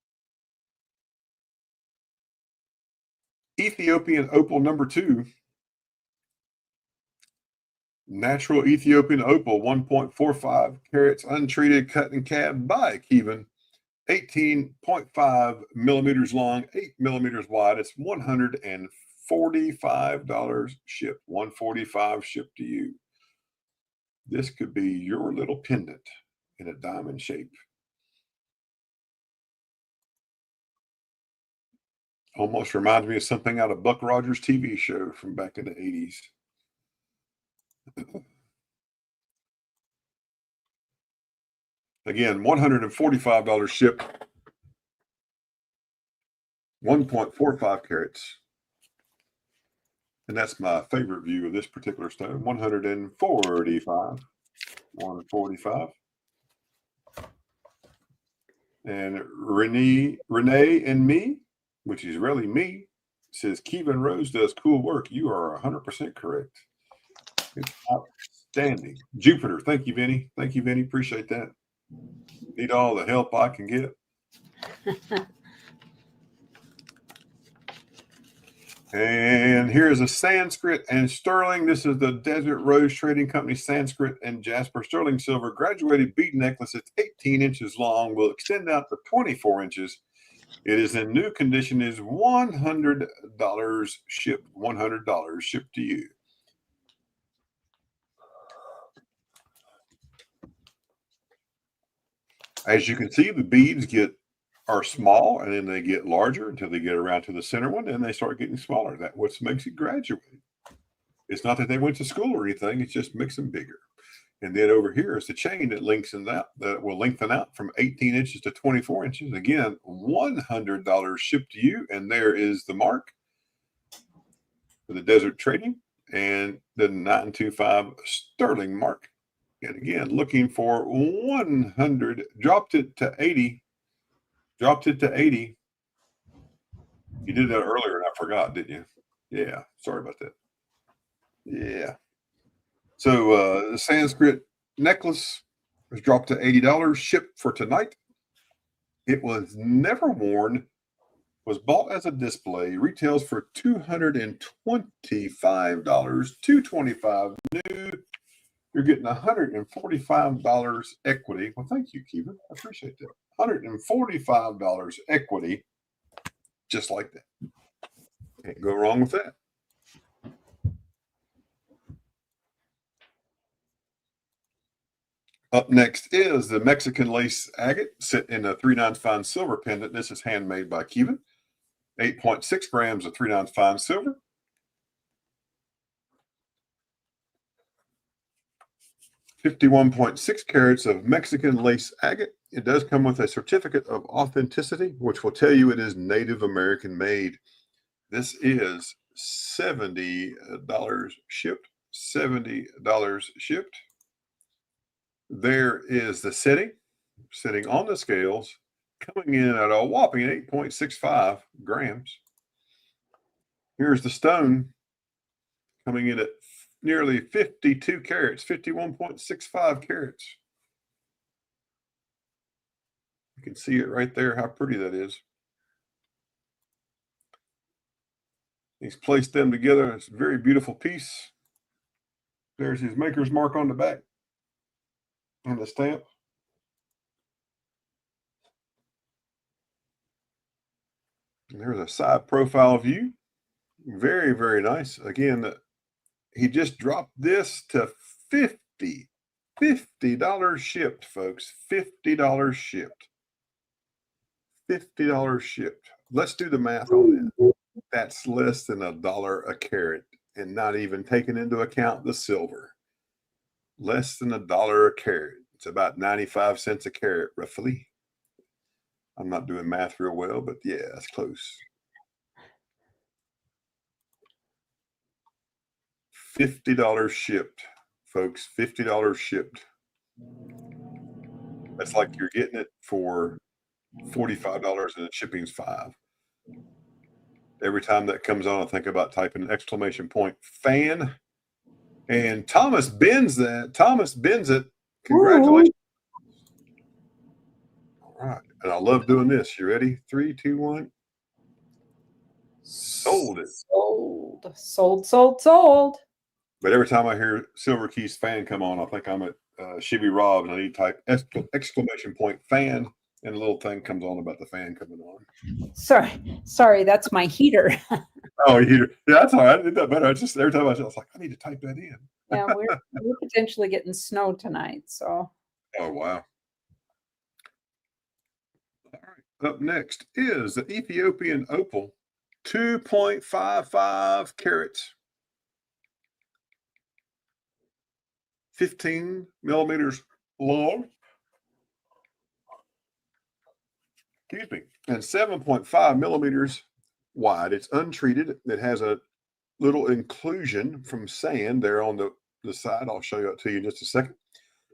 Ethiopian opal number 2. Natural Ethiopian opal, 1.45 carats, untreated, cut and cab by Keevan. 18.5 millimeters long, 8 millimeters wide. It's $145 shipped. $145 shipped to you. This could be your little pendant in a diamond shape. Almost reminds me of something out of Buck Rogers' TV show from back in the 80s. Again, $145 shipped. 1.45 carats. And that's my favorite view of this particular stone. 145. 145. And Renee and me, which is really me, says Keevan Rose does cool work. You are 100% correct. It's outstanding. Jupiter. Thank you, Vinny. Thank you, Vinny. Appreciate that. Need all the help I can get. And here's a Sanskrit and sterling. This is the Desert Rose Trading Company Sanskrit and Jasper sterling silver graduated bead necklace. It's 18 inches long. Will extend out to 24 inches. It is in new condition. Is $100 shipped. $100 shipped to you. As you can see, the beads are small, and then they get larger until they get around to the center one, and they start getting smaller. That's what makes it graduate. It's not that they went to school or anything. It just makes them bigger. And then over here is the chain that lengthens out, that will lengthen out from 18 inches to 24 inches. Again, $100 shipped to you. And there is the mark for the Desert Trading and the 925 sterling mark. And again, looking for 100, dropped it to 80. Dropped it to 80. You did that earlier and I forgot, didn't you? Yeah, sorry about that. Yeah. So the Sanskrit necklace was dropped to $80, shipped for tonight. It was never worn, was bought as a display, retails for $225. $225 new. You're getting $145 equity. Well, thank you, Keevan. I appreciate that. $145 equity, just like that. Can't go wrong with that. Up next is the Mexican lace agate, set in a 3/9 fine silver pendant. This is handmade by Keevan. 8.6 grams of 3/9 fine silver. $51.6 carats of Mexican lace agate. It does come with a certificate of authenticity, which will tell you it is Native American made. This is $70 shipped. $70 shipped. There is the setting on the scales, coming in at a whopping 8.65 grams. Here's the stone, coming in at nearly 52 carats, 51.65 carats. You can see it right there, how pretty that is. He's placed them together. It's a very beautiful piece. There's his maker's mark on the back and the stamp. And there's a side profile view. Very, very nice. Again, he just dropped this to $50 shipped, folks. $50 shipped. $50 shipped. Let's do the math on that. That's less than $1 a carat, and not even taking into account the silver. Less than $1 a carat. It's about 95 cents a carat, roughly. I'm not doing math real well, but yeah, that's close. $50 shipped, folks. $50 shipped. That's like you're getting it for $45 and the shipping's $5. Every time that comes on, I think about typing an exclamation point fan. And Thomas bends that. Thomas bends it. Congratulations. All right. And I love doing this. You ready? 3, 2, 1. Sold it. Sold. But every time I hear Silver Key's fan come on, I think I'm at Shibby Rob and I need to type exclamation point fan, and a little thing comes on about the fan coming on. Sorry, that's my heater. Oh, yeah, that's all right. I did that better. I just every time I was like, I need to type that in. Yeah, we're potentially getting snow tonight, so. Oh, wow. All right. Up next is the Ethiopian opal, 2.55 carats, 15 millimeters long. Excuse me, and 7.5 millimeters wide. It's untreated. It has a little inclusion from sand there on the side. I'll show it to you in just a second.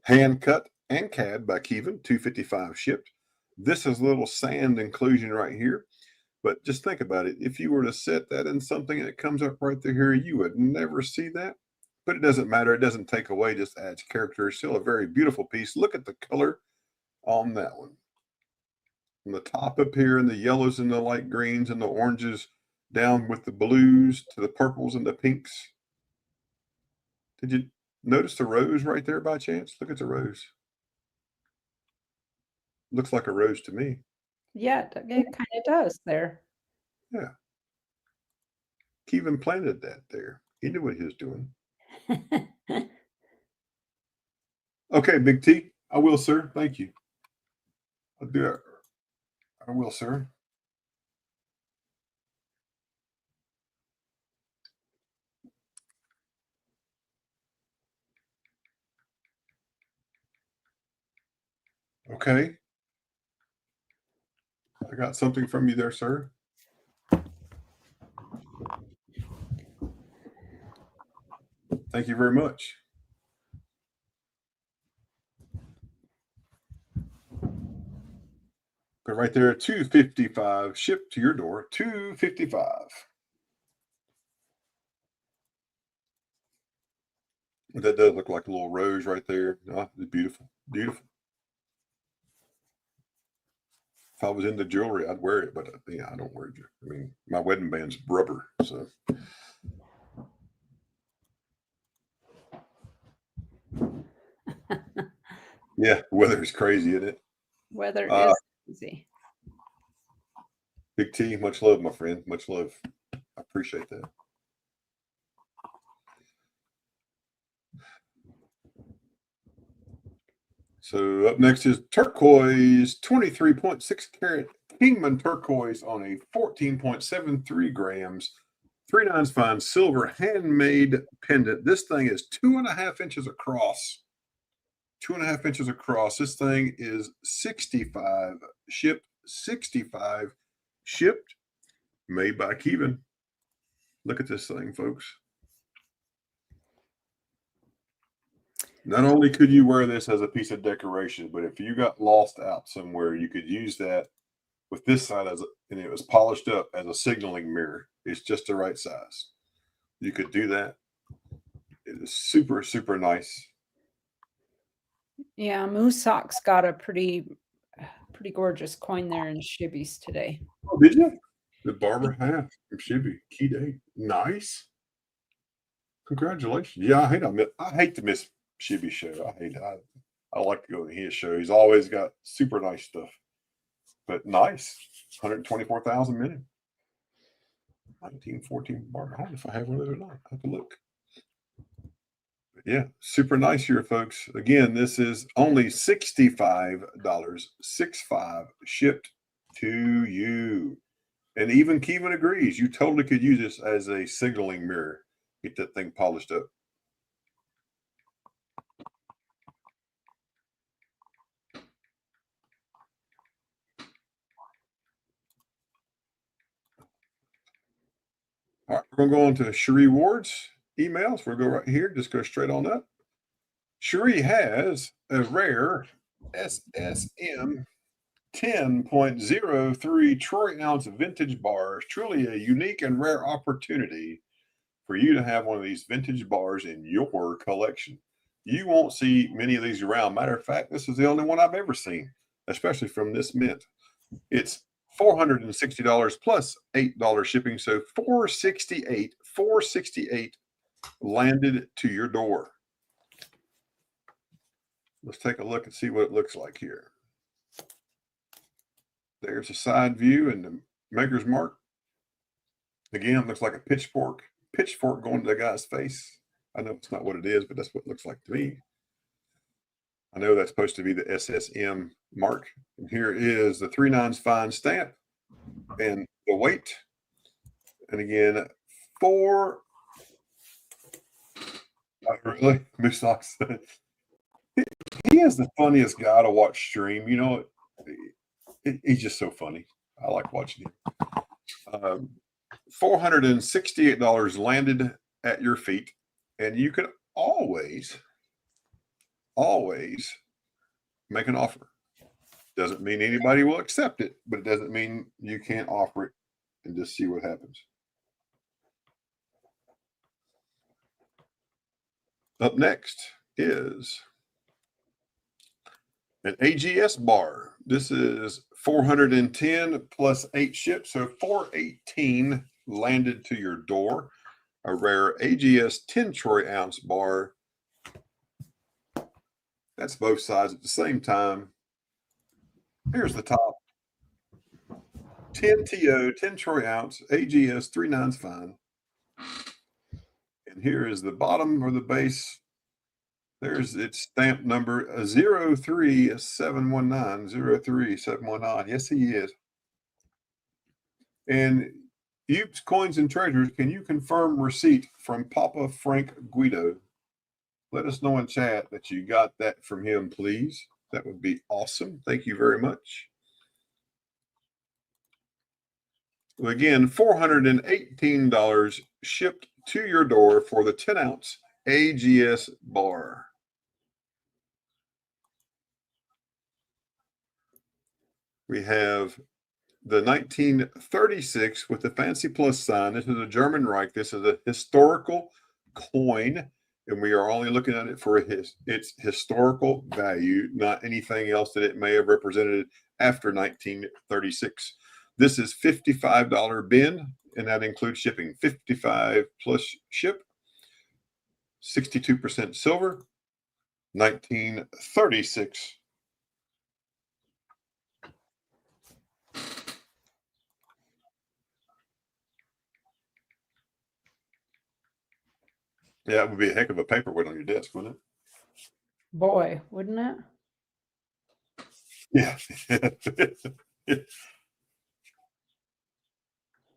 Hand cut and CAD by Kevin, $255 shipped. This is a little sand inclusion right here. But just think about it. If you were to set that in something and it comes up right there here, you would never see that. But it doesn't matter. It doesn't take away, just adds character. It's still a very beautiful piece. Look at the color on that one. From the top up here, and the yellows and the light greens and the oranges down with the blues to the purples and the pinks. Did you notice the rose right there by chance? Look at the rose. Looks like a rose to me. Yeah, it kind of does there. Yeah. Kevin planted that there. He knew what he was doing. Okay, Big T. I will, sir. Thank you. I'll do it. I will, sir. Okay. I got something from you there, sir. Thank you very much. But right there, $255 shipped to your door. $255. That does look like a little rose right there. Oh, it's beautiful, beautiful. If I was into jewelry, I'd wear it, but yeah, I don't wear it. I mean, my wedding band's rubber, so. Yeah, weather is crazy, isn't it? Weather is easy. Big T, much love, my friend. Much love. I appreciate that. So up next is turquoise, 23.6 carat Kingman turquoise on a 14.73 grams, 3 9s fine silver handmade pendant. This thing is 2.5 inches across. 2.5 inches across. This thing is 65 shipped. 65 shipped. Made by Kevin. Look at this thing, folks. Not only could you wear this as a piece of decoration, but if you got lost out somewhere, you could use that with this side and it was polished up as a signaling mirror. It's just the right size. You could do that. It is super, super nice. Yeah, Moose Sock's got a pretty pretty gorgeous coin there in Shibby's today. Oh, did you? The Barber hat from Shibby. Key date. Nice. Congratulations. Yeah, I hate to miss Shibby's show. I hate it. I like to go to his show. He's always got super nice stuff. But nice. 124,000 minutes. 1914 Barber. I don't know if I have one of those or not. I have to look. But yeah, super nice here, folks. Again, this is only $65. 65 shipped to you. And even Kevin agrees. You totally could use this as a signaling mirror. Get that thing polished up. All right, we're going to go on to Cherie Ward's emails. We'll go right here. Just go straight on up. Cherie has a rare SSM 10.03 troy ounce vintage bars. Truly a unique and rare opportunity for you to have one of these vintage bars in your collection. You won't see many of these around. Matter of fact, this is the only one I've ever seen, especially from this mint. It's $460 plus $8 shipping. So $468 landed to your door. Let's take a look and see what it looks like here. There's a side view and the maker's mark. Again, it looks like a pitchfork going to the guy's face. I know it's not what it is, but that's what it looks like to me. I know that's supposed to be the SSM mark. And here is the 3/9 fine stamp and the weight. And again, really, Miss Sox. He is the funniest guy to watch stream. You know, he's just so funny. I like watching him. $468 landed at your feet, and you can always make an offer. Doesn't mean anybody will accept it, but it doesn't mean you can't offer it and just see what happens. Up next is an AGS bar. This is 410 plus 8 ships, so 418 landed to your door. A rare AGS 10 troy ounce bar. That's both sides at the same time. Here's the top. 10 TO, 10 troy ounce, AGS 3/9 fine. And here is the bottom or the base. There's its stamp number 03719. 03719. Yes, he is. And Upes Coins and Treasures, can you confirm receipt from Papa Frank Guido? Let us know in chat that you got that from him, please. That would be awesome. Thank you very much. Well, again, $418 shipped to your door for the 10 ounce AGS bar. We have the 1936 with the fancy plus sign. This is a German Reich. This is a historical coin, and we are only looking at it for its historical value, not anything else that it may have represented after 1936. This is $55 bin, and that includes shipping. 55 plus ship, 62% silver, 1936. Yeah, it would be a heck of a paperweight on your desk, wouldn't it? Boy, wouldn't it? Yeah.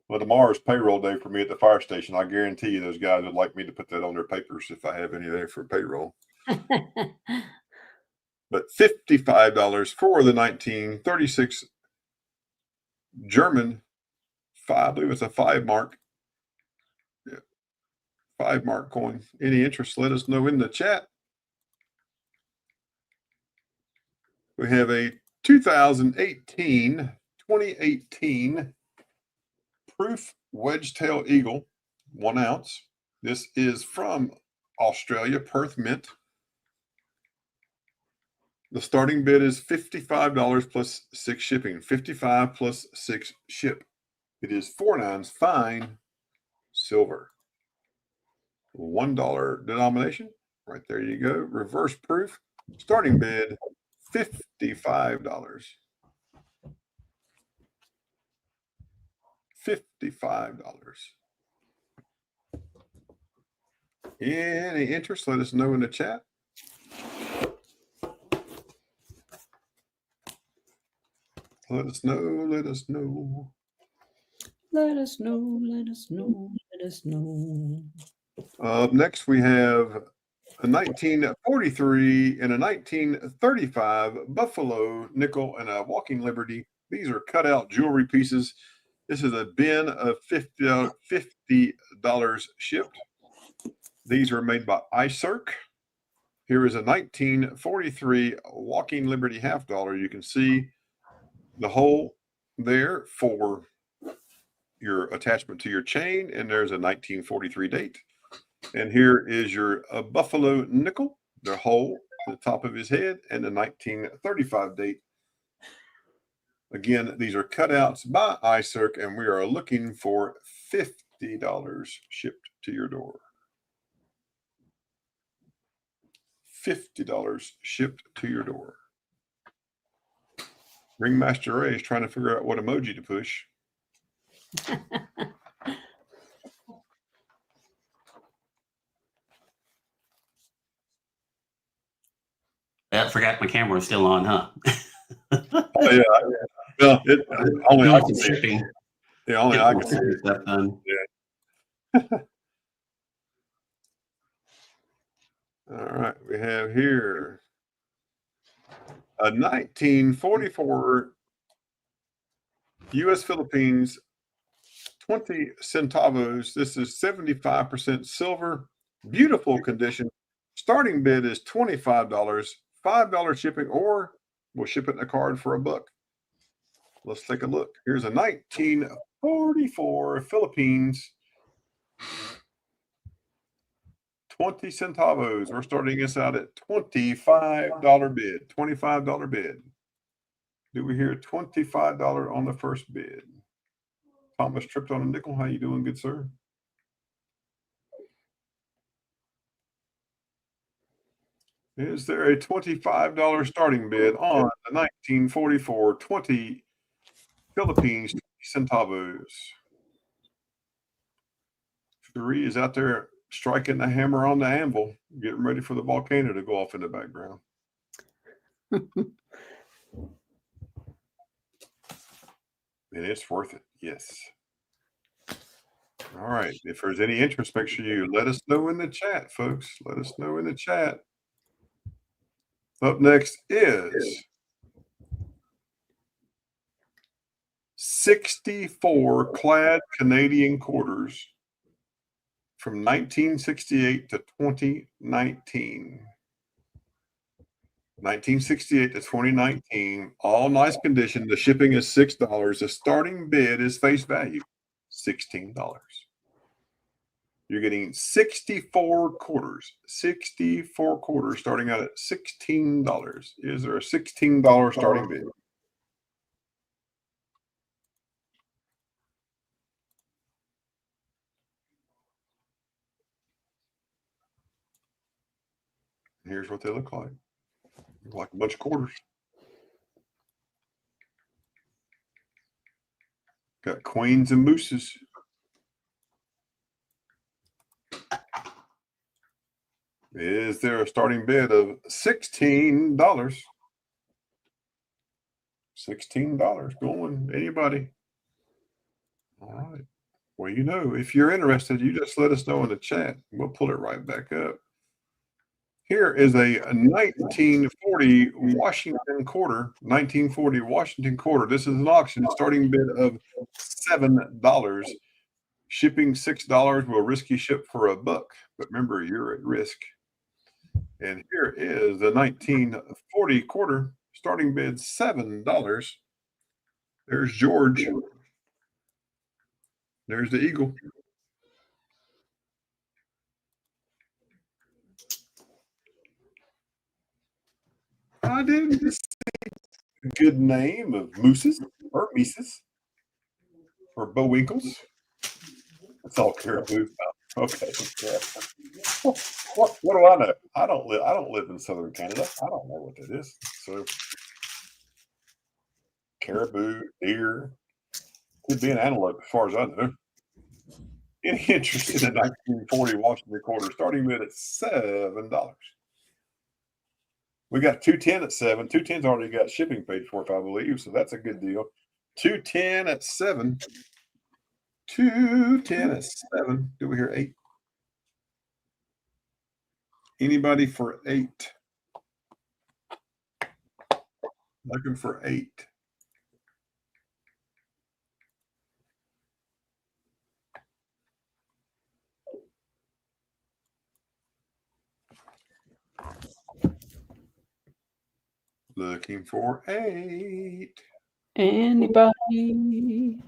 Well, tomorrow's payroll day for me at the fire station. I guarantee you those guys would like me to put that on their papers if I have any there for payroll. But $55 for the 1936 German, I believe it's a 5 mark. Yeah, 5 mark coin. Any interest, let us know in the chat. We have a 2018 Proof Wedgetail Eagle, 1 ounce. This is from Australia, Perth Mint. The starting bid is $55 plus 6 shipping. 55 plus 6 ship. It is 4 nines fine silver. $1 denomination. Right there you go. Reverse proof. Starting bid $55. $55. Any interest? Let us know in the chat. Let us know. Let us know. Let us know. Let us know. Let us know. Next, we have a 1943 and a 1935 Buffalo nickel and a Walking Liberty. These are cut out jewelry pieces. This is a bin of $50 shipped. These are made by iCirc. Here is a 1943 Walking Liberty half dollar. You can see the hole there for your attachment to your chain, and there's a 1943 date. And here is your Buffalo nickel, the hole at the top of his head, and the 1935 date. Again, these are cutouts by iCirc, and we are looking for $50 shipped to your door. $50 shipped to your door. Ringmaster Ray is trying to figure out what emoji to push. I forgot my camera was still on, huh? Oh, yeah. Well, only I can see it. Shipping. Yeah, only I can see it. Stuff done. All right, we have here a 1944 U.S. Philippines 20 centavos. This is 75% silver, beautiful condition. Starting bid is $25, $5 shipping, or we'll ship it in a card for $1. Let's take a look. Here's a 1944 Philippines 20 centavos. We're starting this out at $25 bid. $25 bid. Do we hear $25 on the first bid? Thomas tripped on a nickel. How you doing, good sir? Is there a $25 starting bid on the 1944 20 Philippines centavos? Cherie is out there striking the hammer on the anvil, getting ready for the volcano to go off in the background. And it's worth it. Yes. All right. If there's any interest, make sure you let us know in the chat, folks. Let us know in the chat. Up next is 64 clad Canadian quarters from 1968 to 2019. 1968 to 2019, all nice condition. The shipping is $6. The starting bid is face value, $16. You're getting 64 quarters, 64 quarters starting out at $16. Is there a $16 starting bid? Here's what they look like. Look like a bunch of quarters. Got queens and mooses. Is there a starting bid of $16? $16 going. Anybody? All right. Well, you know, if you're interested, you just let us know in the chat. We'll pull it right back up. Here is a 1940 Washington quarter. 1940 Washington quarter. This is an auction. Starting bid of $7. Shipping $6 will risky ship for $1. But remember, you're at risk. And here is the 1940 quarter. Starting bid $7. There's George. There's the eagle. I didn't just say a good name of mooses or mises or bowinkles. It's all caribou. Oh, okay. Yeah. What do I know? I don't live in southern Canada. I don't know what that is. So caribou, deer, could be an antelope as far as I know. Any interest in a 1940 Washington recorder starting bid at $7? We got 210 at 7. 210's already got shipping paid for, if I believe, so that's a good deal. 210 at 7. 210 at 7. Do we hear 8? Anybody for 8? Looking for 8. Looking for 8. Anybody?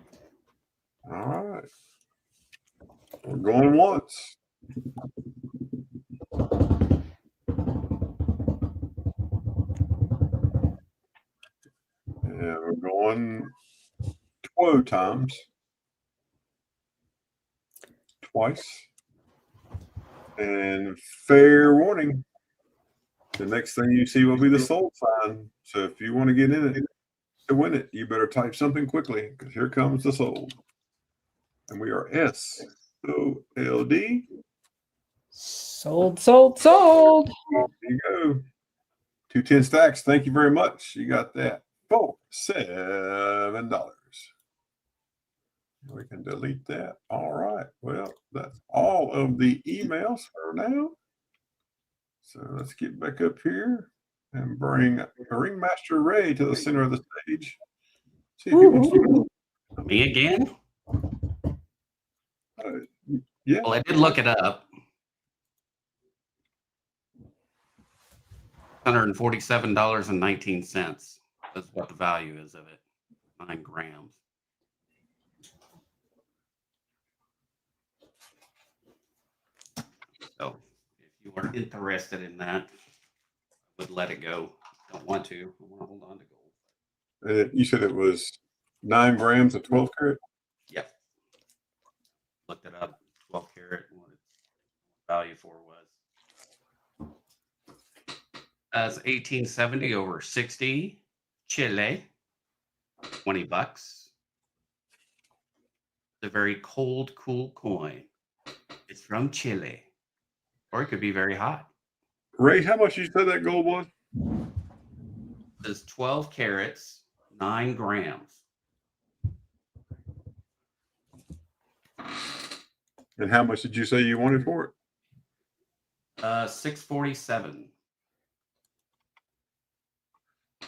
All right. We're going once. Yeah, we're going 12 times. Twice. And fair warning. The next thing you see will be the sold sign. So if you want to get in it to win it, you better type something quickly because here comes the sold. And we are SOLD. Sold, sold, sold. There you go. 210 stacks. Thank you very much. You got that for $7. We can delete that. All right. Well, that's all of the emails for now. So let's get back up here and bring Ringmaster Ray to the center of the stage. See if he wants to. Me again? Yeah. Well, I did look it up. $147.19. That's what the value is of it. 9 grams. So if you are interested in that, I would let it go. Don't want to. I want to hold on to gold. You said it was 9 grams of 12 karat? Yep. Looked it up. 12 karat. What its value for was. As 1870 over 60. Chile. $20. It's a very cold, cool coin. It's from Chile. Or it could be very hot. Ray, how much you said that gold was? It's 12 carats, 9 grams. And how much did you say you wanted for it? $647.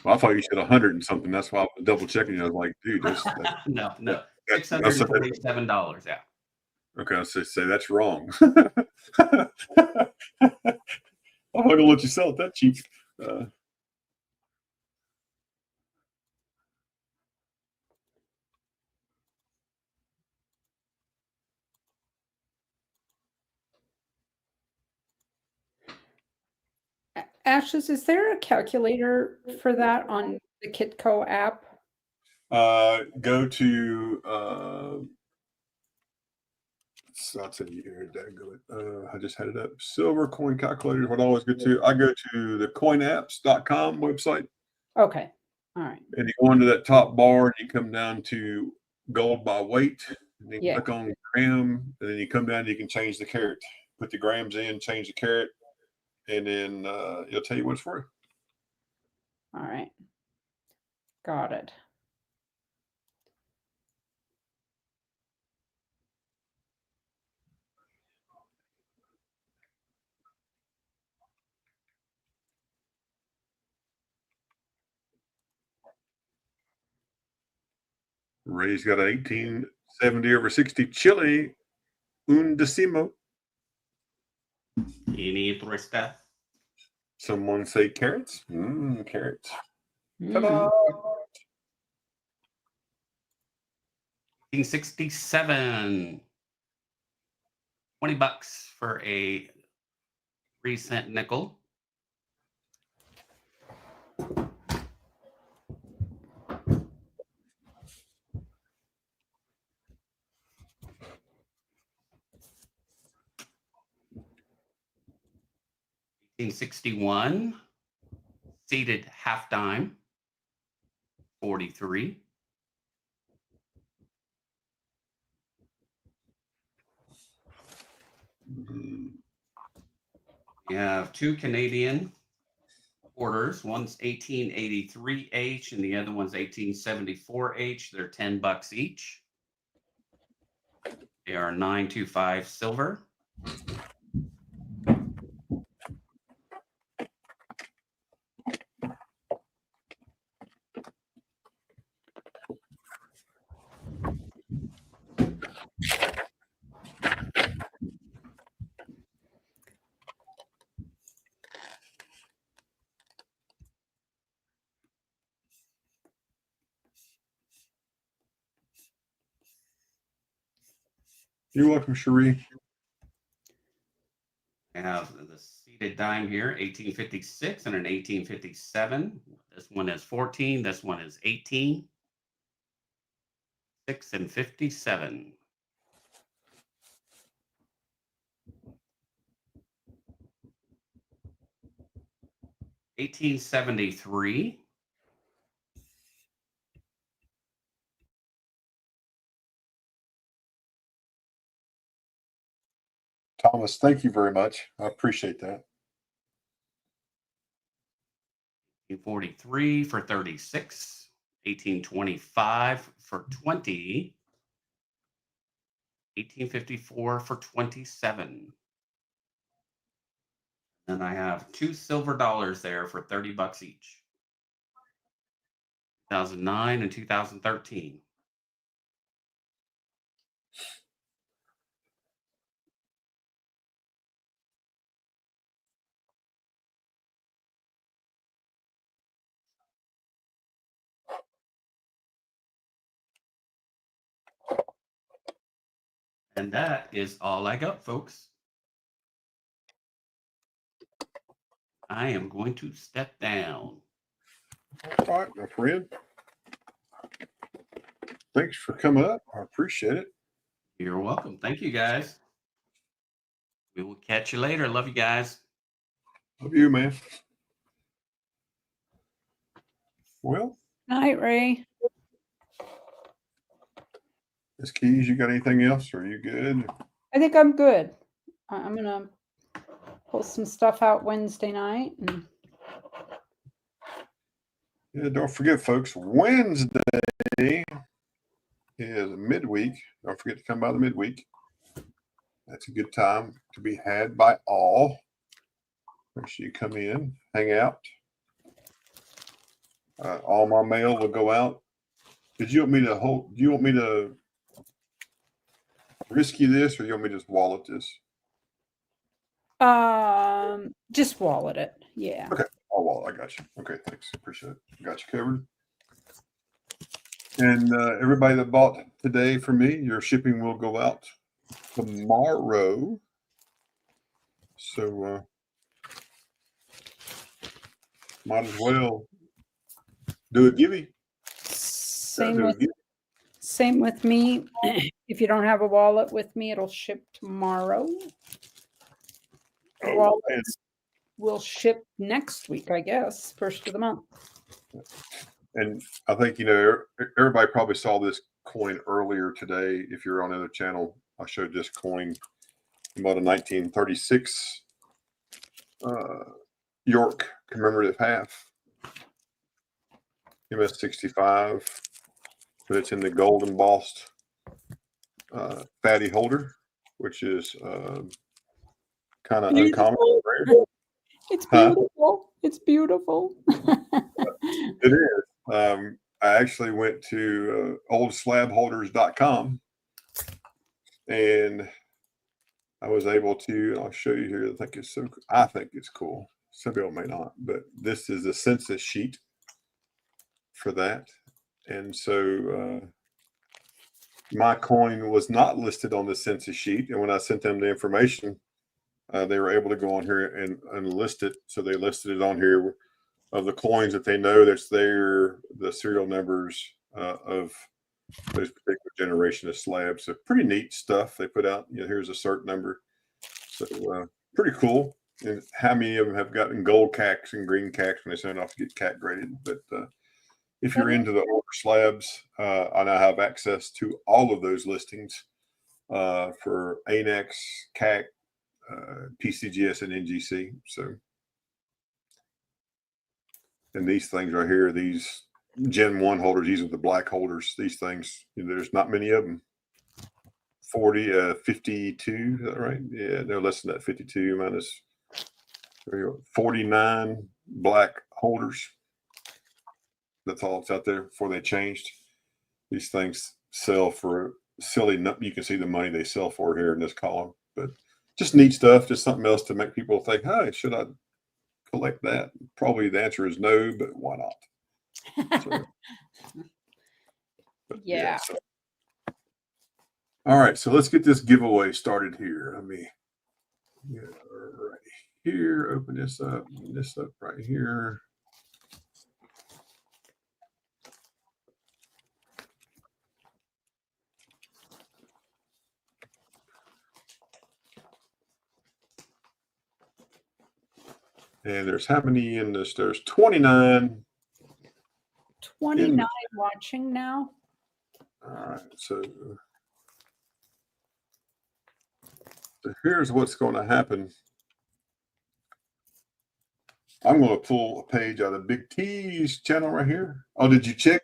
Well, I thought you said 100 and something. That's why I was double checking. I was like, dude, No, that's $647. Yeah. okay. I say that's wrong. I'm not gonna let you sell it that cheap. Ashes, is there a calculator for that on the Kitco app? Go to I'll tell you here, I just had it up. Silver coin calculator. What I always go to, I go to the coinapps.com website. Okay. All right. And you go into that top bar and you come down to gold by weight. And then you click on gram, and then you come down and you can change the carat. Put the grams in, change the carat, and then it'll tell you what it's worth. All right. Got it. Ray's got an 1870 over 60 Chile undecimo. Any interest? Someone say carrots? Carrots. Mm. Ta-da! 1867. $20 for a 3-cent nickel. 1861, seated half dime, 43. We have two Canadian quarters. One's 1883H and the other one's 1874H. They're $10 each. They are 925 silver. You're welcome, Cherie. I have the seated dime here, 1856 and an 1857. This one is 14. This one is 18. 6 and 57. $18.73. Thomas, thank you very much. I appreciate that. 1843 for 36. 1825 for 20. 1854 for 27. And I have two silver dollars there for $30 each. 2009 and 2013. And that is all I got, folks. I am going to step down. All right, my friend. Thanks for coming up. I appreciate it. You're welcome. Thank you, guys. We will catch you later. Love you guys. Love you, man. Well, Night, Ray. Ms. Keys, you got anything else? Or are you good? I think I'm good. I'm gonna pull some stuff out Wednesday night. And Yeah, don't forget, folks, Wednesday is midweek. Don't forget to come by the midweek. That's a good time to be had by all. Make sure you come in, hang out. All my mail will go out. Did you want me to hold? Do you want me to risky this, or you want me to just wallet this? just wallet it. Yeah. Okay. Oh, well, I got you. Okay, thanks. Appreciate it. Got you covered. And everybody that bought today from me, your shipping will go out tomorrow. So might as well do a giveaway. Same with me. If you don't have a wallet with me, it'll ship tomorrow. Oh, Wallets will ship next week, I guess, first of the month. and I think, everybody probably saw this coin earlier today. If you're on another channel, I showed this coin about a 1936 York commemorative half. MS-65, but it's in the gold embossed fatty holder, which is kind of uncommon. It's beautiful. It's beautiful. It is. I actually went to oldslabholders.com and I was able to, I'll show you here. I think it's cool. Some people may not, but this is a census sheet for that. And so my coin was not listed on the census sheet. And when I sent them the information, they were able to go on here and list it. So they listed it on here of the coins that they know that's there, the serial numbers of those particular generation of slabs. So pretty neat stuff they put out. Here's a cert number. So pretty cool. and how many of them have gotten gold cacks and green cacks when they send off to get cack graded. But if you're into the order slabs, I now have access to all of those listings for ANEX, CAC, PCGS, and NGC. So, and these things right here, these Gen 1 holders, these are the black holders. These things, there's not many of them. 52, is that right? Yeah, no less than that. 52 minus 49 black holders. That's all that's out there before they changed. These things sell for silly. You can see the money they sell for here in this column, but just neat stuff. Just something else to make people think, "Hey, should I collect that?" Probably the answer is no, but why not? So, Yeah. So. All right, so let's get this giveaway started here. Let me get right here. Open this up right here. And there's how many in this? There's 29. 29 watching now. All right, so here's what's going to happen. I'm going to pull a page out of Big T's channel right here. Oh, did you check?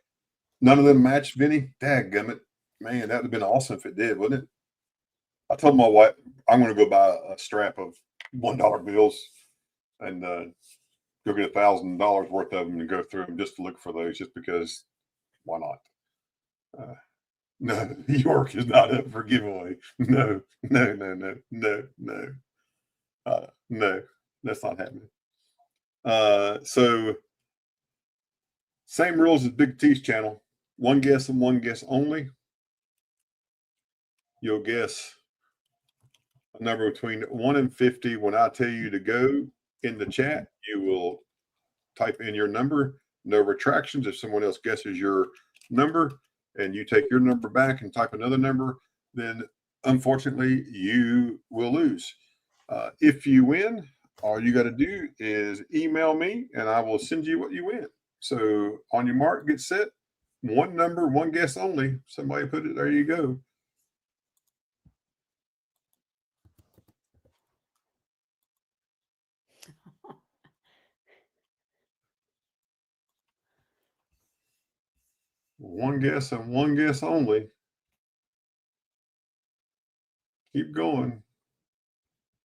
None of them matched Vinny? Dadgummit. Man, that would have been awesome if it did, wouldn't it? I told my wife I'm going to go buy a strap of $1 bills and go get $1,000 worth of them and go through them just to look for those, just because why not? No, York is not up for giveaway. No, no, that's not happening. So same rules as Big T's channel. One guess and one guess only. You'll guess a number between 1 and 50. When I tell you to go in the chat, you will type in your number. No retractions. If someone else guesses your number and you take your number back and type another number, then unfortunately you will lose. If you win, all you got to do is email me and I will send you what you win. So on your mark, get set. One number, one guess only. Somebody put it, there you go. One guess and one guess only. Keep going.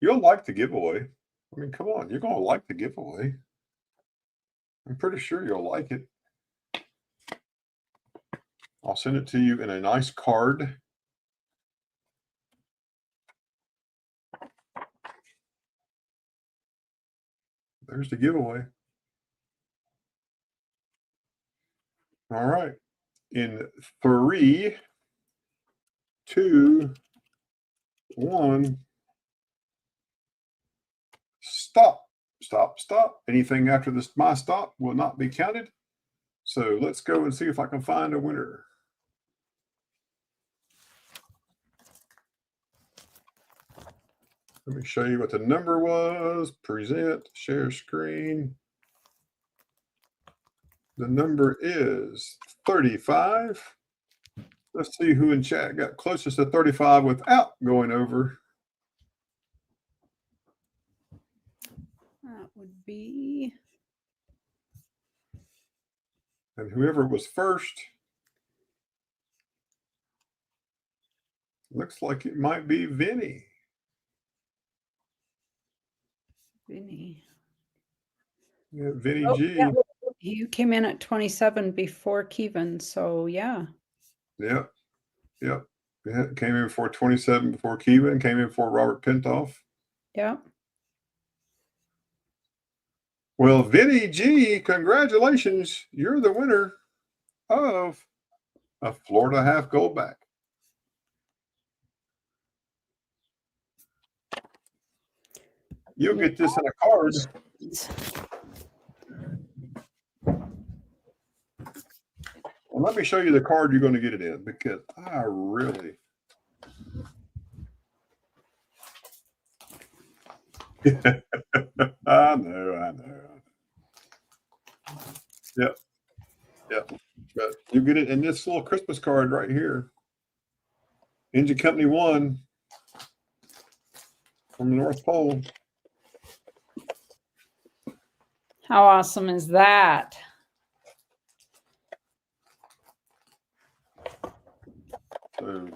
You'll like the giveaway. I mean, come on, you're going to like the giveaway. I'm pretty sure you'll like it. I'll send it to you in a nice card. There's the giveaway. All right. In 3, 2, 1. Stop. Stop. Stop. Anything after this, my stop, will not be counted. So let's go and see if I can find a winner. Let me show you what the number was. Present, share screen. The number is 35. Let's see who in chat got closest to 35 without going over. That would be. And whoever was first, looks like it might be Vinny. Vinny. Yeah, Vinny Oh, G. yeah, you came in at 27 before Kevin, so yeah. Yep. Yep. Yeah, came in before 27 before Kevin, came in before Robert Pintoff. Yeah. Well, Vinny G, congratulations. You're the winner of a Florida half gold back. You'll get this in a card. And let me show you the card you're going to get it in, because I really I know. Yep. But you get it in this little Christmas card right here. Engine Company 1 from the North Pole. How awesome is that? So,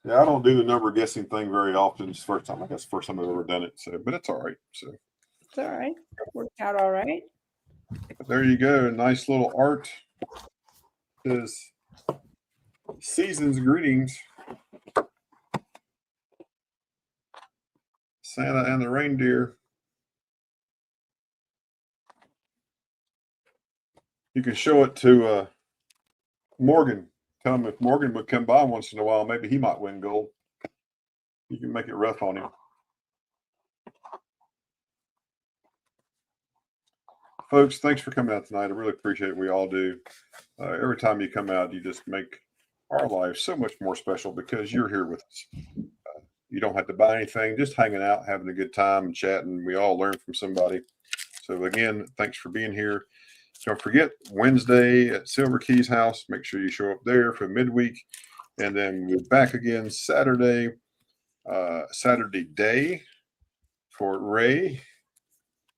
yeah, I don't do the number guessing thing very often. It's the first time. I guess the first time I've ever done it. So, but it's all right. So It's all right. Worked out all right. there you go. Nice little art. Says season's greetings. Santa and the reindeer. You can show it to Morgan. Tell him if Morgan would come by once in a while, maybe he might win gold. You can make it rough on him. Folks, thanks for coming out tonight. I really appreciate it. We all do. Every time you come out, you just make our lives so much more special because you're here with us. You don't have to buy anything, just hanging out, having a good time and chatting. We all learn from somebody. So again, thanks for being here. Don't forget, Wednesday at Silver Key's house. Make sure you show up there for midweek. And then we're back again Saturday day for Ray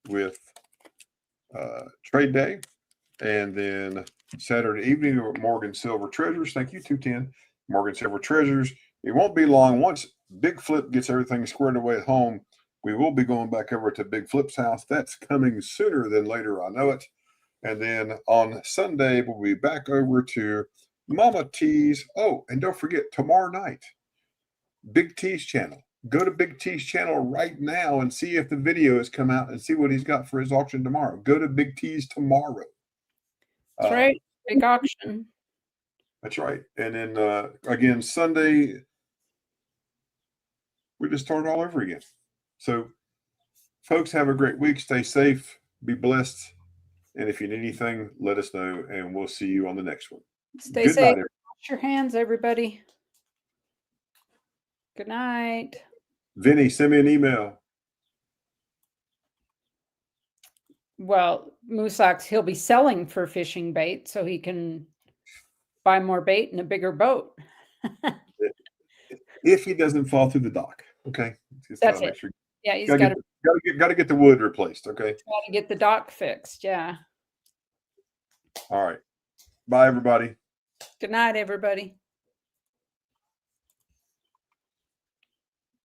with trade day. And then Saturday evening at Morgan Silver Treasures. Thank you, 210. Morgan Silver Treasures. It won't be long. Once Big Flip gets everything squared away at home, we will be going back over to Big Flip's house. That's coming sooner than later. I know it. And then on Sunday, we'll be back over to Mama T's. Oh, and don't forget, tomorrow night, Big T's channel. Go to Big T's channel right now and see if the video has come out and see what he's got for his auction tomorrow. Go to Big T's tomorrow. That's right. Big auction. That's right. And then again, Sunday, we just start all over again. So, folks, have a great week. Stay safe. Be blessed. And if you need anything, let us know, and we'll see you on the next one. Stay Good safe. night, everybody. Wash your hands, everybody. Good night. Vinny, send me an email. Well, Moosox, he'll be selling for fishing bait so he can buy more bait and a bigger boat. If he doesn't fall through the dock, okay? Just That's gotta make it. sure. Yeah, he's Gotta get the wood replaced, okay? to get the dock fixed. Yeah. All right. Bye, everybody. Good night, everybody.